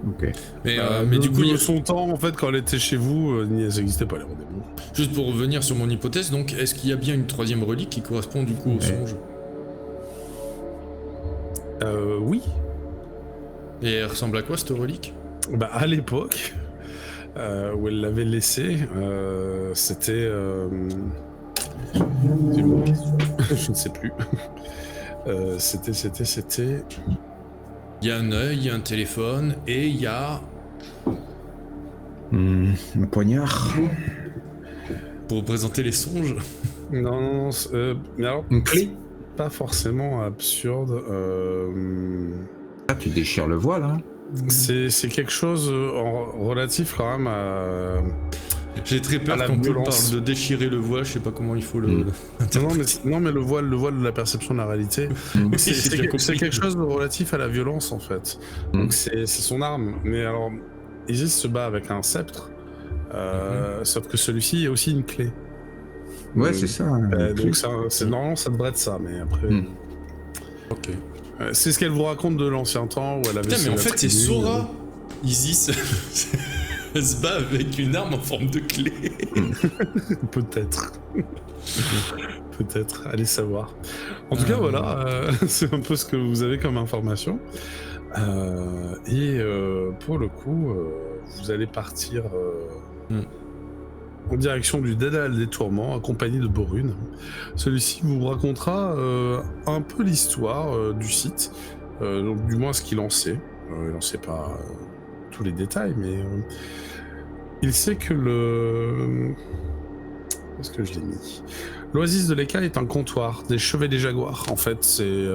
D: Ok.
C: Mais du coup,
A: de son temps, en fait, quand elle était chez vous, ça n'existait pas les rois démons.
C: juste pour revenir sur mon hypothèse, donc, est-ce qu'il y a bien une 3e relique qui correspond du coup au songe?
A: Oui.
C: Et elle ressemble à quoi cette relique?
A: À l'époque où elle l'avait laissé, c'était. C'est une bonne question. Je ne sais plus. C'était.
C: Il y a un œil, il y a un téléphone, et il y a...
D: Un poignard.
C: Pour représenter les songes.
A: Non, mais alors,
D: Une clé.
A: pas forcément absurde.
D: Ah, tu déchires le voile, hein.
A: C'est quelque chose relatif quand même à.
C: J'ai très peur
A: À la
C: quand on
A: violence.
C: parle de déchirer le voile, je sais pas comment il faut le...
A: Non, mais le voile de la perception de la réalité, c'est quelque chose de relatif à la violence en fait. Donc c'est son arme. Mais alors, Isis se bat avec un sceptre, sauf que celui-ci est aussi une clé.
D: Ouais, c'est ça.
A: Donc normalement ça devrait être ça, mais après.
C: Ok.
A: C'est ce qu'elle vous raconte de l'ancien temps où elle avait.
C: Putain, mais en fait, c'est Sora. Isis. Elle se bat avec une arme en forme de clé.
A: Peut-être. Peut-être, allez savoir. En tout cas, voilà, c'est un peu ce que vous avez comme information. Pour le coup, vous allez partir en direction du Dédale des Tourments, accompagné de Borune. Celui-ci vous racontera un peu l'histoire du site, donc du moins ce qu'il en sait. Il n'en sait pas tous les détails, mais il sait que Qu'est-ce que je l'ai mis? L'Oasis de l'Écaille est un comptoir des Chevaliers Jaguars. En fait, c'est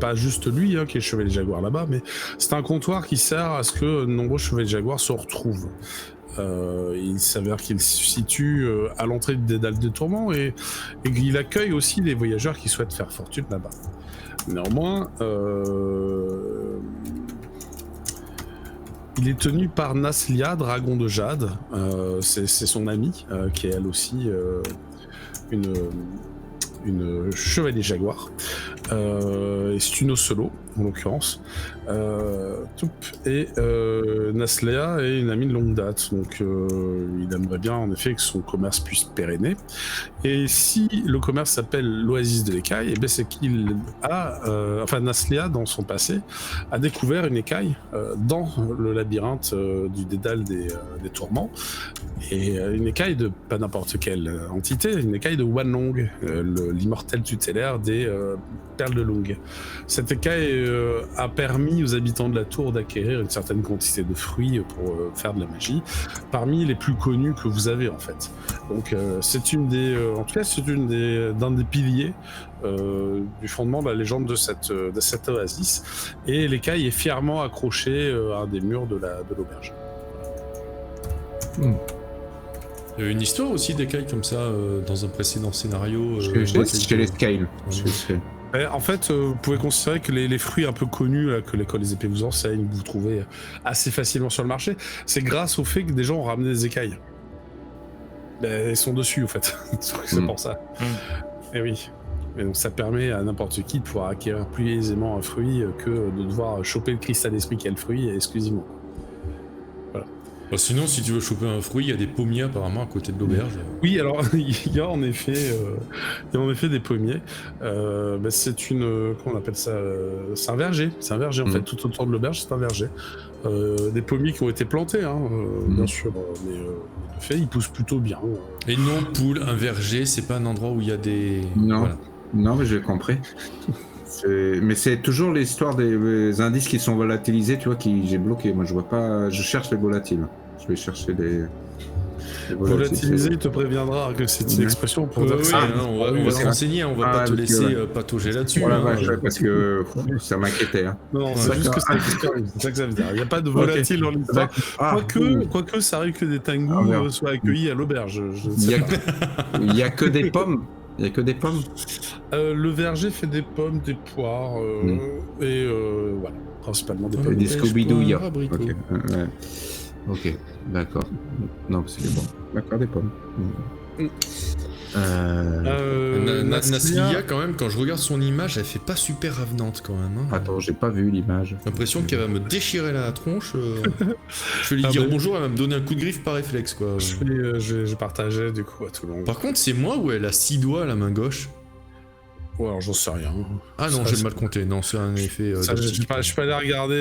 A: pas juste lui qui est Chevalier Jaguar là-bas, mais c'est un comptoir qui sert à ce que de nombreux Chevaliers Jaguars se retrouvent. Il s'avère qu'il se situe à l'entrée du Dédale des Tourments et il accueille aussi les voyageurs qui souhaitent faire fortune là-bas. Néanmoins, Il est tenu par Naslia, dragon de jade. C'est son amie, qui est elle aussi une chevalier jaguar. Et c'est une Ocelot, en l'occurrence. Et Naslia est une amie de longue date, donc il aimerait bien en effet que son commerce puisse pérenner. Et si le commerce s'appelle l'Oasis de l'écaille, et bien c'est qu'il a, Naslia dans son passé a découvert une écaille dans le labyrinthe du dédale des tourments, et une écaille de pas n'importe quelle entité, une écaille de Wanlong, l'immortel tutélaire des perles de Lung. Cette écaille a permis aux habitants de la tour d'acquérir une certaine quantité de fruits pour faire de la magie, parmi les plus connus que vous avez en fait. Donc c'est une des, en tout cas c'est d'un des piliers du fondement de la légende de cette oasis, et l'écaille est fièrement accrochée à un des murs de l'auberge.
C: Il y a une histoire aussi d'écailles comme ça dans un précédent scénario.
D: Chez les Scales.
A: En fait, vous pouvez considérer que les fruits un peu connus là, que l'école des épées vous enseigne, vous trouvez assez facilement sur le marché, c'est grâce au fait que des gens ont ramené des écailles. Ils sont dessus, en fait. C'est pour ça. Et oui. Et donc ça permet à n'importe qui de pouvoir acquérir plus aisément un fruit que de devoir choper le cristal d'esprit qui a le fruit exclusivement. Voilà.
C: Bah sinon, si tu veux choper un fruit, il y a des pommiers apparemment à côté de l'auberge.
A: Oui, alors il y a en effet des pommiers. C'est une, comment on appelle ça, c'est un verger. C'est un verger en fait, tout autour de l'auberge, c'est un verger. Des pommiers qui ont été plantés, bien sûr, mais de fait, ils poussent plutôt bien.
C: Et non, poule, un verger, c'est pas un endroit où il y a des.
D: Non,
C: voilà.
D: Non, mais j'ai compris. Mais c'est toujours l'histoire des indices qui sont volatilisés, tu vois, qui j'ai bloqué. Moi, je vois pas. Je cherche les volatiles. Je vais chercher les
A: volatilisé, il te préviendra que c'est une expression pour dire ça.
C: On va se renseigner, on va pas te laisser patauger là-dessus.
D: Voilà, parce que ça m'inquiétait.
A: Non, c'est juste que c'est ça que ça veut dire. Il n'y a pas de volatile dans l'histoire. Quoique ça arrive que des Tengu soient accueillis à l'auberge.
D: Il y a que des pommes. Il y a que des pommes.
A: Le verger fait des pommes, des poires, et voilà, principalement des pommes.
D: Et des Scooby-Doo. Ok, d'accord. Non, c'est des pommes. D'accord, des pommes.
C: Naslia, quand même, quand je regarde son image, elle fait pas super avenante quand même.
D: Attends, j'ai pas vu l'image.
C: J'ai l'impression qu'elle va me déchirer la tronche. Je vais lui dire bonjour, elle va me donner un coup de griffe par réflexe, quoi.
A: Je partageais du coup à tout le monde.
C: Par contre, c'est moi où elle a 6 doigts à la main gauche.
A: Ouais, alors j'en sais rien.
C: Ah non, j'ai mal compté. Non, c'est un effet.
A: Je suis pas allé regarder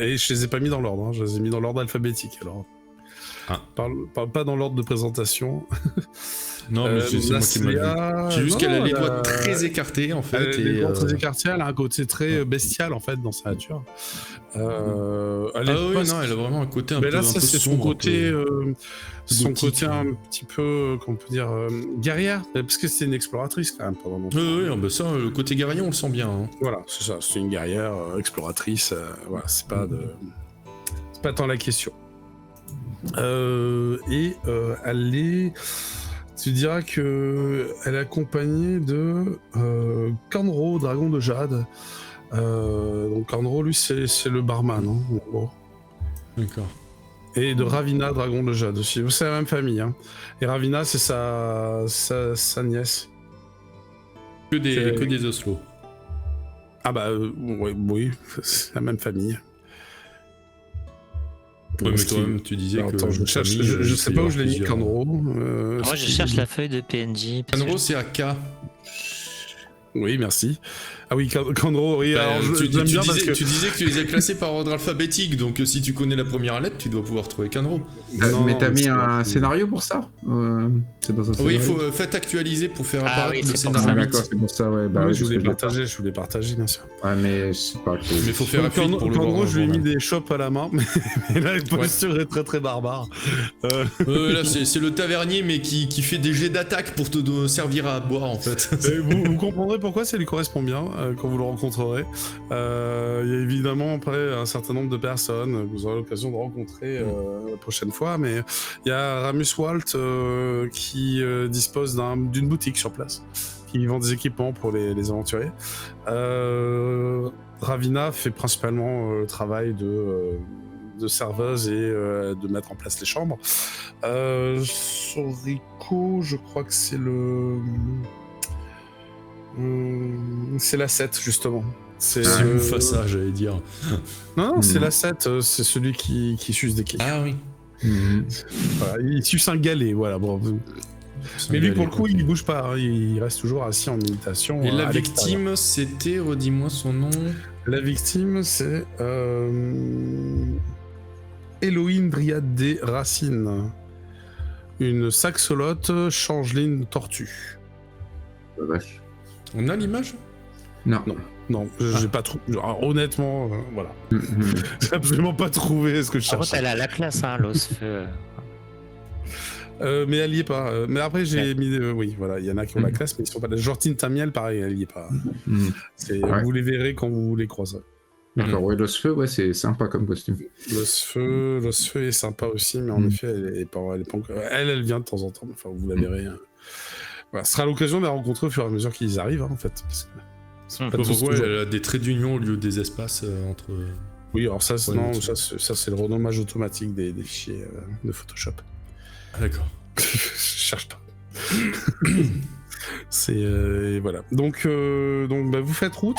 A: et je les ai pas mis dans l'ordre. Je les ai mis dans l'ordre alphabétique. Alors, parle pas dans l'ordre de présentation.
C: Non, mais c'est moi qui mal vu. J'ai juste qu'elle a les doigts très écartés en fait.
A: Les doigts très écartés, elle a un côté très bestial en fait dans sa nature.
C: Elle a vraiment un côté un peu.
A: Mais là, ça c'est son côté. Son
C: gothique,
A: côté un petit peu, comment on peut dire, guerrière, parce que c'est une exploratrice quand même pendant longtemps.
C: Oui, ça, le côté guerrier, on le sent bien.
A: Voilà, c'est ça, c'est une guerrière exploratrice, voilà, c'est pas tant la question. Elle est, tu diras que elle est accompagnée de Kanro, dragon de jade. Donc Kanro, lui, c'est le barman, en gros.
C: D'accord.
A: Et de Ravina, dragon de jade aussi. C'est la même famille. Et Ravina, c'est sa nièce.
C: Que des Oslo.
A: Ah bah oui, c'est la même famille.
C: Ouais, mais toi-même, tu disais que...
A: Attends, je sais pas où je l'ai mis, Kanro.
B: Moi, je cherche la feuille de PNJ.
C: Kanro, c'est à K.
A: Oui, merci. Ah oui, Kanro, oui, alors
C: tu disais que tu les as classés par ordre alphabétique, donc si tu connais la première lettre, tu dois pouvoir trouver Kanro.
D: Mais t'as mis un scénario pour ça c'est dans un scénario.
C: Oui, il faut faites actualiser pour faire apparaître le scénario.
D: D'accord, c'est pour ça, ouais.
A: Je voulais partager, bien sûr.
D: Ouais, mais c'est pas cool.
C: Mais il faut faire appuyer pour le voir.
A: Kanro, je lui ai mis des chopes à la main, mais là, la posture est très très barbare.
C: Là, c'est le tavernier, mais qui fait des jets d'attaque pour te servir à boire, en fait.
A: Vous comprendrez pourquoi ça lui correspond bien quand vous le rencontrerez. Il y a évidemment après un certain nombre de personnes que vous aurez l'occasion de rencontrer la prochaine fois, mais il y a Ramus Walt qui dispose d'une boutique sur place, qui vend des équipements pour les aventuriers. Ravina fait principalement le travail de serveuse et de mettre en place les chambres. Soriko, je crois que c'est c'est la 7 justement.
C: C'est Mufasa, j'allais dire.
A: Non, c'est la 7, c'est celui qui suce des quilles.
C: Ah oui.
A: Voilà, il suce un galet, voilà. Bon. Mais lui, pour le coup, il bouge pas, hein, il reste toujours assis en méditation.
C: Et la victime, c'était, redis-moi son nom.
A: La victime, c'est Héloïne Dryade des Racines. Une saxolote changeline tortue.
D: Vache.
C: On a l'image?
D: Non.
A: Non, j'ai pas trouvé. Honnêtement, voilà. J'ai absolument pas trouvé ce que je
B: Par contre,
A: cherchais.
B: elle a la classe, hein, l'os-feu.
A: Mais elle y est pas. Mais après, j'ai mis. Oui, voilà, il y en a qui ont la classe, mais ils sont pas. Genre Tintamiel, pareil, elle y est pas. Vous les verrez quand vous les croiserez.
D: D'accord, ouais, l'os-feu, ouais, c'est sympa comme costume.
A: L'os-feu est sympa aussi, mais en effet, elle est pas encore... Elle vient de temps en temps, enfin, vous la verrez. Voilà, ce sera l'occasion de la rencontrer au fur et à mesure qu'ils arrivent, hein, en fait. Parce que
C: pourquoi elle a des traits d'union au lieu des espaces entre...
A: Oui, alors ça, ça c'est le renommage automatique des fichiers de Photoshop.
C: Ah, d'accord.
A: Je cherche pas. Voilà. Donc bah, vous faites route.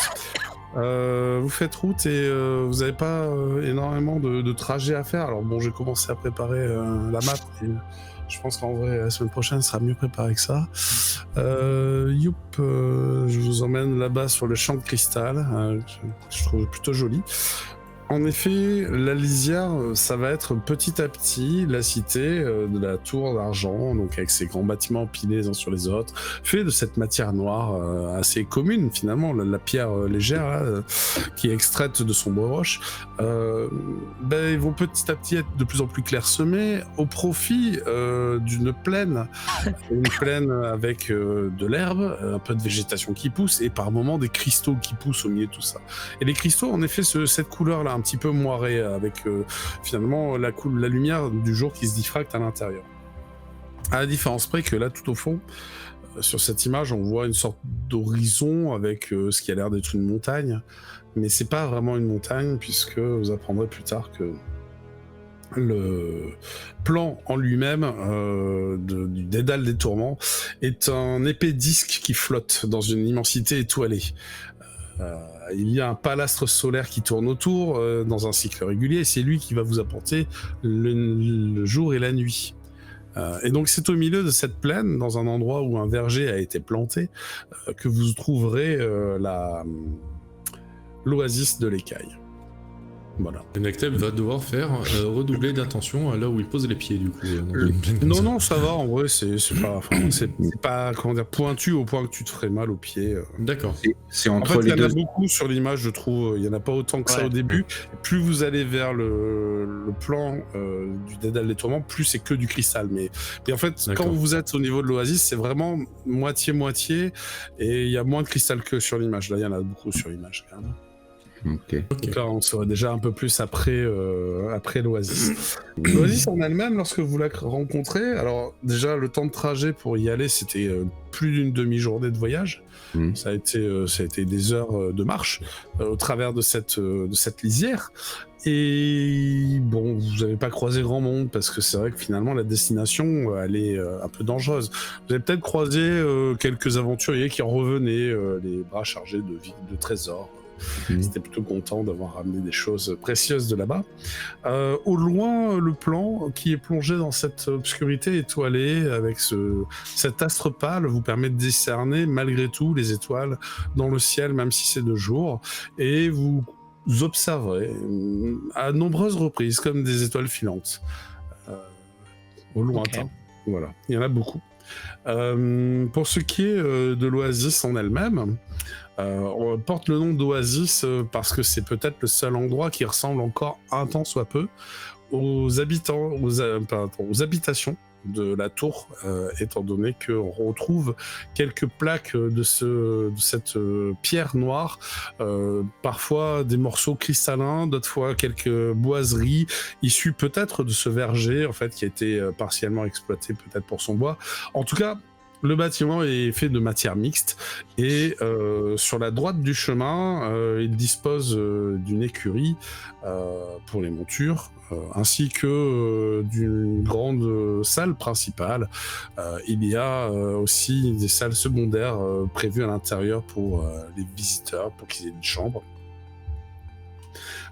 A: Et vous n'avez pas énormément de trajets à faire. Alors bon, j'ai commencé à préparer la map. Et je pense qu'en vrai, la semaine prochaine sera mieux préparée que ça. Je vous emmène là-bas sur le champ de cristal. Je trouve plutôt joli. En effet, la lisière, ça va être petit à petit la cité de la tour d'argent, donc avec ses grands bâtiments empilés les uns sur les autres, fait de cette matière noire assez commune finalement, la pierre légère là, qui est extraite de son bois roche. Ils vont petit à petit être de plus en plus clairsemés au profit d'une plaine, une plaine avec de l'herbe, un peu de végétation qui pousse et par moments des cristaux qui poussent au milieu de tout ça. Et les cristaux, en effet, cette couleur-là, un petit peu moirée, avec finalement la lumière du jour qui se diffracte à l'intérieur. À la différence près que là, tout au fond, sur cette image, on voit une sorte d'horizon avec ce qui a l'air d'être une montagne, mais c'est pas vraiment une montagne, puisque vous apprendrez plus tard que le plan en lui-même du dédale des tourments est un épais disque qui flotte dans une immensité étoilée. Il y a un palastre solaire qui tourne autour dans un cycle régulier et c'est lui qui va vous apporter le jour et la nuit. Et donc c'est au milieu de cette plaine, dans un endroit où un verger a été planté, que vous trouverez l'oasis de l'écaille. Voilà.
C: Le Necteb va devoir faire redoubler d'attention à là où il pose les pieds du coup.
A: Non, ça va en vrai, c'est pas comment dire, pointu au point que tu te ferais mal aux pieds.
C: D'accord.
D: C'est
A: en
D: entre
A: fait, il
D: les
A: y en
D: deux.
A: a beaucoup sur l'image, je trouve. Il y en a pas autant que ça au début. Plus vous allez vers le plan du dédale des tourments, plus c'est que du cristal. Mais en fait, quand vous êtes au niveau de l'oasis, c'est vraiment moitié-moitié, et il y a moins de cristal que sur l'image. Là, il y en a beaucoup sur l'image, quand même.
D: Okay.
A: Donc là, on serait déjà un peu plus après l'Oasis. L'Oasis en elle-même, lorsque vous la rencontrez, alors déjà, le temps de trajet pour y aller, c'était plus d'une demi-journée de voyage. Ça a été des heures de marche au travers de cette lisière. Et bon, vous n'avez pas croisé grand monde parce que c'est vrai que finalement la destination elle est un peu dangereuse. Vous avez peut-être croisé quelques aventuriers qui revenaient les bras chargés de trésors. C'était plutôt content d'avoir ramené des choses précieuses de là-bas. Au loin, le plan qui est plongé dans cette obscurité étoilée avec cet astre pâle vous permet de discerner malgré tout les étoiles dans le ciel, même si c'est de jour, et vous observerez à nombreuses reprises comme des étoiles filantes au lointain. Okay. Voilà, il y en a beaucoup. Pour ce qui est de l'oasis en elle-même, on porte le nom d'oasis parce que c'est peut-être le seul endroit qui ressemble encore un tant soit peu aux habitations de la tour, étant donné qu'on retrouve quelques plaques de cette pierre noire, parfois des morceaux cristallins, d'autres fois quelques boiseries issues peut-être de ce verger en fait qui a été partiellement exploité peut-être pour son bois. En tout cas, Le bâtiment est fait de matière mixte et sur la droite du chemin, il dispose d'une écurie pour les montures, ainsi que d'une grande salle principale. Il y a aussi des salles secondaires prévues à l'intérieur pour les visiteurs, pour qu'ils aient une chambre.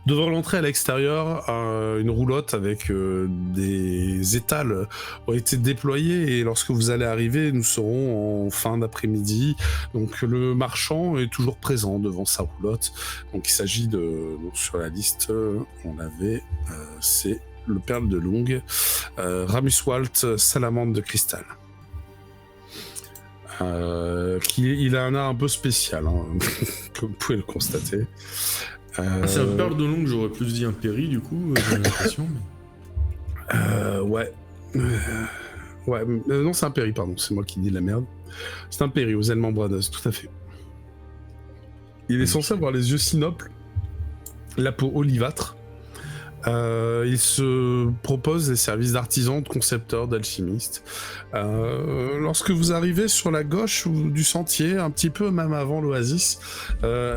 A: Devant l'entrée à l'extérieur, une roulotte avec des étals ont été déployées et lorsque vous allez arriver, nous serons en fin d'après-midi. Donc le marchand est toujours présent devant sa roulotte. Donc il s'agit de, donc, sur la liste, on l'avait, c'est le Perle de Longue, Ramuswalt, Salamandre de Cristal. Il a un art un peu spécial, hein, comme vous pouvez le constater.
C: C'est un Perle de Longue, j'aurais plus dit un Péri du coup, j'ai l'impression. Mais...
A: ouais. Non, c'est un Péri, pardon, c'est moi qui dis de la merde. C'est un Péri aux ailes membraneuses, tout à fait. Il est censé avoir les yeux sinoples, la peau olivâtre. Il se propose des services d'artisan, de concepteur, d'alchimiste. Lorsque vous arrivez sur la gauche du sentier, un petit peu même avant l'oasis,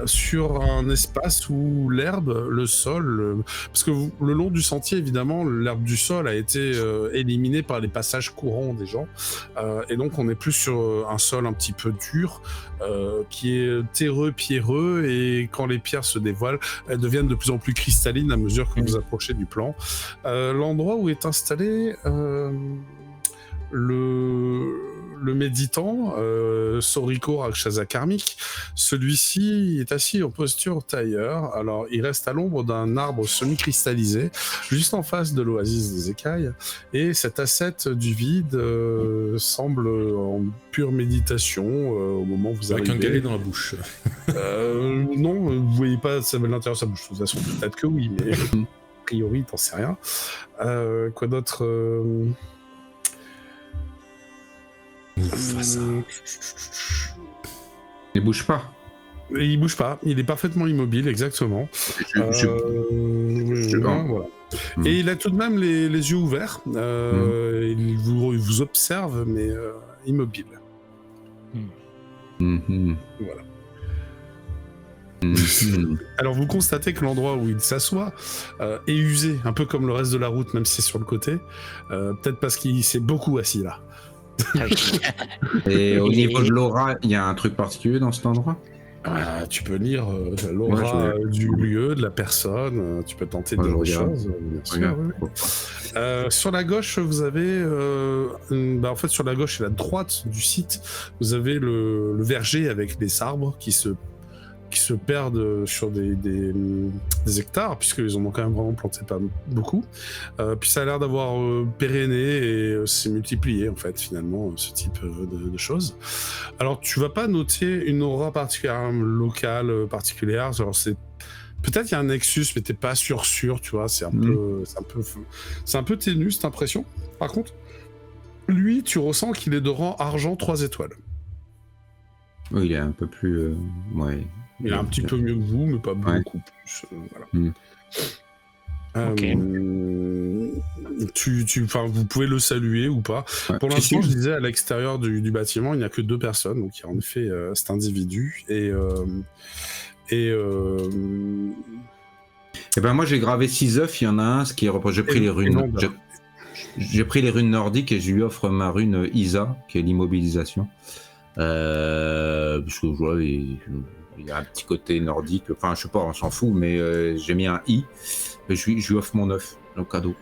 A: sur un espace où l'herbe, le sol, parce que le long du sentier, évidemment, l'herbe du sol a été éliminée par les passages courants des gens, et donc on est plus sur un sol un petit peu dur, qui est terreux, pierreux, et quand les pierres se dévoilent, elles deviennent de plus en plus cristallines à mesure que vous approchez du plan. L'endroit où est installé le méditant, Soriko Rakshasa Karmique, celui-ci est assis en posture tailleur. Alors, il reste à l'ombre d'un arbre semi-cristallisé, juste en face de l'oasis des écailles, et cet ascète du vide semble en pure méditation au moment où vous arrivez.
C: Avec un galet dans la bouche.
A: Non, vous voyez pas l'intérieur de sa bouche, de toute façon, peut-être que oui, mais a priori, t'en sais rien. Quoi d'autre
D: Il bouge pas.
A: Il bouge pas, il est parfaitement immobile, exactement. Voilà. Et il a tout de même les yeux ouverts. Il vous observe, mais immobile. Voilà. Alors vous constatez que l'endroit où il s'assoit est usé, un peu comme le reste de la route, même si c'est sur le côté. Peut-être parce qu'il s'est beaucoup assis là.
D: Et au niveau de l'aura, il y a un truc particulier dans cet endroit?
A: Tu peux lire l'aura du lieu, de la personne, tu peux tenter de choses, bien sûr. Sur la gauche, vous avez, en fait sur la gauche et la droite du site, vous avez le verger avec des arbres qui se perdent sur des hectares, puisqu'ils en ont quand même vraiment planté pas beaucoup. Puis ça a l'air d'avoir pérenné et s'est multiplié, en fait, finalement, ce type de choses. Alors, tu vas pas noter une aura particulière, locale, particulière. Alors, peut-être qu'il y a un nexus, mais t'es pas sûr, tu vois. C'est un peu ténu, cette impression. Par contre, lui, tu ressens qu'il est de rang argent 3 étoiles.
D: Oui, il est un peu plus... ouais.
A: Il est un petit peu mieux que vous, mais pas beaucoup plus. Voilà.
B: Ok.
A: Vous pouvez le saluer ou pas. Pour l'instant, je disais, à l'extérieur du bâtiment, il n'y a que 2 personnes. Donc, il y a en effet cet individu. Et
D: ben moi, j'ai gravé 6 œufs. Il y en a un, ce qui est j'ai pris les runes. J'ai pris les runes nordiques et je lui offre ma rune Isa, qui est l'immobilisation. Parce que voilà, il y a un petit côté nordique, enfin je sais pas, on s'en fout, mais j'ai mis un I, et je lui offre mon œuf, le cadeau.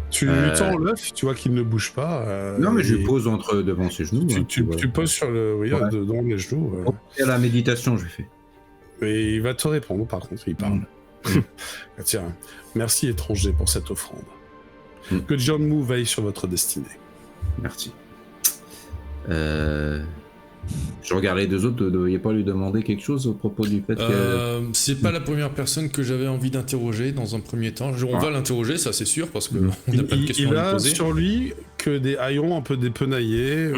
A: Tu lui tends l'œuf, tu vois qu'il ne bouge pas.
D: Non, mais je lui pose devant ses genoux.
A: Tu poses sur devant les genoux.
D: Et à la méditation, je lui fais.
A: Et il va te répondre, par contre, il parle. Tiens, merci étranger pour cette offrande. Que John Moo veille sur votre destinée.
D: Merci. Je regarde les 2 autres, ne devriez pas lui demander quelque chose au propos du fait que...
C: C'est pas la première personne que j'avais envie d'interroger dans un premier temps. On va l'interroger, ça c'est sûr, parce qu'on n'a pas de questions à lui poser.
A: Il a sur lui que des haillons un peu dépenaillés.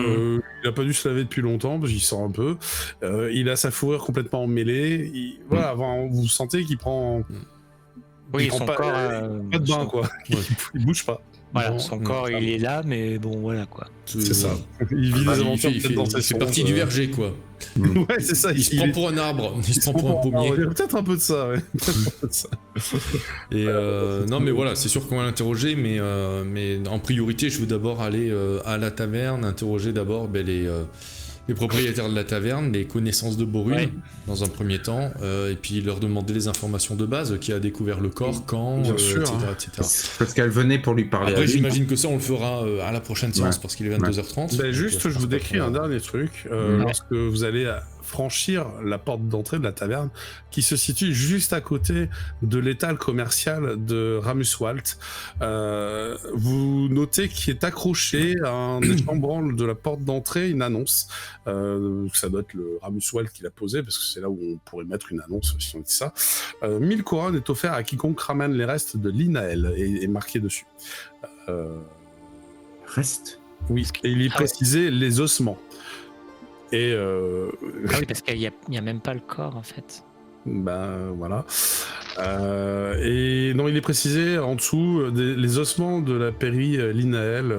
A: Il a pas dû se laver depuis longtemps, parce qu'il sort un peu. Il a sa fourrure complètement emmêlée. Voilà, vous sentez qu'il prend
B: Oui,
A: prend
B: son
A: pas,
B: corps.
A: pas de bain, quoi. Il bouge pas.
B: Voilà,
C: Non,
B: son
C: non,
B: corps il est là, mais bon, voilà quoi.
A: C'est ça. Il vit
C: Ah,
A: des
C: il
A: aventures
C: fait,
A: peut-être dans ses
C: c'est partie du verger, quoi.
A: Ouais, c'est ça.
C: Il se prend pour un arbre, il se prend pour un pommier.
A: Il y a peut-être un peu de ça, ouais.
C: Et non, mais voilà, c'est sûr qu'on va l'interroger, mais en priorité, je veux d'abord aller à la taverne, interroger d'abord les propriétaires de la taverne, les connaissances de Borune,
B: Ouais.
C: dans un premier temps, et puis leur demander les informations de base, qui a découvert le corps, quand,
A: Bien sûr,
C: etc.,
A: hein.
C: etc.
D: Parce qu'elle venait pour lui parler.
C: Après,
D: à lui.
C: j'imagine que ça, on le fera à la prochaine séance,
D: Ouais.
C: parce qu'il est 22h30.
A: Ben
C: donc,
A: juste, je
C: pense
A: vous
C: pas
A: décris
C: qu'on
A: un
C: va-
A: dernier truc.
D: Ouais.
A: Lorsque vous allez franchir la porte d'entrée de la taverne, qui se situe juste à côté de l'étal commercial de Ramuswalt, vous notez qu'il est accroché à un des chambranles de la porte d'entrée une annonce. Ça doit être le Ramuswalt qui l'a posé, parce que c'est là où on pourrait mettre une annonce si on dit ça. 1000 couronnes est offert à quiconque ramène les restes de l'Inaël, et est marqué dessus.
D: Reste.
A: Oui, et il y
B: Ah ouais.
A: précisait les ossements. Et
B: Ah oui, parce qu'il y a même pas le corps en fait.
A: ben voilà. Et non, il est précisé en dessous, les ossements de la péri Linaël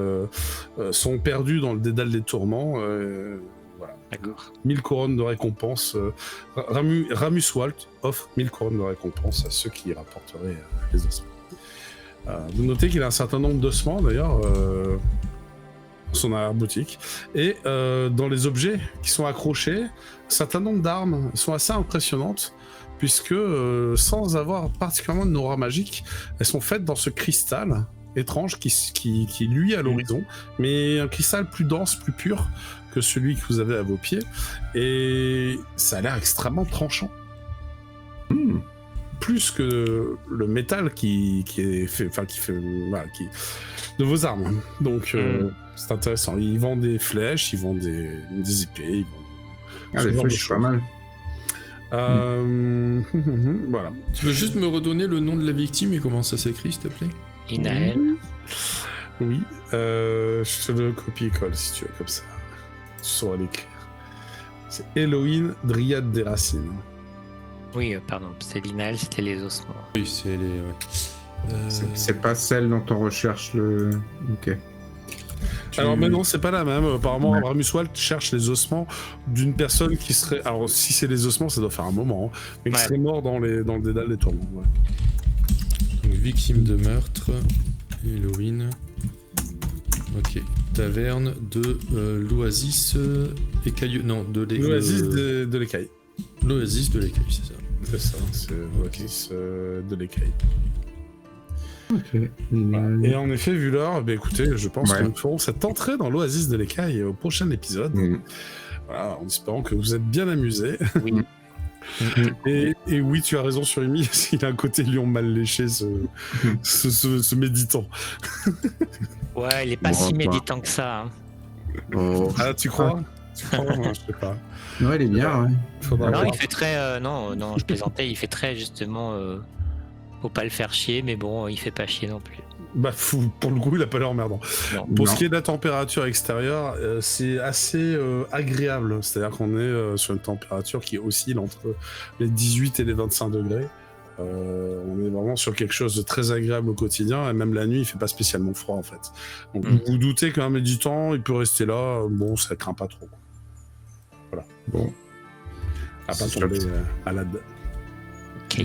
A: sont perdus dans le dédale des tourments. Voilà.
B: D'accord.
A: 1000 couronnes de récompense. Ramuswalt offre 1000 couronnes de récompense à ceux qui rapporteraient les ossements. Vous notez qu'il a un certain nombre d'ossements d'ailleurs. Son arrière-boutique. Et dans les objets qui sont accrochés, un certain nombre d'armes sont assez impressionnantes, puisque sans avoir particulièrement de aura magique, elles sont faites dans ce cristal étrange qui luit à l'horizon, mais un cristal plus dense, plus pur que celui que vous avez à vos pieds, et ça a l'air extrêmement tranchant. Plus que le métal qui est fait, enfin voilà, de vos armes. Donc c'est intéressant. Ils vendent des flèches, ils vendent des épées, ils vendent
D: Ah,
A: ce
D: les
A: genre de
D: flèches, pas
A: choses.
D: mal.
A: Voilà.
C: Tu peux juste me redonner le nom de la victime et comment ça s'écrit, s'il te plaît?
B: Inaël.
A: Oui. Je te le copie-colle si tu veux, comme ça. Tu sauras l'écrire. C'est Elohim Dryade des Racines.
B: Oui, pardon, c'est l'Inaël, c'était les ossements.
C: Oui, c'est les... ouais.
D: C'est pas celle dont on recherche le. Ok.
A: Alors mais non, c'est pas la même. Apparemment,
D: Ouais.
A: Ramuswalt cherche les ossements d'une personne qui serait... Alors si c'est les ossements, ça doit faire un moment, hein, mais qui
B: Ouais.
A: serait mort dans le dédale des tourments. Ouais.
C: Donc, victime de meurtre, Halloween. Ok. Taverne de l'Oasis écailleux. Non, de
A: L'oasis de l'écaille.
C: L'Oasis de l'écaille, c'est ça.
A: C'est ça, c'est l'oasis de l'écaille.
D: Ok.
A: Et en effet, vu l'heure, bah, écoutez, je pense
D: Ouais.
A: que nous ferons cette entrée dans l'oasis de l'écaille au prochain épisode. Voilà, en espérant que vous êtes bien amusés.
B: Oui.
A: Et oui, tu as raison sur Amy, il a un côté lion mal léché, ce méditant.
B: Ouais, il est pas
D: Bon,
B: si
D: bah.
B: méditant que ça. Hein.
D: Oh.
A: Ah, tu crois Tu crois Ouais, je sais pas.
D: Ouais, il est bien, ouais.
A: Faudra
B: Non,
A: voir.
B: il fait très. Non, je plaisantais, il fait très justement. Faut pas le faire chier, mais bon, il fait pas chier non plus.
A: Bah, pour le coup, il a pas l'air emmerdant.
B: Non.
A: Pour ce
D: Non.
A: qui est de la température extérieure, c'est assez agréable. C'est-à-dire qu'on est sur une température qui oscille entre les 18 et les 25 degrés. On est vraiment sur quelque chose de très agréable au quotidien, et même la nuit, il fait pas spécialement froid en fait. Donc vous vous doutez qu'un méditant, il peut rester là, bon, ça craint pas trop. Voilà.
D: Bon.
A: À pas
D: C'est
A: tomber
D: chouette.
A: malade.
B: Ok.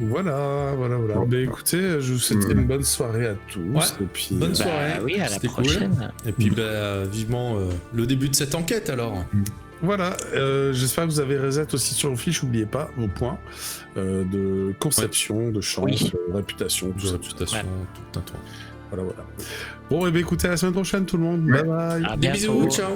A: Voilà.
D: Bon.
A: Bah écoutez, je vous souhaite une bonne soirée à tous.
C: Ouais.
A: Et puis,
C: Bonne
B: Bah
C: soirée.
B: oui, à la
C: C'était cool.
B: prochaine.
C: Et puis, bah, vivement le début de cette enquête, alors.
A: voilà, j'espère que vous avez reset aussi sur vos fiches, n'oubliez pas vos points de conception, de chance,
B: Oui.
A: réputation, tout ça.
C: Réputation, tout un temps.
A: Voilà. Bon, et bien écoutez, à la semaine prochaine tout le monde.
B: Ouais.
A: Bye bye.
B: À
C: Des
B: bientôt.
C: bisous, ciao.